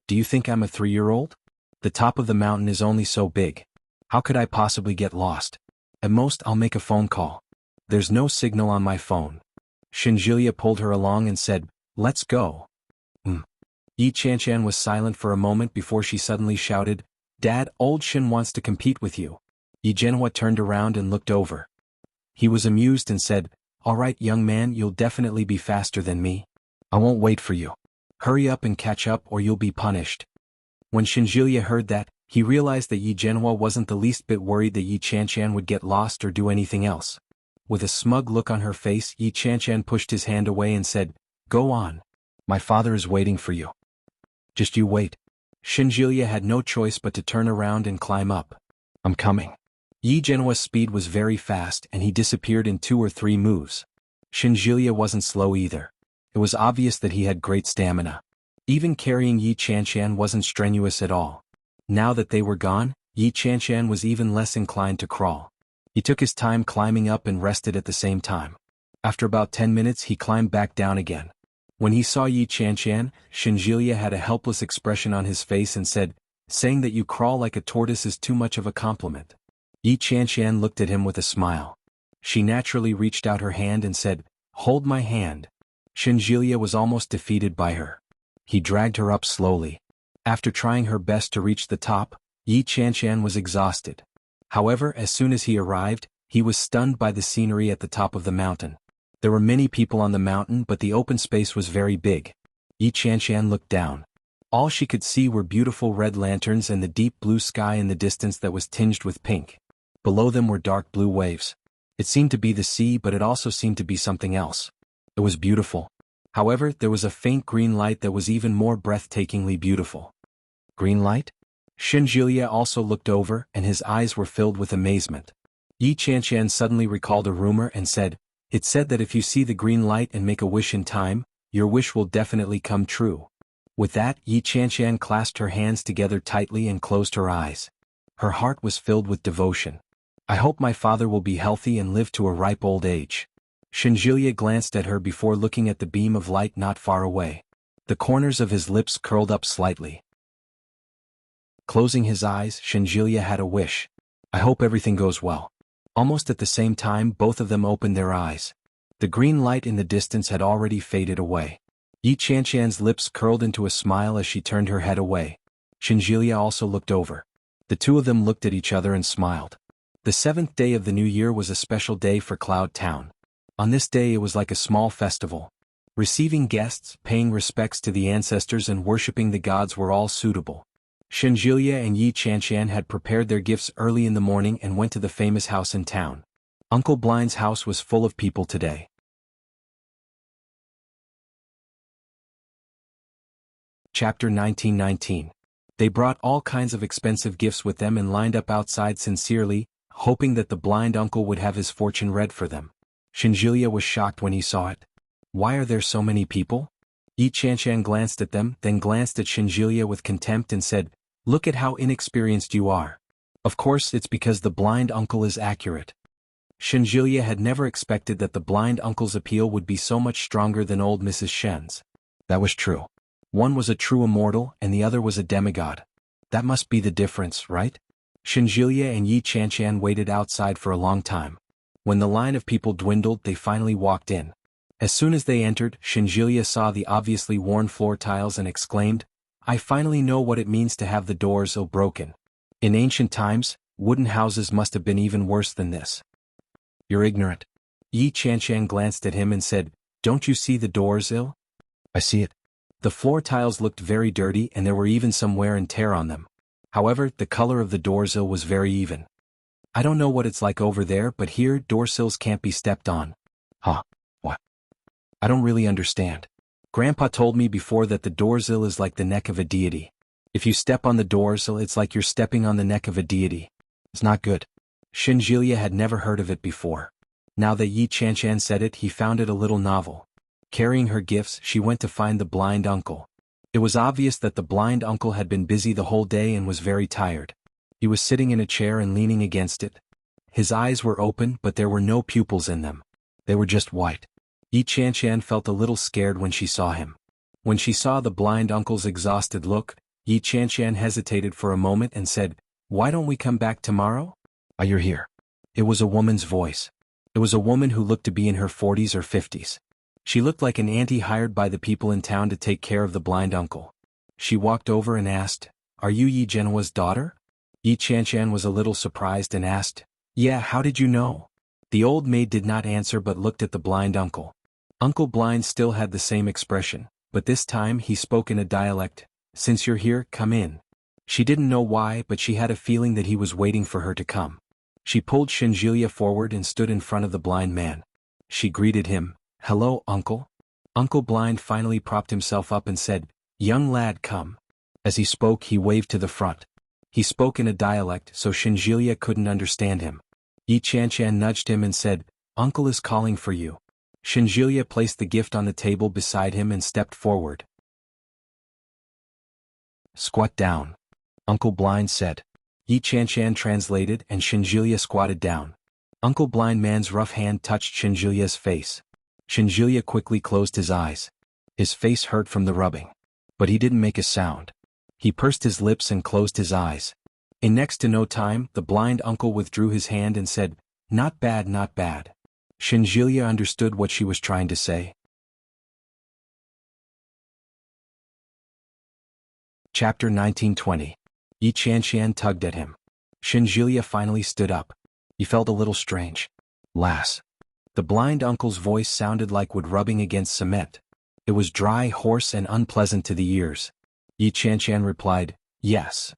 Do you think I'm a 3-year-old? The top of the mountain is only so big. How could I possibly get lost? At most I'll make a phone call. There's no signal on my phone. Shinjilia pulled her along and said, Let's go. Yi Qianshan was silent for a moment before she suddenly shouted, Dad, old Shin wants to compete with you. Yi Jinhua turned around and looked over. He was amused and said, All right, young man, you'll definitely be faster than me. I won't wait for you. Hurry up and catch up or you'll be punished. When Shinjilia heard that, he realized that Yi Jinhua wasn't the least bit worried that Yi Qianshan would get lost or do anything else. With a smug look on her face, Yi Qianshan pushed his hand away and said, Go on. My father is waiting for you. Just you wait. Shinjilia had no choice but to turn around and climb up. I'm coming. Yi Jinhua's speed was very fast and he disappeared in 2 or 3 moves. Shinjilia wasn't slow either. It was obvious that he had great stamina. Even carrying Yi Qianshan wasn't strenuous at all. Now that they were gone, Yi Qianshan was even less inclined to crawl. He took his time climbing up and rested at the same time. After about 10 minutes he climbed back down again. When he saw Yi Qianshan, Shinjilia had a helpless expression on his face and said, Saying that you crawl like a tortoise is too much of a compliment. Yi Qianshan looked at him with a smile. She naturally reached out her hand and said, Hold my hand. Shinjilia was almost defeated by her. He dragged her up slowly. After trying her best to reach the top, Yi Qianshan was exhausted. However, as soon as he arrived, he was stunned by the scenery at the top of the mountain. There were many people on the mountain but the open space was very big. Yi Qianshan looked down. All she could see were beautiful red lanterns and the deep blue sky in the distance that was tinged with pink. Below them were dark blue waves. It seemed to be the sea but it also seemed to be something else. It was beautiful. However, there was a faint green light that was even more breathtakingly beautiful. Green light? Shinjilia also looked over and his eyes were filled with amazement. Yi Qianshan suddenly recalled a rumor and said, It said that if you see the green light and make a wish in time, your wish will definitely come true. With that, Yi Qianshan clasped her hands together tightly and closed her eyes. Her heart was filled with devotion. I hope my father will be healthy and live to a ripe old age. Shinjilia glanced at her before looking at the beam of light not far away. The corners of his lips curled up slightly. Closing his eyes, Shinjilia had a wish. I hope everything goes well. Almost at the same time both of them opened their eyes. The green light in the distance had already faded away. Yi Qianshan's lips curled into a smile as she turned her head away. Shinjilia also looked over. The two of them looked at each other and smiled. The 7th day of the new year was a special day for Cloud Town. On this day it was like a small festival. Receiving guests, paying respects to the ancestors and worshipping the gods were all suitable. Shinjilia and Yi Qianshan had prepared their gifts early in the morning and went to the famous house in town. Uncle Blind's house was full of people today. Chapter 1919. They brought all kinds of expensive gifts with them and lined up outside sincerely, hoping that the blind uncle would have his fortune read for them. Shinjilia was shocked when he saw it. Why are there so many people? Yi Qianshan glanced at them, then glanced at Shinjilia with contempt and said, Look at how inexperienced you are. Of course it's because the blind uncle is accurate. Shinjilia had never expected that the blind uncle's appeal would be so much stronger than old Mrs. Shen's. That was true. One was a true immortal and the other was a demigod. That must be the difference, right? Shinjilia and Yi Chanchan waited outside for a long time. When the line of people dwindled, they finally walked in. As soon as they entered, Shinjilia saw the obviously worn floor tiles and exclaimed, "I finally know what it means to have the doors broken. In ancient times, wooden houses must have been even worse than this." "You're ignorant." Yi Chanchan glanced at him and said, "Don't you see the doors ill?" "I see it." The floor tiles looked very dirty and there were even some wear and tear on them. However, the color of the doors was very even. "I don't know what it's like over there, but here door sills can't be stepped on." "Huh? What? I don't really understand. Grandpa told me before that the door sill is like the neck of a deity. If you step on the door sill, it's like you're stepping on the neck of a deity. It's not good." Shinjilia had never heard of it before. Now that Yi Chanchan said it, he found it a little novel. Carrying her gifts, she went to find the blind uncle. It was obvious that the blind uncle had been busy the whole day and was very tired. He was sitting in a chair and leaning against it. His eyes were open, but there were no pupils in them. They were just white. Yi Chanchan felt a little scared when she saw him. When she saw the blind uncle's exhausted look, Yi Chanchan hesitated for a moment and said, "Why don't we come back tomorrow?" "Ah, you're here." It was a woman's voice. It was a woman who looked to be in her 40s or 50s. She looked like an auntie hired by the people in town to take care of the blind uncle. She walked over and asked, "Are you Yi Genoa's daughter?" Yi Chanchan was a little surprised and asked, "Yeah, how did you know?" The old maid did not answer but looked at the blind uncle. Uncle Blind still had the same expression, but this time he spoke in a dialect, "Since you're here, come in." She didn't know why, but she had a feeling that he was waiting for her to come. She pulled Shinjilia forward and stood in front of the blind man. She greeted him, "Hello, uncle." Uncle Blind finally propped himself up and said, "Young lad, come." As he spoke, he waved to the front. He spoke in a dialect, so Shinjilia couldn't understand him. Yi Chanchan nudged him and said, "Uncle is calling for you." Shinjilia placed the gift on the table beside him and stepped forward. "Squat down," Uncle Blind said. Yi Chanchan translated and Shinjilia squatted down. Uncle Blind Man's rough hand touched Shinjilia's face. Shinjilia quickly closed his eyes. His face hurt from the rubbing. But he didn't make a sound. He pursed his lips and closed his eyes. In next to no time, the blind uncle withdrew his hand and said, "Not bad, not bad." Shinjilia understood what she was trying to say. Chapter 1920. Yi Chanchan tugged at him. Shinjilia finally stood up. He felt a little strange. "Lass." The blind uncle's voice sounded like wood rubbing against cement. It was dry, hoarse, and unpleasant to the ears. Yi Chanchan replied, "Yes."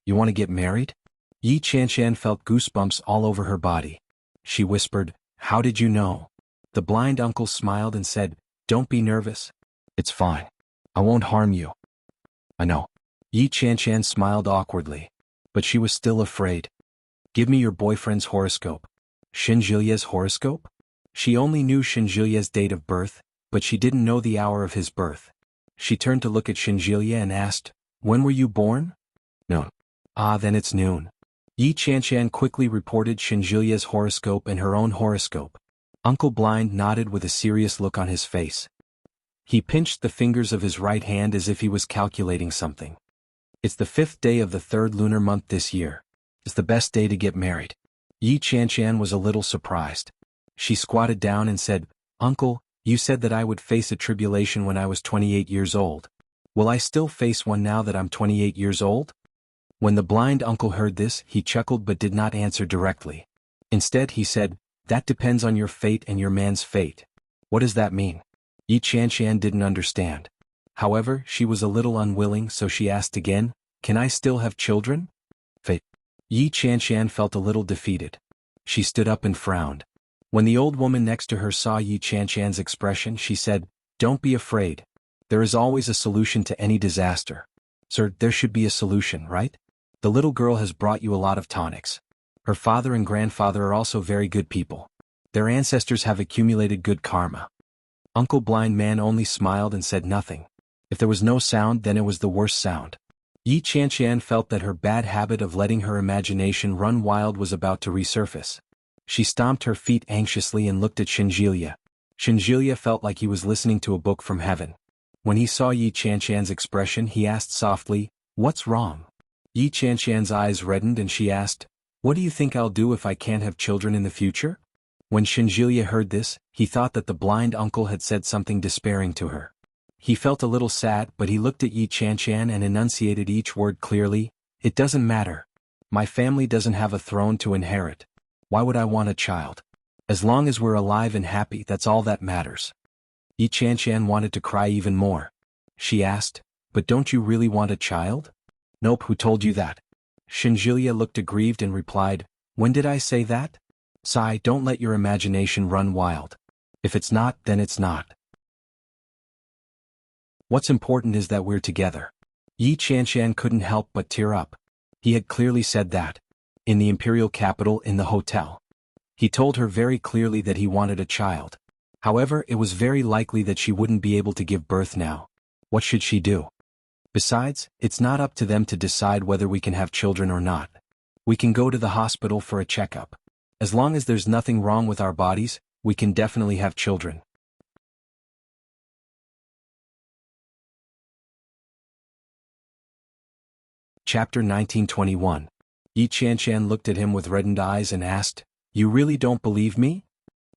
"You want to get married?" Yi Chanchan felt goosebumps all over her body. She whispered, "How did you know?" The blind uncle smiled and said, "Don't be nervous. It's fine. I won't harm you." "I know." Yi Chanchan smiled awkwardly. But she was still afraid. "Give me your boyfriend's horoscope." Shinjilia's horoscope? She only knew Shinjilia's date of birth, but she didn't know the hour of his birth. She turned to look at Shinjilia and asked, "When were you born?" "Noon." "Ah, then it's noon." Yi Chanchan quickly reported Shinjilia's horoscope and her own horoscope. Uncle Blind nodded with a serious look on his face. He pinched the fingers of his right hand as if he was calculating something. "It's the 5th day of the 3rd lunar month this year. It's the best day to get married." Yi Chanchan was a little surprised. She squatted down and said, "Uncle, you said that I would face a tribulation when I was 28 years old. Will I still face one now that I'm 28 years old?" When the blind uncle heard this, he chuckled but did not answer directly. Instead, he said, "That depends on your fate and your man's fate." "What does that mean?" Yi Chanchan didn't understand. However, she was a little unwilling, so she asked again, "Can I still have children?" "Fate." Yi Chanchan felt a little defeated. She stood up and frowned. When the old woman next to her saw Yi Chanchan's expression, she said, "Don't be afraid. There is always a solution to any disaster." "Sir, there should be a solution, right? The little girl has brought you a lot of tonics. Her father and grandfather are also very good people. Their ancestors have accumulated good karma." Uncle Blind Man only smiled and said nothing. If there was no sound, then it was the worst sound. Yi Chanchan felt that her bad habit of letting her imagination run wild was about to resurface. She stomped her feet anxiously and looked at Shinjilia. Shinjilia felt like he was listening to a book from heaven. When he saw Yi Chanchan's expression, he asked softly, "What's wrong?" Yi Chanshan's eyes reddened and she asked, "What do you think I'll do if I can't have children in the future?" When Shinjilya heard this, he thought that the blind uncle had said something despairing to her. He felt a little sad, but he looked at Yi Chanshan and enunciated each word clearly. "It doesn't matter. My family doesn't have a throne to inherit. Why would I want a child? As long as we're alive and happy, that's all that matters." Yi Chanshan wanted to cry even more. She asked, "But don't you really want a child?" "Nope, who told you that?" Shinjilya looked aggrieved and replied, "When did I say that?" "Sai, don't let your imagination run wild. If it's not, then it's not. What's important is that we're together." Yi Chanshan couldn't help but tear up. He had clearly said that. In the imperial capital, in the hotel. He told her very clearly that he wanted a child. However, it was very likely that she wouldn't be able to give birth now. What should she do? Besides, it's not up to them to decide whether we can have children or not. We can go to the hospital for a checkup. As long as there's nothing wrong with our bodies, we can definitely have children. Chapter 1921. Yi Chanshan looked at him with reddened eyes and asked, "You really don't believe me?"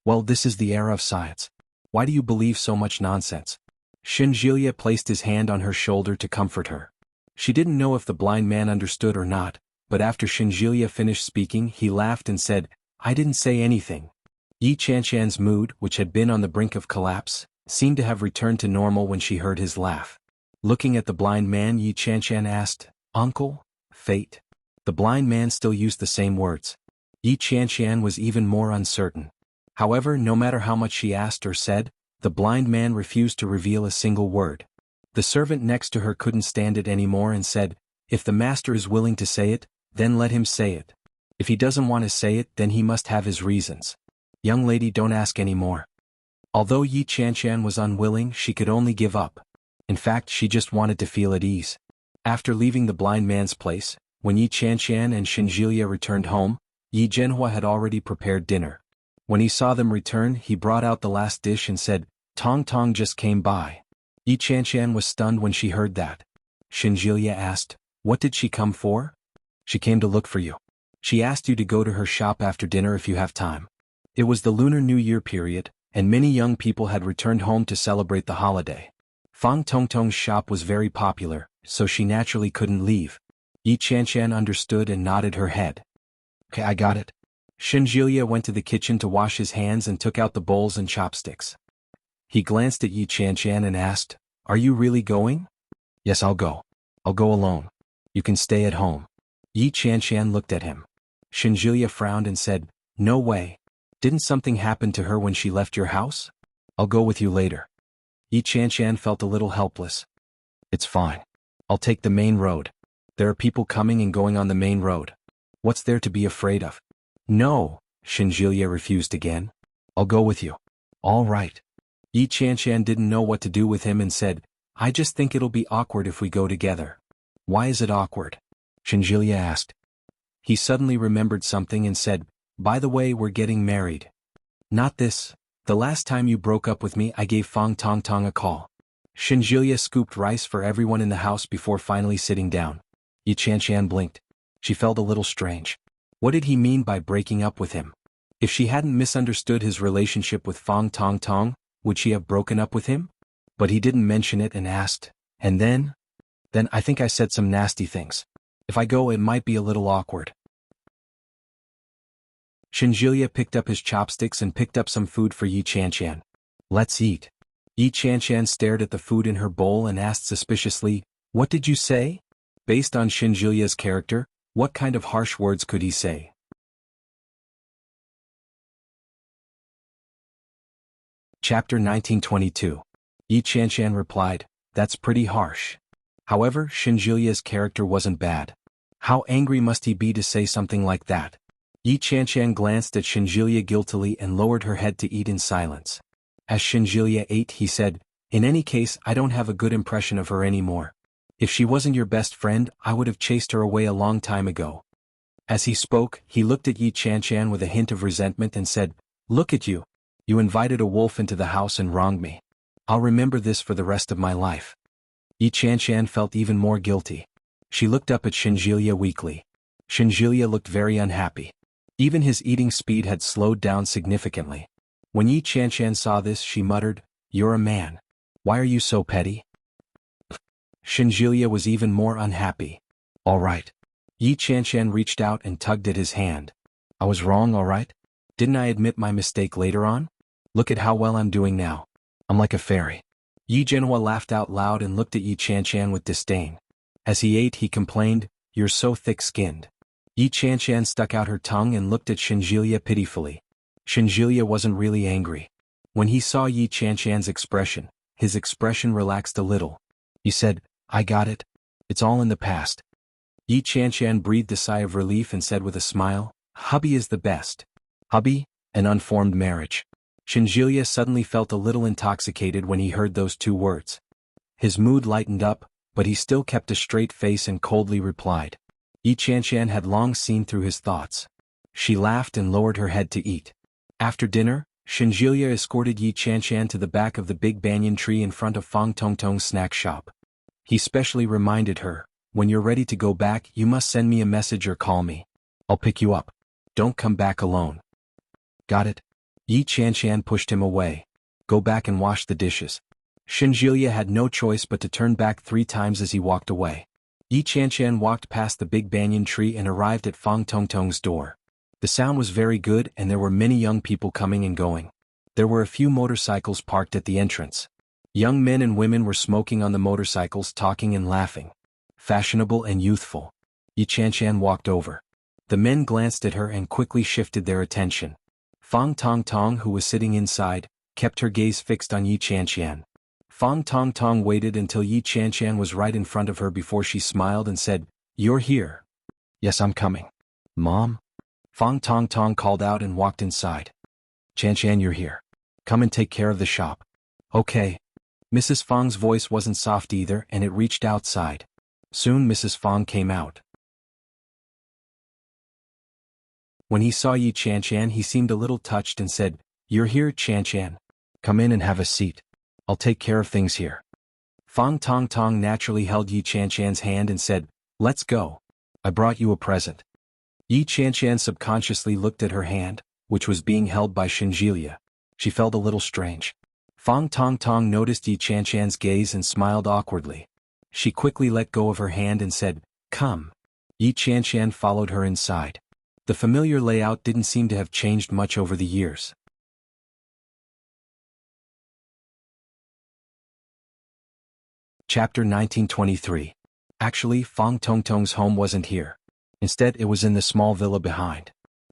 "Well, this is the era of science. Why do you believe so much nonsense?" Shinjilya placed his hand on her shoulder to comfort her. She didn't know if the blind man understood or not, but after Shinjilya finished speaking, he laughed and said, "I didn't say anything." Yi Chanshan's mood, which had been on the brink of collapse, seemed to have returned to normal when she heard his laugh. Looking at the blind man, Yi Chanshan asked, "Uncle, fate?" The blind man still used the same words. Yi Chanshan was even more uncertain. However, no matter how much she asked or said, the blind man refused to reveal a single word. The servant next to her couldn't stand it anymore and said, "If the master is willing to say it, then let him say it. If he doesn't want to say it, then he must have his reasons. Young lady, don't ask any more." Although Yi Chanshan was unwilling, she could only give up. In fact, she just wanted to feel at ease. After leaving the blind man's place, when Yi Chanshan and Shinjilya returned home, Yi Zhenhua had already prepared dinner. When he saw them return, he brought out the last dish and said, "Tong Tong just came by." Yi Chanshan was stunned when she heard that. Shinjilya asked, "What did she come for?" "She came to look for you. She asked you to go to her shop after dinner if you have time." It was the Lunar New Year period, and many young people had returned home to celebrate the holiday. Fang Tongtong's shop was very popular, so she naturally couldn't leave. Yi Chanshan understood and nodded her head. "Okay, I got it." Shinjilya went to the kitchen to wash his hands and took out the bowls and chopsticks. He glanced at Yi Chanshan and asked, "Are you really going?" "Yes, I'll go. I'll go alone. You can stay at home." Yi Chanshan looked at him. Shinjilya frowned and said, "No way. Didn't something happen to her when she left your house?" "I'll go with you later." Yi Chanshan felt a little helpless. "It's fine. I'll take the main road. There are people coming and going on the main road. What's there to be afraid of?" "No," Shinjilya refused again. "I'll go with you." "All right." Yi Chanshan didn't know what to do with him and said, "I just think it'll be awkward if we go together." "Why is it awkward?" Shinjilya asked. He suddenly remembered something and said, "By the way, we're getting married." "Not this. The last time you broke up with me, I gave Fang Tong Tong a call." Shinjilya scooped rice for everyone in the house before finally sitting down. Yi Chanshan blinked. She felt a little strange. What did he mean by breaking up with him? If she hadn't misunderstood his relationship with Fang Tong Tong, would she have broken up with him? But he didn't mention it and asked, "And then?" "Then I think I said some nasty things. If I go, it might be a little awkward." Shinjilya picked up his chopsticks and picked up some food for Yi Chanshan. "Let's eat." Yi Chanshan stared at the food in her bowl and asked suspiciously, "What did you say?" Based on Shinjilya's character, what kind of harsh words could he say? Chapter 1922. Yi Chanshan replied, "That's pretty harsh." However, Shinjilya's character wasn't bad. How angry must he be to say something like that? Yi Chanshan glanced at Shinjilya guiltily and lowered her head to eat in silence. As Shinjilya ate, he said, "In any case, I don't have a good impression of her anymore. If she wasn't your best friend, I would have chased her away a long time ago." As he spoke, he looked at Yi Chanshan with a hint of resentment and said, "Look at you. You invited a wolf into the house and wronged me. I'll remember this for the rest of my life." Yi Chanshan felt even more guilty. She looked up at Shinjilia weakly. Shinjilia looked very unhappy. Even his eating speed had slowed down significantly. When Yi Qianshan saw this, she muttered, "You're a man. Why are you so petty?" Shinjilia was even more unhappy. "All right." Yi Qianshan reached out and tugged at his hand. "I was wrong, all right? Didn't I admit my mistake later on? Look at how well I'm doing now. I'm like a fairy." Yi Zhenhua laughed out loud and looked at Yi Qianshan with disdain. As he ate, he complained, "You're so thick-skinned." Yi Qianshan stuck out her tongue and looked at Shinjilia pitifully. Shinjilia wasn't really angry. When he saw Yi Qianshan's expression, his expression relaxed a little. He said, "I got it. It's all in the past." Yi Qianshan breathed a sigh of relief and said with a smile, "Hubby is the best." Hubby? An unformed marriage. Shinjilia suddenly felt a little intoxicated when he heard those two words. His mood lightened up, but he still kept a straight face and coldly replied. Yi Qianshan had long seen through his thoughts. She laughed and lowered her head to eat. After dinner, Shinjilia escorted Yi Qianshan to the back of the big banyan tree in front of Fang Tongtong's snack shop. He specially reminded her, "When you're ready to go back, you must send me a message or call me. I'll pick you up. Don't come back alone." "Got it?" Yi Qianshan pushed him away. "Go back and wash the dishes." Shinjilia had no choice but to turn back 3 times as he walked away. Yi Qianshan walked past the big banyan tree and arrived at Fang Tongtong's door. The sound was very good and there were many young people coming and going. There were a few motorcycles parked at the entrance. Young men and women were smoking on the motorcycles, talking and laughing. Fashionable and youthful. Yi Qianshan walked over. The men glanced at her and quickly shifted their attention. Fang Tongtong, who was sitting inside, kept her gaze fixed on Yi Qianshan. Fang Tongtong waited until Yi Qianshan was right in front of her before she smiled and said, "You're here." "Yes, I'm coming." "Mom?" Fang Tongtong called out and walked inside. "Qianshan, you're here. Come and take care of the shop." "Okay." Mrs. Fang's voice wasn't soft either and it reached outside. Soon Mrs. Fang came out. When he saw Yi Qianshan, he seemed a little touched and said, "You're here, Qianshan. Come in and have a seat. I'll take care of things here." Fang Tongtong naturally held Yi Qianshan's hand and said, "Let's go. I brought you a present." Yi Qianshan subconsciously looked at her hand, which was being held by Shinjilia. She felt a little strange. Fang Tongtong noticed Yi Qianshan's gaze and smiled awkwardly. She quickly let go of her hand and said, "Come." Yi Qianshan followed her inside. The familiar layout didn't seem to have changed much over the years. Chapter 1923. Actually, Fang Tongtong's home wasn't here. Instead, it was in the small villa behind.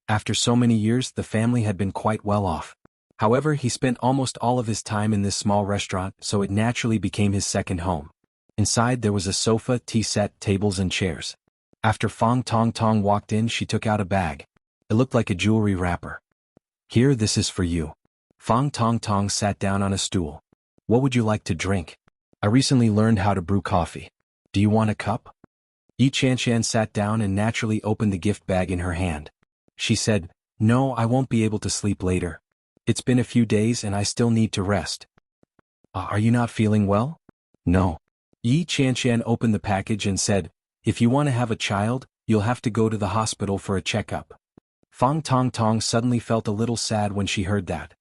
After so many years, the family had been quite well off. However, he spent almost all of his time in this small restaurant, so it naturally became his second home. Inside there was a sofa, tea set, tables and chairs. After Fang Tongtong walked in, she took out a bag. It looked like a jewelry wrapper. "Here, this is for you." Fang Tongtong sat down on a stool. "What would you like to drink?" "I recently learned how to brew coffee. Do you want a cup?" Yi Qianshan sat down and naturally opened the gift bag in her hand. She said, "No, I won't be able to sleep later. It's been a few days and I still need to rest." Are you not feeling well?" "No." Yi Qianshan opened the package and said, "If you want to have a child, you'll have to go to the hospital for a checkup." Fang Tongtong suddenly felt a little sad when she heard that.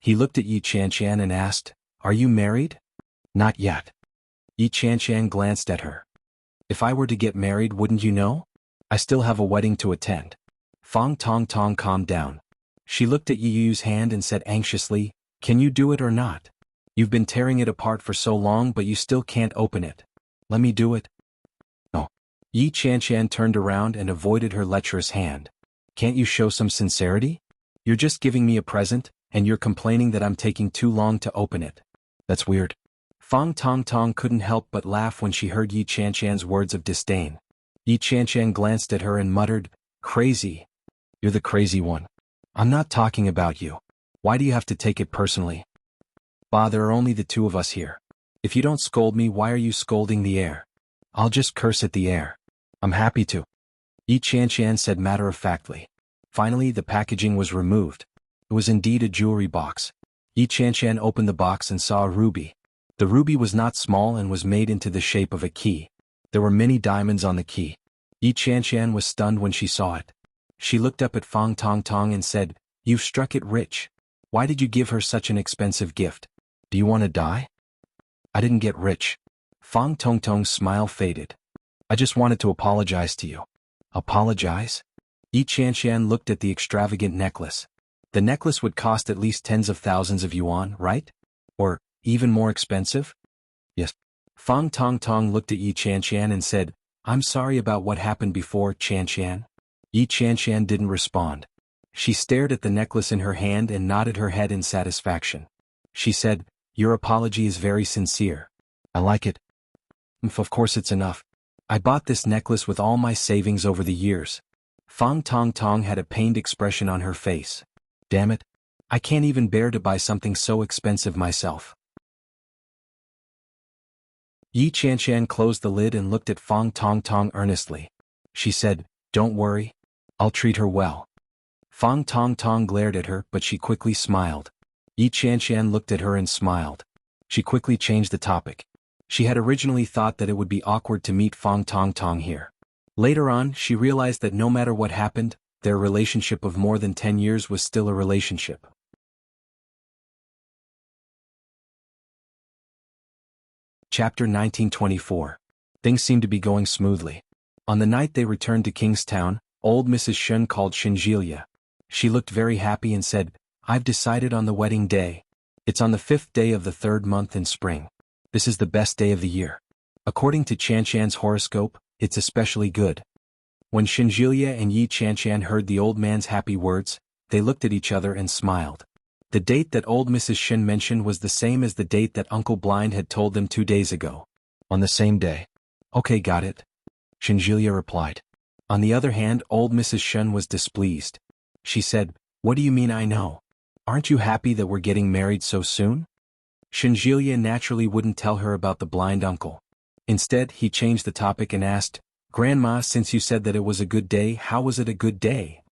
He looked at Yi Qianshan and asked, "Are you married?" "Not yet." Yi Qianshan glanced at her. "If I were to get married, wouldn't you know? I still have a wedding to attend." Fang Tongtong calmed down. She looked at Yi Yu's hand and said anxiously, "Can you do it or not? You've been tearing it apart for so long but you still can't open it. Let me do it." "No." Yi Qianshan turned around and avoided her lecherous hand. "Can't you show some sincerity? You're just giving me a present, and you're complaining that I'm taking too long to open it. That's weird." Fang Tongtong couldn't help but laugh when she heard Yi Qianshan's words of disdain. Yi Qianshan glanced at her and muttered, "Crazy. You're the crazy one. I'm not talking about you. Why do you have to take it personally?" "Bah, there are only the two of us here. If you don't scold me, why are you scolding the air?" "I'll just curse at the air. I'm happy to," Yi Qianshan said matter-of-factly. Finally, the packaging was removed. It was indeed a jewelry box. Yi Qianshan opened the box and saw a ruby. The ruby was not small and was made into the shape of a key. There were many diamonds on the key. Yi Qianshan was stunned when she saw it. She looked up at Fang Tongtong and said, "You've struck it rich. Why did you give her such an expensive gift? Do you want to die?" "I didn't get rich." Fang Tongtong's smile faded. "I just wanted to apologize to you." "Apologize?" Yi Qianshan looked at the extravagant necklace. The necklace would cost at least tens of thousands of yuan, right? Or even more expensive? Yes. Fang Tongtong looked at Yi Qianshan and said, "I'm sorry about what happened before, Qianshan." Yi Qianshan didn't respond. She stared at the necklace in her hand and nodded her head in satisfaction. She said, "Your apology is very sincere. I like it. Of course it's enough. I bought this necklace with all my savings over the years." Fang Tongtong had a pained expression on her face. "Damn it. I can't even bear to buy something so expensive myself." Yi Qianshan closed the lid and looked at Fang Tongtong earnestly. She said, "Don't worry. I'll treat her well." Fang Tongtong glared at her, but she quickly smiled. Yi Qianshan looked at her and smiled. She quickly changed the topic. She had originally thought that it would be awkward to meet Fang Tongtong here. Later on, she realized that no matter what happened, their relationship of more than 10 years was still a relationship. Chapter 1924. Things seemed to be going smoothly. On the night they returned to Kingstown, old Mrs. Shun called Shinjilia. She looked very happy and said, "I've decided on the wedding day. It's on the 5th day of the 3rd month in spring. This is the best day of the year. According to Qianshan's horoscope, it's especially good." When Shinjilia and Yi Qianshan heard the old man's happy words, they looked at each other and smiled. The date that old Mrs. Shin mentioned was the same as the date that Uncle Blind had told them 2 days ago. On the same day. "Okay, got it," Shinjilia replied. On the other hand, old Mrs. Shun was displeased. She said, "What do you mean I know? Aren't you happy that we're getting married so soon?" Shinjilia naturally wouldn't tell her about the blind uncle. Instead, he changed the topic and asked, "Grandma, since you said that it was a good day, how was it a good day?"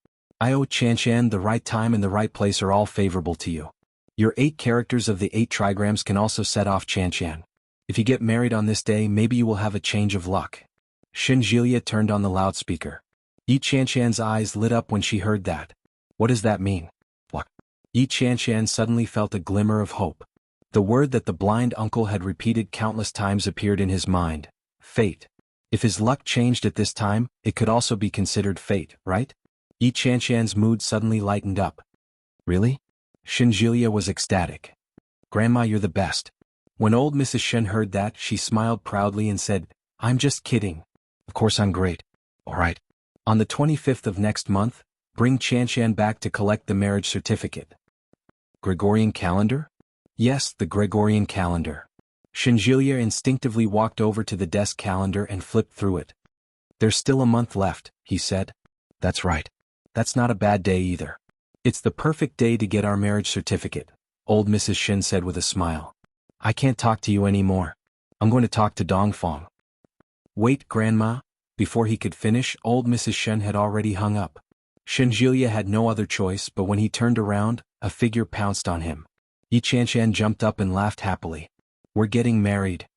"I Qianshan, the right time and the right place are all favorable to you. Your 8 characters of the 8 trigrams can also set off Qianshan. If you get married on this day, maybe you will have a change of luck." Shinjilia turned on the loudspeaker. Yi Qianshan's eyes lit up when she heard that. "What does that mean?" "Luck." Yi Qianshan suddenly felt a glimmer of hope. The word that the blind uncle had repeated countless times appeared in his mind. Fate. If his luck changed at this time, it could also be considered fate, right? Yi Qianshan's mood suddenly lightened up. "Really?" Shinjilia was ecstatic. "Grandma, you're the best." When old Mrs. Shin heard that, she smiled proudly and said, "I'm just kidding. Of course I'm great. All right. On the 25th of next month, bring Qianshan back to collect the marriage certificate." Gregorian calendar? Yes, the Gregorian calendar. Shinjilia instinctively walked over to the desk calendar and flipped through it. "There's still a month left," he said. "That's right. That's not a bad day either. It's the perfect day to get our marriage certificate," old Mrs. Shin said with a smile. "I can't talk to you anymore. I'm going to talk to Dongfang." "Wait, Grandma." Before he could finish, old Mrs. Shin had already hung up. Shinjilia had no other choice, but when he turned around, a figure pounced on him. Yi Qianshan jumped up and laughed happily. "We're getting married."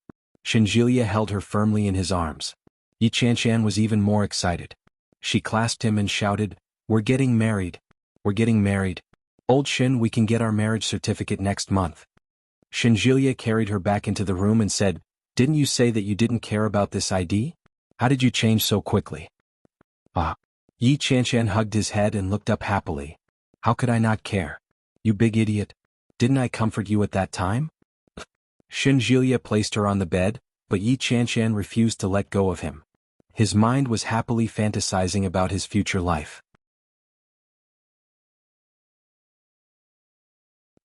Shinjilia held her firmly in his arms. Yi Qianshan was even more excited. She clasped him and shouted, "We're getting married. We're getting married. Old Shin, we can get our marriage certificate next month." Shinjilia carried her back into the room and said, "Didn't you say that you didn't care about this ID? How did you change so quickly?" "Ah." Yi Qianshan hugged his head and looked up happily. "How could I not care? You big idiot. Didn't I comfort you at that time?" Shinjilia placed her on the bed, but Yi Qianshan refused to let go of him. His mind was happily fantasizing about his future life.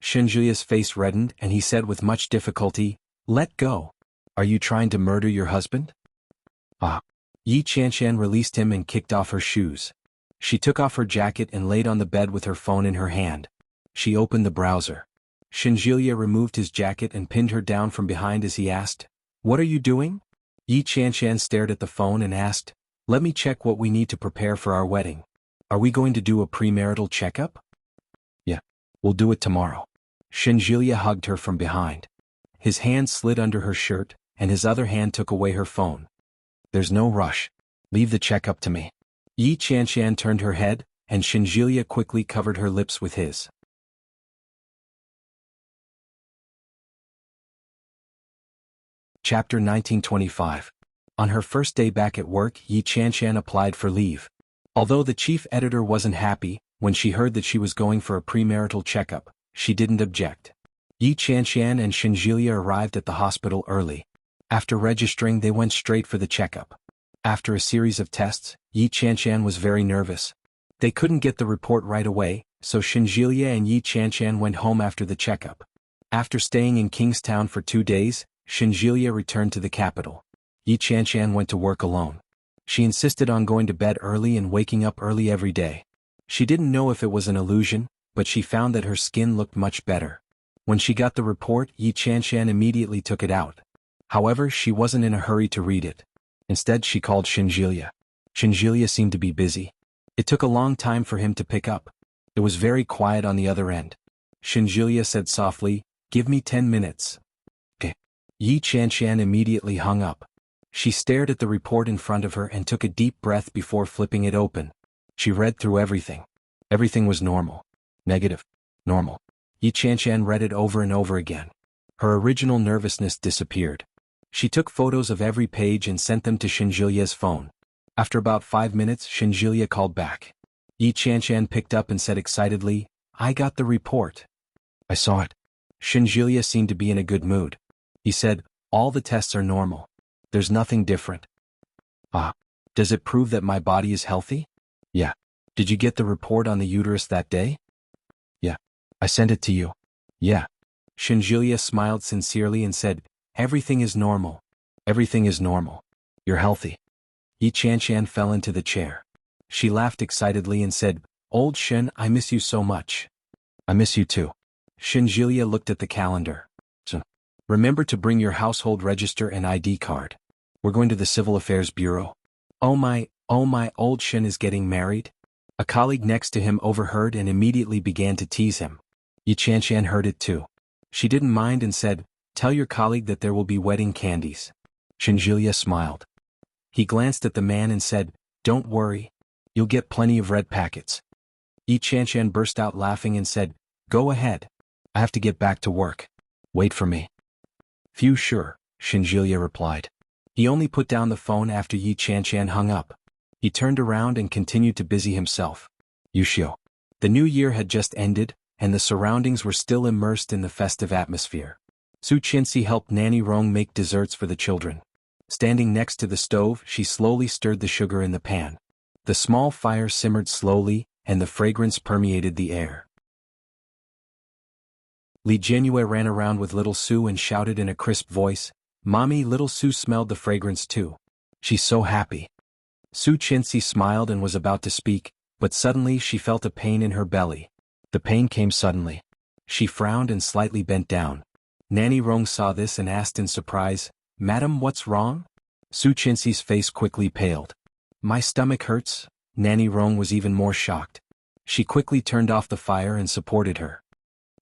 Shinjilia's face reddened and he said with much difficulty, "Let go. Are you trying to murder your husband?" "Ah." Yi Qianshan released him and kicked off her shoes. She took off her jacket and laid on the bed with her phone in her hand. She opened the browser. Shinjilia removed his jacket and pinned her down from behind as he asked, "What are you doing?" Yi Qianshan stared at the phone and asked, "Let me check what we need to prepare for our wedding. Are we going to do a premarital checkup?" "Yeah, we'll do it tomorrow." Shinjilia hugged her from behind. His hand slid under her shirt, and his other hand took away her phone. There's no rush. Leave the checkup to me. Yi Qianshan turned her head, and Xinjilia quickly covered her lips with his. Chapter 1925. On her first day back at work, Yi Qianshan applied for leave. Although the chief editor wasn't happy, when she heard that she was going for a premarital checkup, she didn't object. Yi Qianshan and Xinjilia arrived at the hospital early. After registering, they went straight for the checkup. After a series of tests, Yi Qianshan was very nervous. They couldn't get the report right away, so Xinjilia and Yi Qianshan went home after the checkup. After staying in Kingstown for 2 days, Xinjilia returned to the capital. Yi Qianshan went to work alone. She insisted on going to bed early and waking up early every day. She didn't know if it was an illusion, but she found that her skin looked much better. When she got the report, Yi Qianshan immediately took it out. However, she wasn't in a hurry to read it. Instead, she called Xinjilia. Xinjilia seemed to be busy. It took a long time for him to pick up. It was very quiet on the other end. Xinjilia said softly, "Give me 10 minutes. Okay." Yi Qianshan immediately hung up. She stared at the report in front of her and took a deep breath before flipping it open. She read through everything. Everything was normal. Negative. Normal. Yi Qianshan read it over and over again. Her original nervousness disappeared. She took photos of every page and sent them to Xinjilia's phone. After about 5 minutes, Xinjilia called back. Yi Qianshan picked up and said excitedly, "I got the report. I saw it." Xinjilia seemed to be in a good mood. He said, "All the tests are normal. There's nothing different." "Ah. Does it prove that my body is healthy?" "Yeah." "Did you get the report on the uterus that day?" "Yeah. I sent it to you." "Yeah." Xinjilia smiled sincerely and said, "Everything is normal. Everything is normal. You're healthy." Yi Qianshan fell into the chair. She laughed excitedly and said, "Old Shen, I miss you so much." "I miss you too." Xinjilia looked at the calendar. "Remember to bring your household register and ID card. We're going to the Civil Affairs Bureau." Oh my, old Shen is getting married?" A colleague next to him overheard and immediately began to tease him. Yi Qianshan heard it too. She didn't mind and said, "Tell your colleague that there will be wedding candies." Xinjilia smiled. He glanced at the man and said, "Don't worry. You'll get plenty of red packets." Yi Qianshan burst out laughing and said, "Go ahead. I have to get back to work. Wait for me." "Few sure," Xinjilia replied. He only put down the phone after Yi Qianshan hung up. He turned around and continued to busy himself. Wuxia. The new year had just ended, and the surroundings were still immersed in the festive atmosphere. Su Qinsi helped Nanny Rong make desserts for the children. Standing next to the stove, she slowly stirred the sugar in the pan. The small fire simmered slowly, and the fragrance permeated the air. Li Jianyue ran around with little Su and shouted in a crisp voice, "Mommy!" Little Su smelled the fragrance too. "She's so happy." Su Qinsi smiled and was about to speak, but suddenly she felt a pain in her belly. The pain came suddenly. She frowned and slightly bent down. Nanny Rong saw this and asked in surprise, "Madam, what's wrong?" Su Qinsi's face quickly paled. "My stomach hurts." Nanny Rong was even more shocked. She quickly turned off the fire and supported her.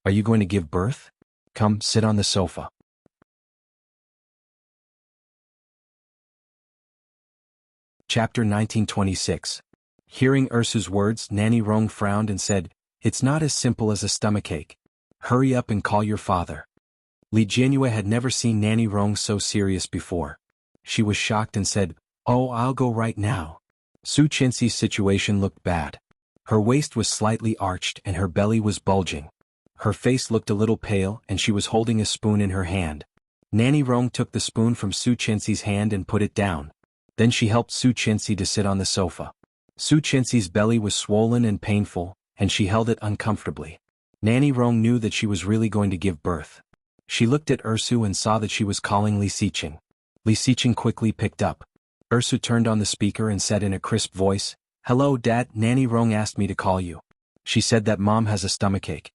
"Are you going to give birth? Come, sit on the sofa." Chapter 1926. Hearing Ursu's words, Nanny Rong frowned and said, "It's not as simple as a stomachache. Hurry up and call your father." Li Jianyue had never seen Nanny Rong so serious before. She was shocked and said, "Oh, I'll go right now." Su Qinsi's situation looked bad. Her waist was slightly arched and her belly was bulging. Her face looked a little pale and she was holding a spoon in her hand. Nanny Rong took the spoon from Su Qinsi's hand and put it down. Then she helped Su Qinsi to sit on the sofa. Su Qinsi's belly was swollen and painful, and she held it uncomfortably. Nanny Rong knew that she was really going to give birth. She looked at Ursu and saw that she was calling Li Xiqing. Li Xiqing quickly picked up. Ursu turned on the speaker and said in a crisp voice, "Hello, Dad, Nanny Rong asked me to call you. She said that Mom has a stomachache."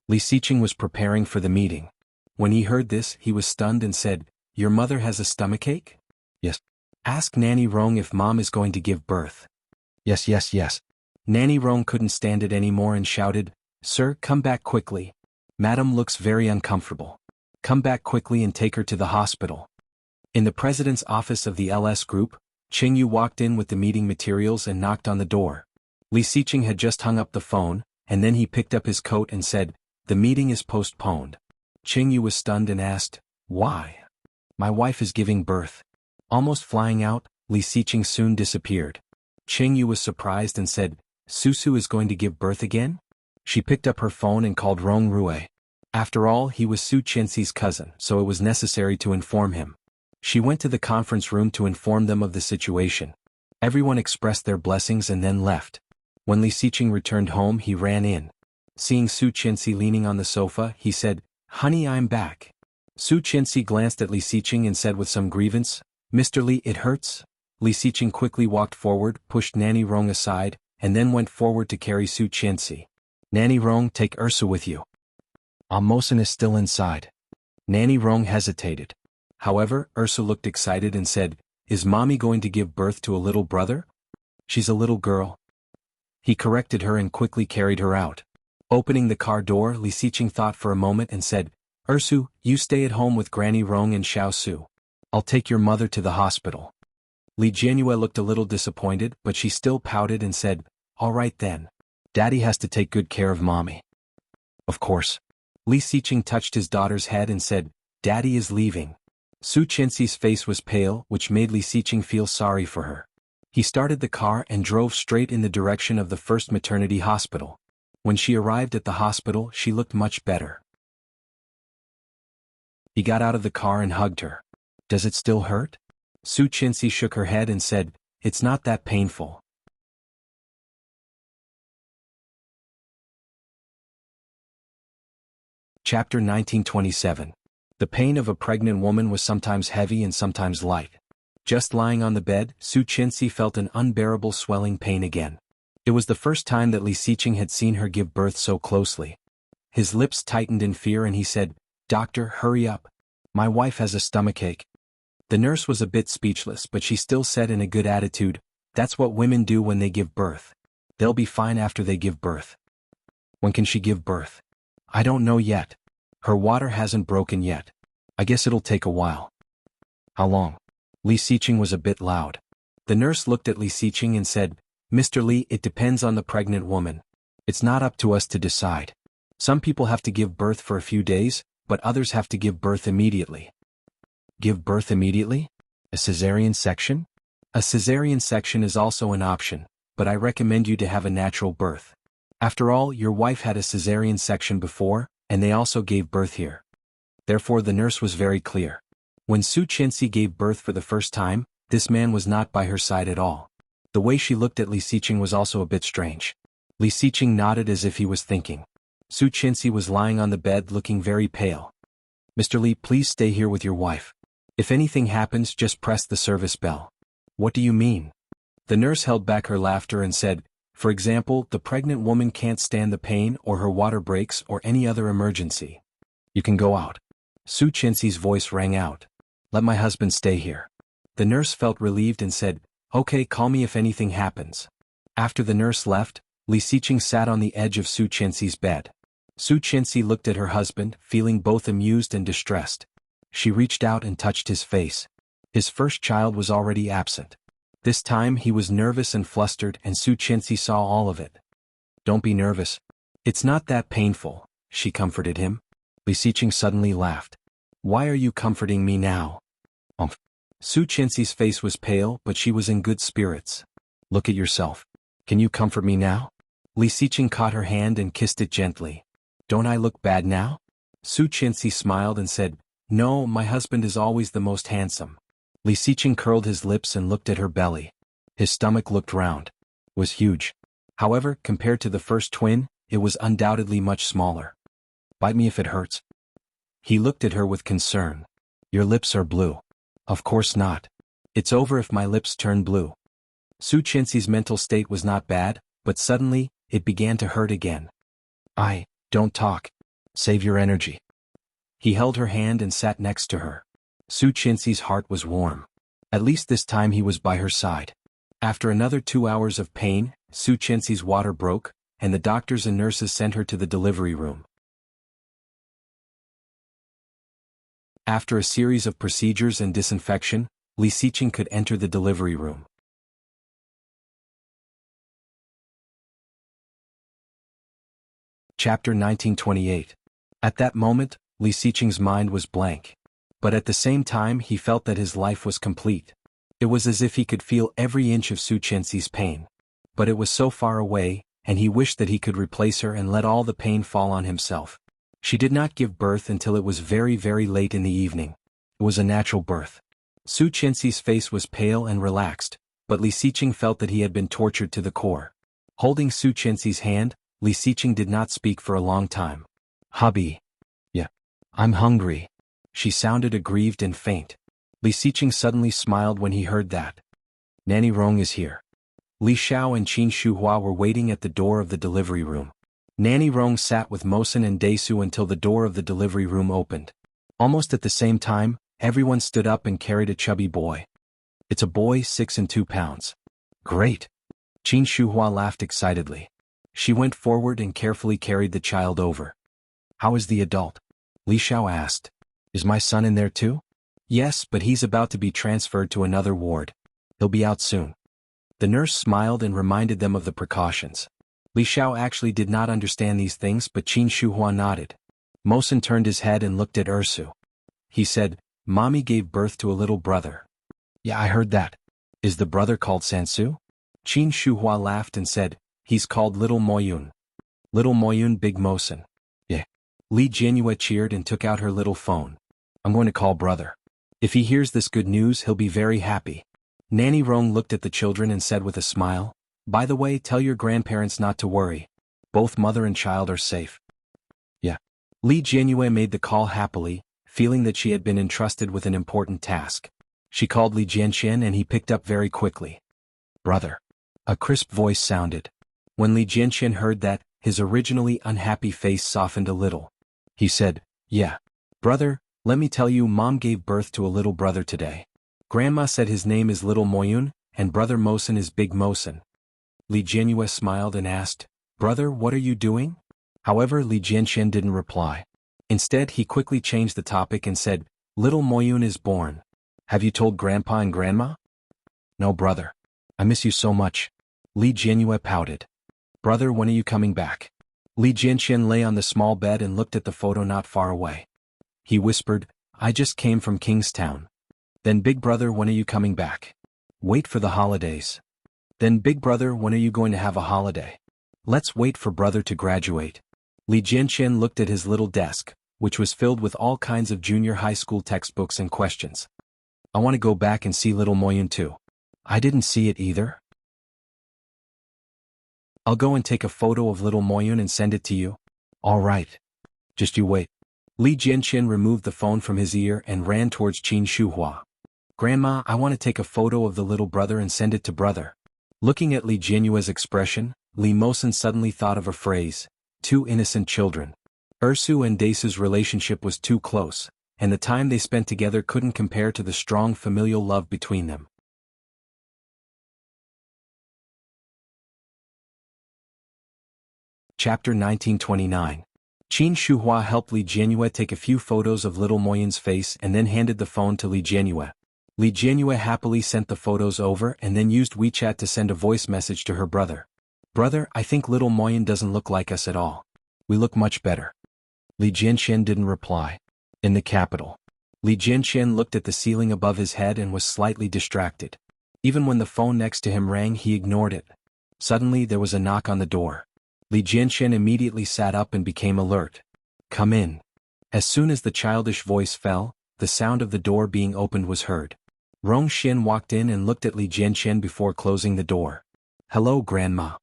Li Xiqing was preparing for the meeting. When he heard this, he was stunned and said, "Your mother has a stomachache?" "Yes." "Ask Nanny Rong if Mom is going to give birth." "Yes, yes, yes." Nanny Rong couldn't stand it anymore and shouted, "Sir, come back quickly. Madam looks very uncomfortable. Come back quickly and take her to the hospital." In the president's office of the LS Group, Qingyu walked in with the meeting materials and knocked on the door. Li Xiqing had just hung up the phone, and then he picked up his coat and said, "The meeting is postponed." Qingyu was stunned and asked, "Why?" "My wife is giving birth." Almost flying out, Li Xiqing soon disappeared. Qingyu was surprised and said, "Susu is going to give birth again?" She picked up her phone and called Rong Rue. After all, he was Su Qianxi's cousin, so it was necessary to inform him. She went to the conference room to inform them of the situation. Everyone expressed their blessings and then left. When Li Xiqing returned home, he ran in. Seeing Su Qianxi leaning on the sofa, he said, "Honey, I'm back." Su Qianxi glanced at Li Xiqing and said with some grievance, "Mr. Li, it hurts?" Li Xiqing quickly walked forward, pushed Nanny Rong aside, and then went forward to carry Su Qianxi. "Nanny Rong, take Ursa with you. Mosen is still inside." Nanny Rong hesitated. However, Ursa looked excited and said, "Is Mommy going to give birth to a little brother?" "She's a little girl." He corrected her and quickly carried her out. Opening the car door, Li Xiqing thought for a moment and said, "Ursu, you stay at home with Granny Rong and Xiao Su. I'll take your mother to the hospital." Li Jianyue looked a little disappointed, but she still pouted and said, "All right then. Daddy has to take good care of Mommy." "Of course." Li Xiqing touched his daughter's head and said, "Daddy is leaving." Su Qianxi's face was pale, which made Li Xiqing feel sorry for her. He started the car and drove straight in the direction of the first maternity hospital. When she arrived at the hospital, she looked much better. He got out of the car and hugged her. "Does it still hurt?" Su Qianxi shook her head and said, "It's not that painful." Chapter 1927. The pain of a pregnant woman was sometimes heavy and sometimes light. Just lying on the bed, Su Qianxi felt an unbearable swelling pain again. It was the first time that Li Xiqing had seen her give birth so closely. His lips tightened in fear and he said, "Doctor, hurry up. My wife has a stomachache." The nurse was a bit speechless, but she still said in a good attitude, "That's what women do when they give birth. They'll be fine after they give birth." "When can she give birth?" "I don't know yet. Her water hasn't broken yet. I guess it'll take a while." "How long?" Li Xiqing was a bit loud. The nurse looked at Li Xiqing and said, "Mr. Li, it depends on the pregnant woman. It's not up to us to decide. Some people have to give birth for a few days, but others have to give birth immediately." "Give birth immediately? A cesarean section?" "A cesarean section is also an option, but I recommend you to have a natural birth. After all, your wife had a cesarean section before, and they also gave birth here." Therefore the nurse was very clear. When Su Qianxi gave birth for the first time, this man was not by her side at all. The way she looked at Li Xiqing was also a bit strange. Li Xiqing nodded as if he was thinking. Su Qianxi was lying on the bed looking very pale. "Mr. Li, please stay here with your wife. If anything happens, just press the service bell." "What do you mean?" The nurse held back her laughter and said, "For example, the pregnant woman can't stand the pain or her water breaks or any other emergency. You can go out." Su Qianxi's voice rang out. "Let my husband stay here." The nurse felt relieved and said, "Okay, call me if anything happens." After the nurse left, Li Xiqing sat on the edge of Su Qianxi's bed. Su Qianxi looked at her husband, feeling both amused and distressed. She reached out and touched his face. His first child was already absent. This time he was nervous and flustered, and Su Qianxi saw all of it. "Don't be nervous. It's not that painful," she comforted him. Li Xiqing suddenly laughed. "Why are you comforting me now?" Su Qianxi's face was pale, but she was in good spirits. "Look at yourself. Can you comfort me now?" Li Xiqing caught her hand and kissed it gently. "Don't I look bad now?" Su Qianxi smiled and said, "No, my husband is always the most handsome." Li Xiqing curled his lips and looked at her belly. His stomach looked round. It was huge. However, compared to the first twin, it was undoubtedly much smaller. "Bite me if it hurts." He looked at her with concern. "Your lips are blue." "Of course not. It's over if my lips turn blue." Su Qianxi's mental state was not bad, but suddenly, it began to hurt again. Don't talk. Save your energy." He held her hand and sat next to her. Su Qianxi's heart was warm. At least this time he was by her side. After another 2 hours of pain, Su Qianxi's water broke, and the doctors and nurses sent her to the delivery room. After a series of procedures and disinfection, Li Xiqing could enter the delivery room. Chapter 1928. At that moment, Li Xiqing's mind was blank. But at the same time he felt that his life was complete. It was as if he could feel every inch of Su Qianxi's pain. But it was so far away, and he wished that he could replace her and let all the pain fall on himself. She did not give birth until it was very, very late in the evening. It was a natural birth. Su Qianxi's face was pale and relaxed, but Li Xiqing felt that he had been tortured to the core. Holding Su Qianxi's hand, Li Xiqing did not speak for a long time. Hubby. Yeah. I'm hungry. She sounded aggrieved and faint. Li Xiqing suddenly smiled when he heard that. Nanny Rong is here. Li Xiao and Qin Shuhua were waiting at the door of the delivery room. Nanny Rong sat with Mosen and Daisu until the door of the delivery room opened. Almost at the same time, everyone stood up and carried a chubby boy. It's a boy 6 and 2 pounds. Great. Qin Shuhua laughed excitedly. She went forward and carefully carried the child over. How is the adult? Li Xiao asked. Is my son in there too? Yes, but he's about to be transferred to another ward. He'll be out soon. The nurse smiled and reminded them of the precautions. Li Xiao actually did not understand these things, but Qin Shuhua nodded. Mosen turned his head and looked at Ersu. He said, Mommy gave birth to a little brother. Yeah, I heard that. Is the brother called Sansu? Qin Shuhua laughed and said, he's called Little Moyun. Little Moyun Big Mosen. Yeah. Li Jianyue cheered and took out her little phone. I'm going to call brother. If he hears this good news he'll be very happy. Nanny Rong looked at the children and said with a smile, by the way, tell your grandparents not to worry. Both mother and child are safe. Yeah. Li Jianyue made the call happily, feeling that she had been entrusted with an important task. She called Li Jianxian and he picked up very quickly. Brother. A crisp voice sounded. When Li Jianxian heard that, his originally unhappy face softened a little. He said, yeah. Brother, let me tell you, Mom gave birth to a little brother today. Grandma said his name is Little Moyun, and Brother Mosen is Big Mosen. Li Jianyue smiled and asked, Brother, what are you doing? However, Li Jianxian didn't reply. Instead, he quickly changed the topic and said, Little Moyun is born. Have you told Grandpa and Grandma? No, brother. I miss you so much. Li Jianyue pouted. Brother, when are you coming back? Li Jianxian lay on the small bed and looked at the photo not far away. He whispered, I just came from Kingstown. Then big brother, when are you coming back? Wait for the holidays. Then big brother, when are you going to have a holiday? Let's wait for brother to graduate. Li Jianxian looked at his little desk, which was filled with all kinds of junior high school textbooks and questions. I want to go back and see Little Moyun too. I didn't see it either. I'll go and take a photo of Little Moyun and send it to you. All right. Just you wait. Li Jianxian removed the phone from his ear and ran towards Qin Shuhua. Grandma, I want to take a photo of the little brother and send it to brother. Looking at Li Jianyue's expression, Li Mosen suddenly thought of a phrase, 2 innocent children. Ersu and Daisu's relationship was too close, and the time they spent together couldn't compare to the strong familial love between them. Chapter 1929. Qin Shuhua helped Li Jianyue take a few photos of Little Moyun's face and then handed the phone to Li Jianyue. Li Jianyue happily sent the photos over and then used WeChat to send a voice message to her brother. Brother, I think Little Moyun doesn't look like us at all. We look much better. Li Jianxian didn't reply. In the capital. Li Jianxian looked at the ceiling above his head and was slightly distracted. Even when the phone next to him rang, he ignored it. Suddenly there was a knock on the door. Li Jianxian immediately sat up and became alert. Come in. As soon as the childish voice fell, the sound of the door being opened was heard. Rong Xin walked in and looked at Li Jianxian before closing the door. Hello, Grandma.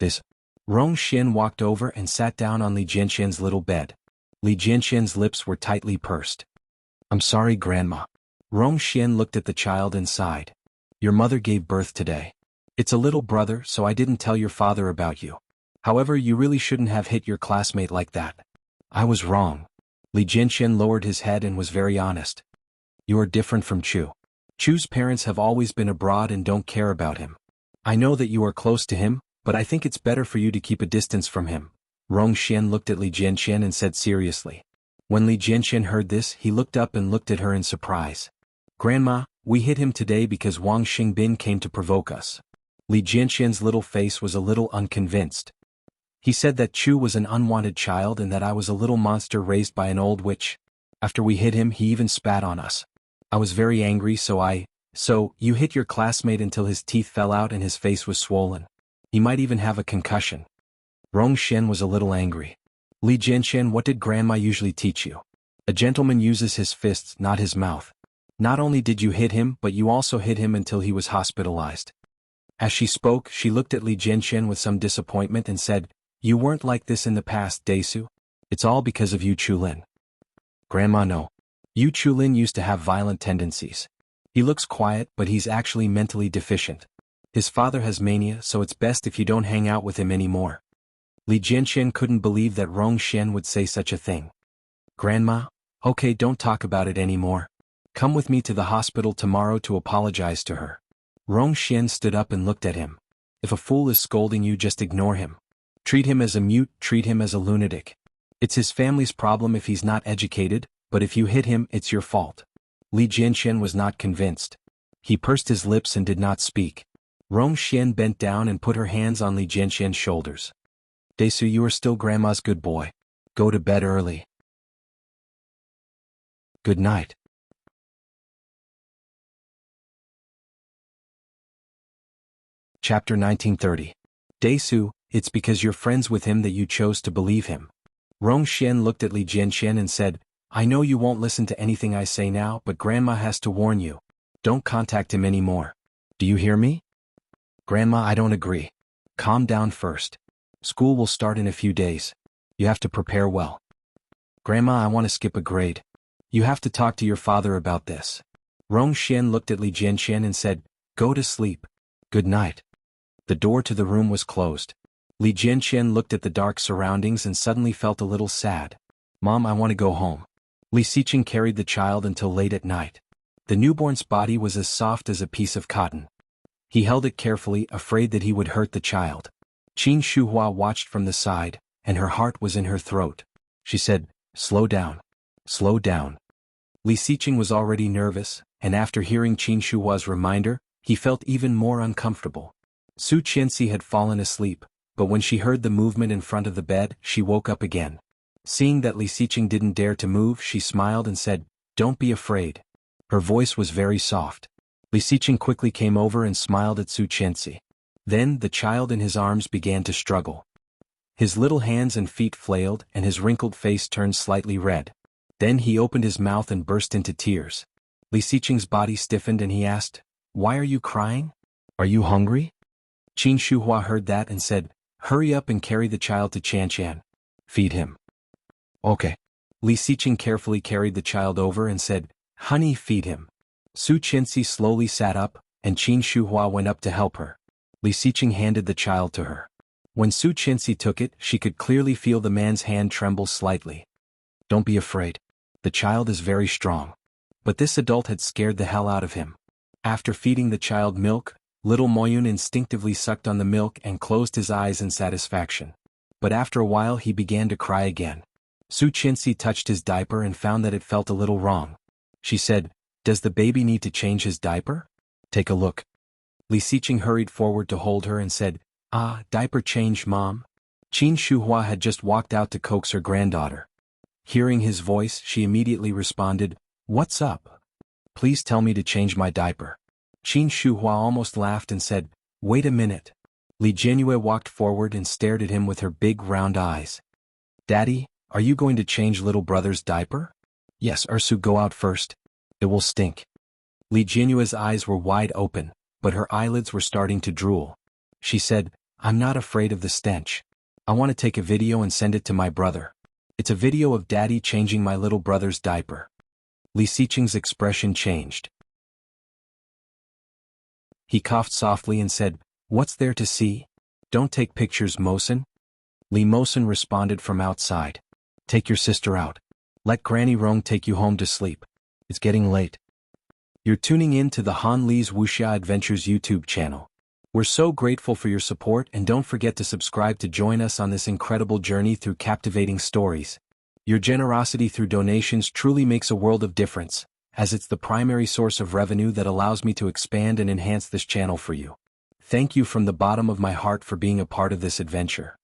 This. Rong Xin walked over and sat down on Li Jianxian's little bed. Li Jianxian's lips were tightly pursed. I'm sorry, Grandma. Rong Xin looked at the child and sighed. Your mother gave birth today. It's a little brother, so I didn't tell your father about you. However, you really shouldn't have hit your classmate like that. I was wrong. Li Jianxian lowered his head and was very honest. You are different from Chu. Chu's parents have always been abroad and don't care about him. I know that you are close to him, but I think it's better for you to keep a distance from him. Rong Xin looked at Li Jianxian and said seriously. When Li Jianxian heard this, he looked up and looked at her in surprise. Grandma, We hit him today because Wang Xingbin came to provoke us. Li Jianxian's little face was a little unconvinced. He said that Chu was an unwanted child and that I was a little monster raised by an old witch. After we hit him, he even spat on us. I was very angry, So, you hit your classmate until his teeth fell out and his face was swollen. He might even have a concussion. Rong Xian was a little angry. Li Jianxian, what did Grandma usually teach you? A gentleman uses his fists, not his mouth. Not only did you hit him, but you also hit him until he was hospitalized. As she spoke, she looked at Li Jianxian with some disappointment and said, You weren't like this in the past, Daisu. It's all because of Yu Chulin. Grandma, no. Yu Chulin used to have violent tendencies. He looks quiet, but he's actually mentally deficient. His father has mania, so it's best if you don't hang out with him anymore. Li Jianxian couldn't believe that Rong Xian would say such a thing. Grandma, okay, don't talk about it anymore. Come with me to the hospital tomorrow to apologize to her. Rong Xian stood up and looked at him. If a fool is scolding you, just ignore him. Treat him as a mute, treat him as a lunatic. It's his family's problem if he's not educated, but if you hit him, it's your fault. Li Jianxian was not convinced. He pursed his lips and did not speak. Rong Xian bent down and put her hands on Li Jianxian's shoulders. Daisu, you are still Grandma's good boy. Go to bed early. Good night. Chapter 1930. Daisu, it's because you're friends with him that you chose to believe him. Rong Xian looked at Li Jianxian and said, I know you won't listen to anything I say now, but Grandma has to warn you. Don't contact him anymore. Do you hear me? Grandma, I don't agree. Calm down first. School will start in a few days. You have to prepare well. Grandma, I want to skip a grade. You have to talk to your father about this. Rong Xian looked at Li Jianxian and said, Go to sleep. Good night. The door to the room was closed. Li Jianxian looked at the dark surroundings and suddenly felt a little sad. Mom, I want to go home. Li Xiqing carried the child until late at night. The newborn's body was as soft as a piece of cotton. He held it carefully, afraid that he would hurt the child. Qin Shuhua watched from the side, and her heart was in her throat. She said, Slow down. Slow down. Li Xiqing was already nervous, and after hearing Qin Shuhua's reminder, he felt even more uncomfortable. Su Qianxi had fallen asleep, but when she heard the movement in front of the bed, she woke up again. Seeing that Li Xiqing didn't dare to move, she smiled and said, Don't be afraid. Her voice was very soft. Li Xiqing quickly came over and smiled at Su Qianxi. Then the child in his arms began to struggle. His little hands and feet flailed and his wrinkled face turned slightly red. Then he opened his mouth and burst into tears. Li Xiqing's body stiffened and he asked, Why are you crying? Are you hungry? Qin Shuhua heard that and said, Hurry up and carry the child to Qianqian. Feed him. Okay. Li Xiqing carefully carried the child over and said, Honey, feed him. Su Qianxi slowly sat up, and Qin Shuhua went up to help her. Li Xiqing handed the child to her. When Su Qianxi took it, she could clearly feel the man's hand tremble slightly. Don't be afraid. The child is very strong. But this adult had scared the hell out of him. After feeding the child milk, little Moyun instinctively sucked on the milk and closed his eyes in satisfaction. But after a while he began to cry again. Su Qianxi touched his diaper and found that it felt a little wrong. She said, Does the baby need to change his diaper? Take a look. Li Xiqing hurried forward to hold her and said, Diaper change, Mom. Qin Shuhua had just walked out to coax her granddaughter. Hearing his voice, she immediately responded, What's up? Please tell me to change my diaper. Qin Shuhua almost laughed and said, Wait a minute. Li Jianyue walked forward and stared at him with her big round eyes. Daddy, are you going to change little brother's diaper? Yes, Ursu, go out first. It will stink. Li Jianyue's eyes were wide open, but her eyelids were starting to drool. She said, I'm not afraid of the stench. I want to take a video and send it to my brother. It's a video of Daddy changing my little brother's diaper. Li Xiqing's expression changed. He coughed softly and said, What's there to see? Don't take pictures, Mosen. Li Mosen responded from outside. Take your sister out. Let Granny Rong take you home to sleep. It's getting late. You're tuning in to the Han Li's Wuxia Adventures YouTube channel. We're so grateful for your support, and don't forget to subscribe to join us on this incredible journey through captivating stories. Your generosity through donations truly makes a world of difference, as it's the primary source of revenue that allows me to expand and enhance this channel for you. Thank you from the bottom of my heart for being a part of this adventure.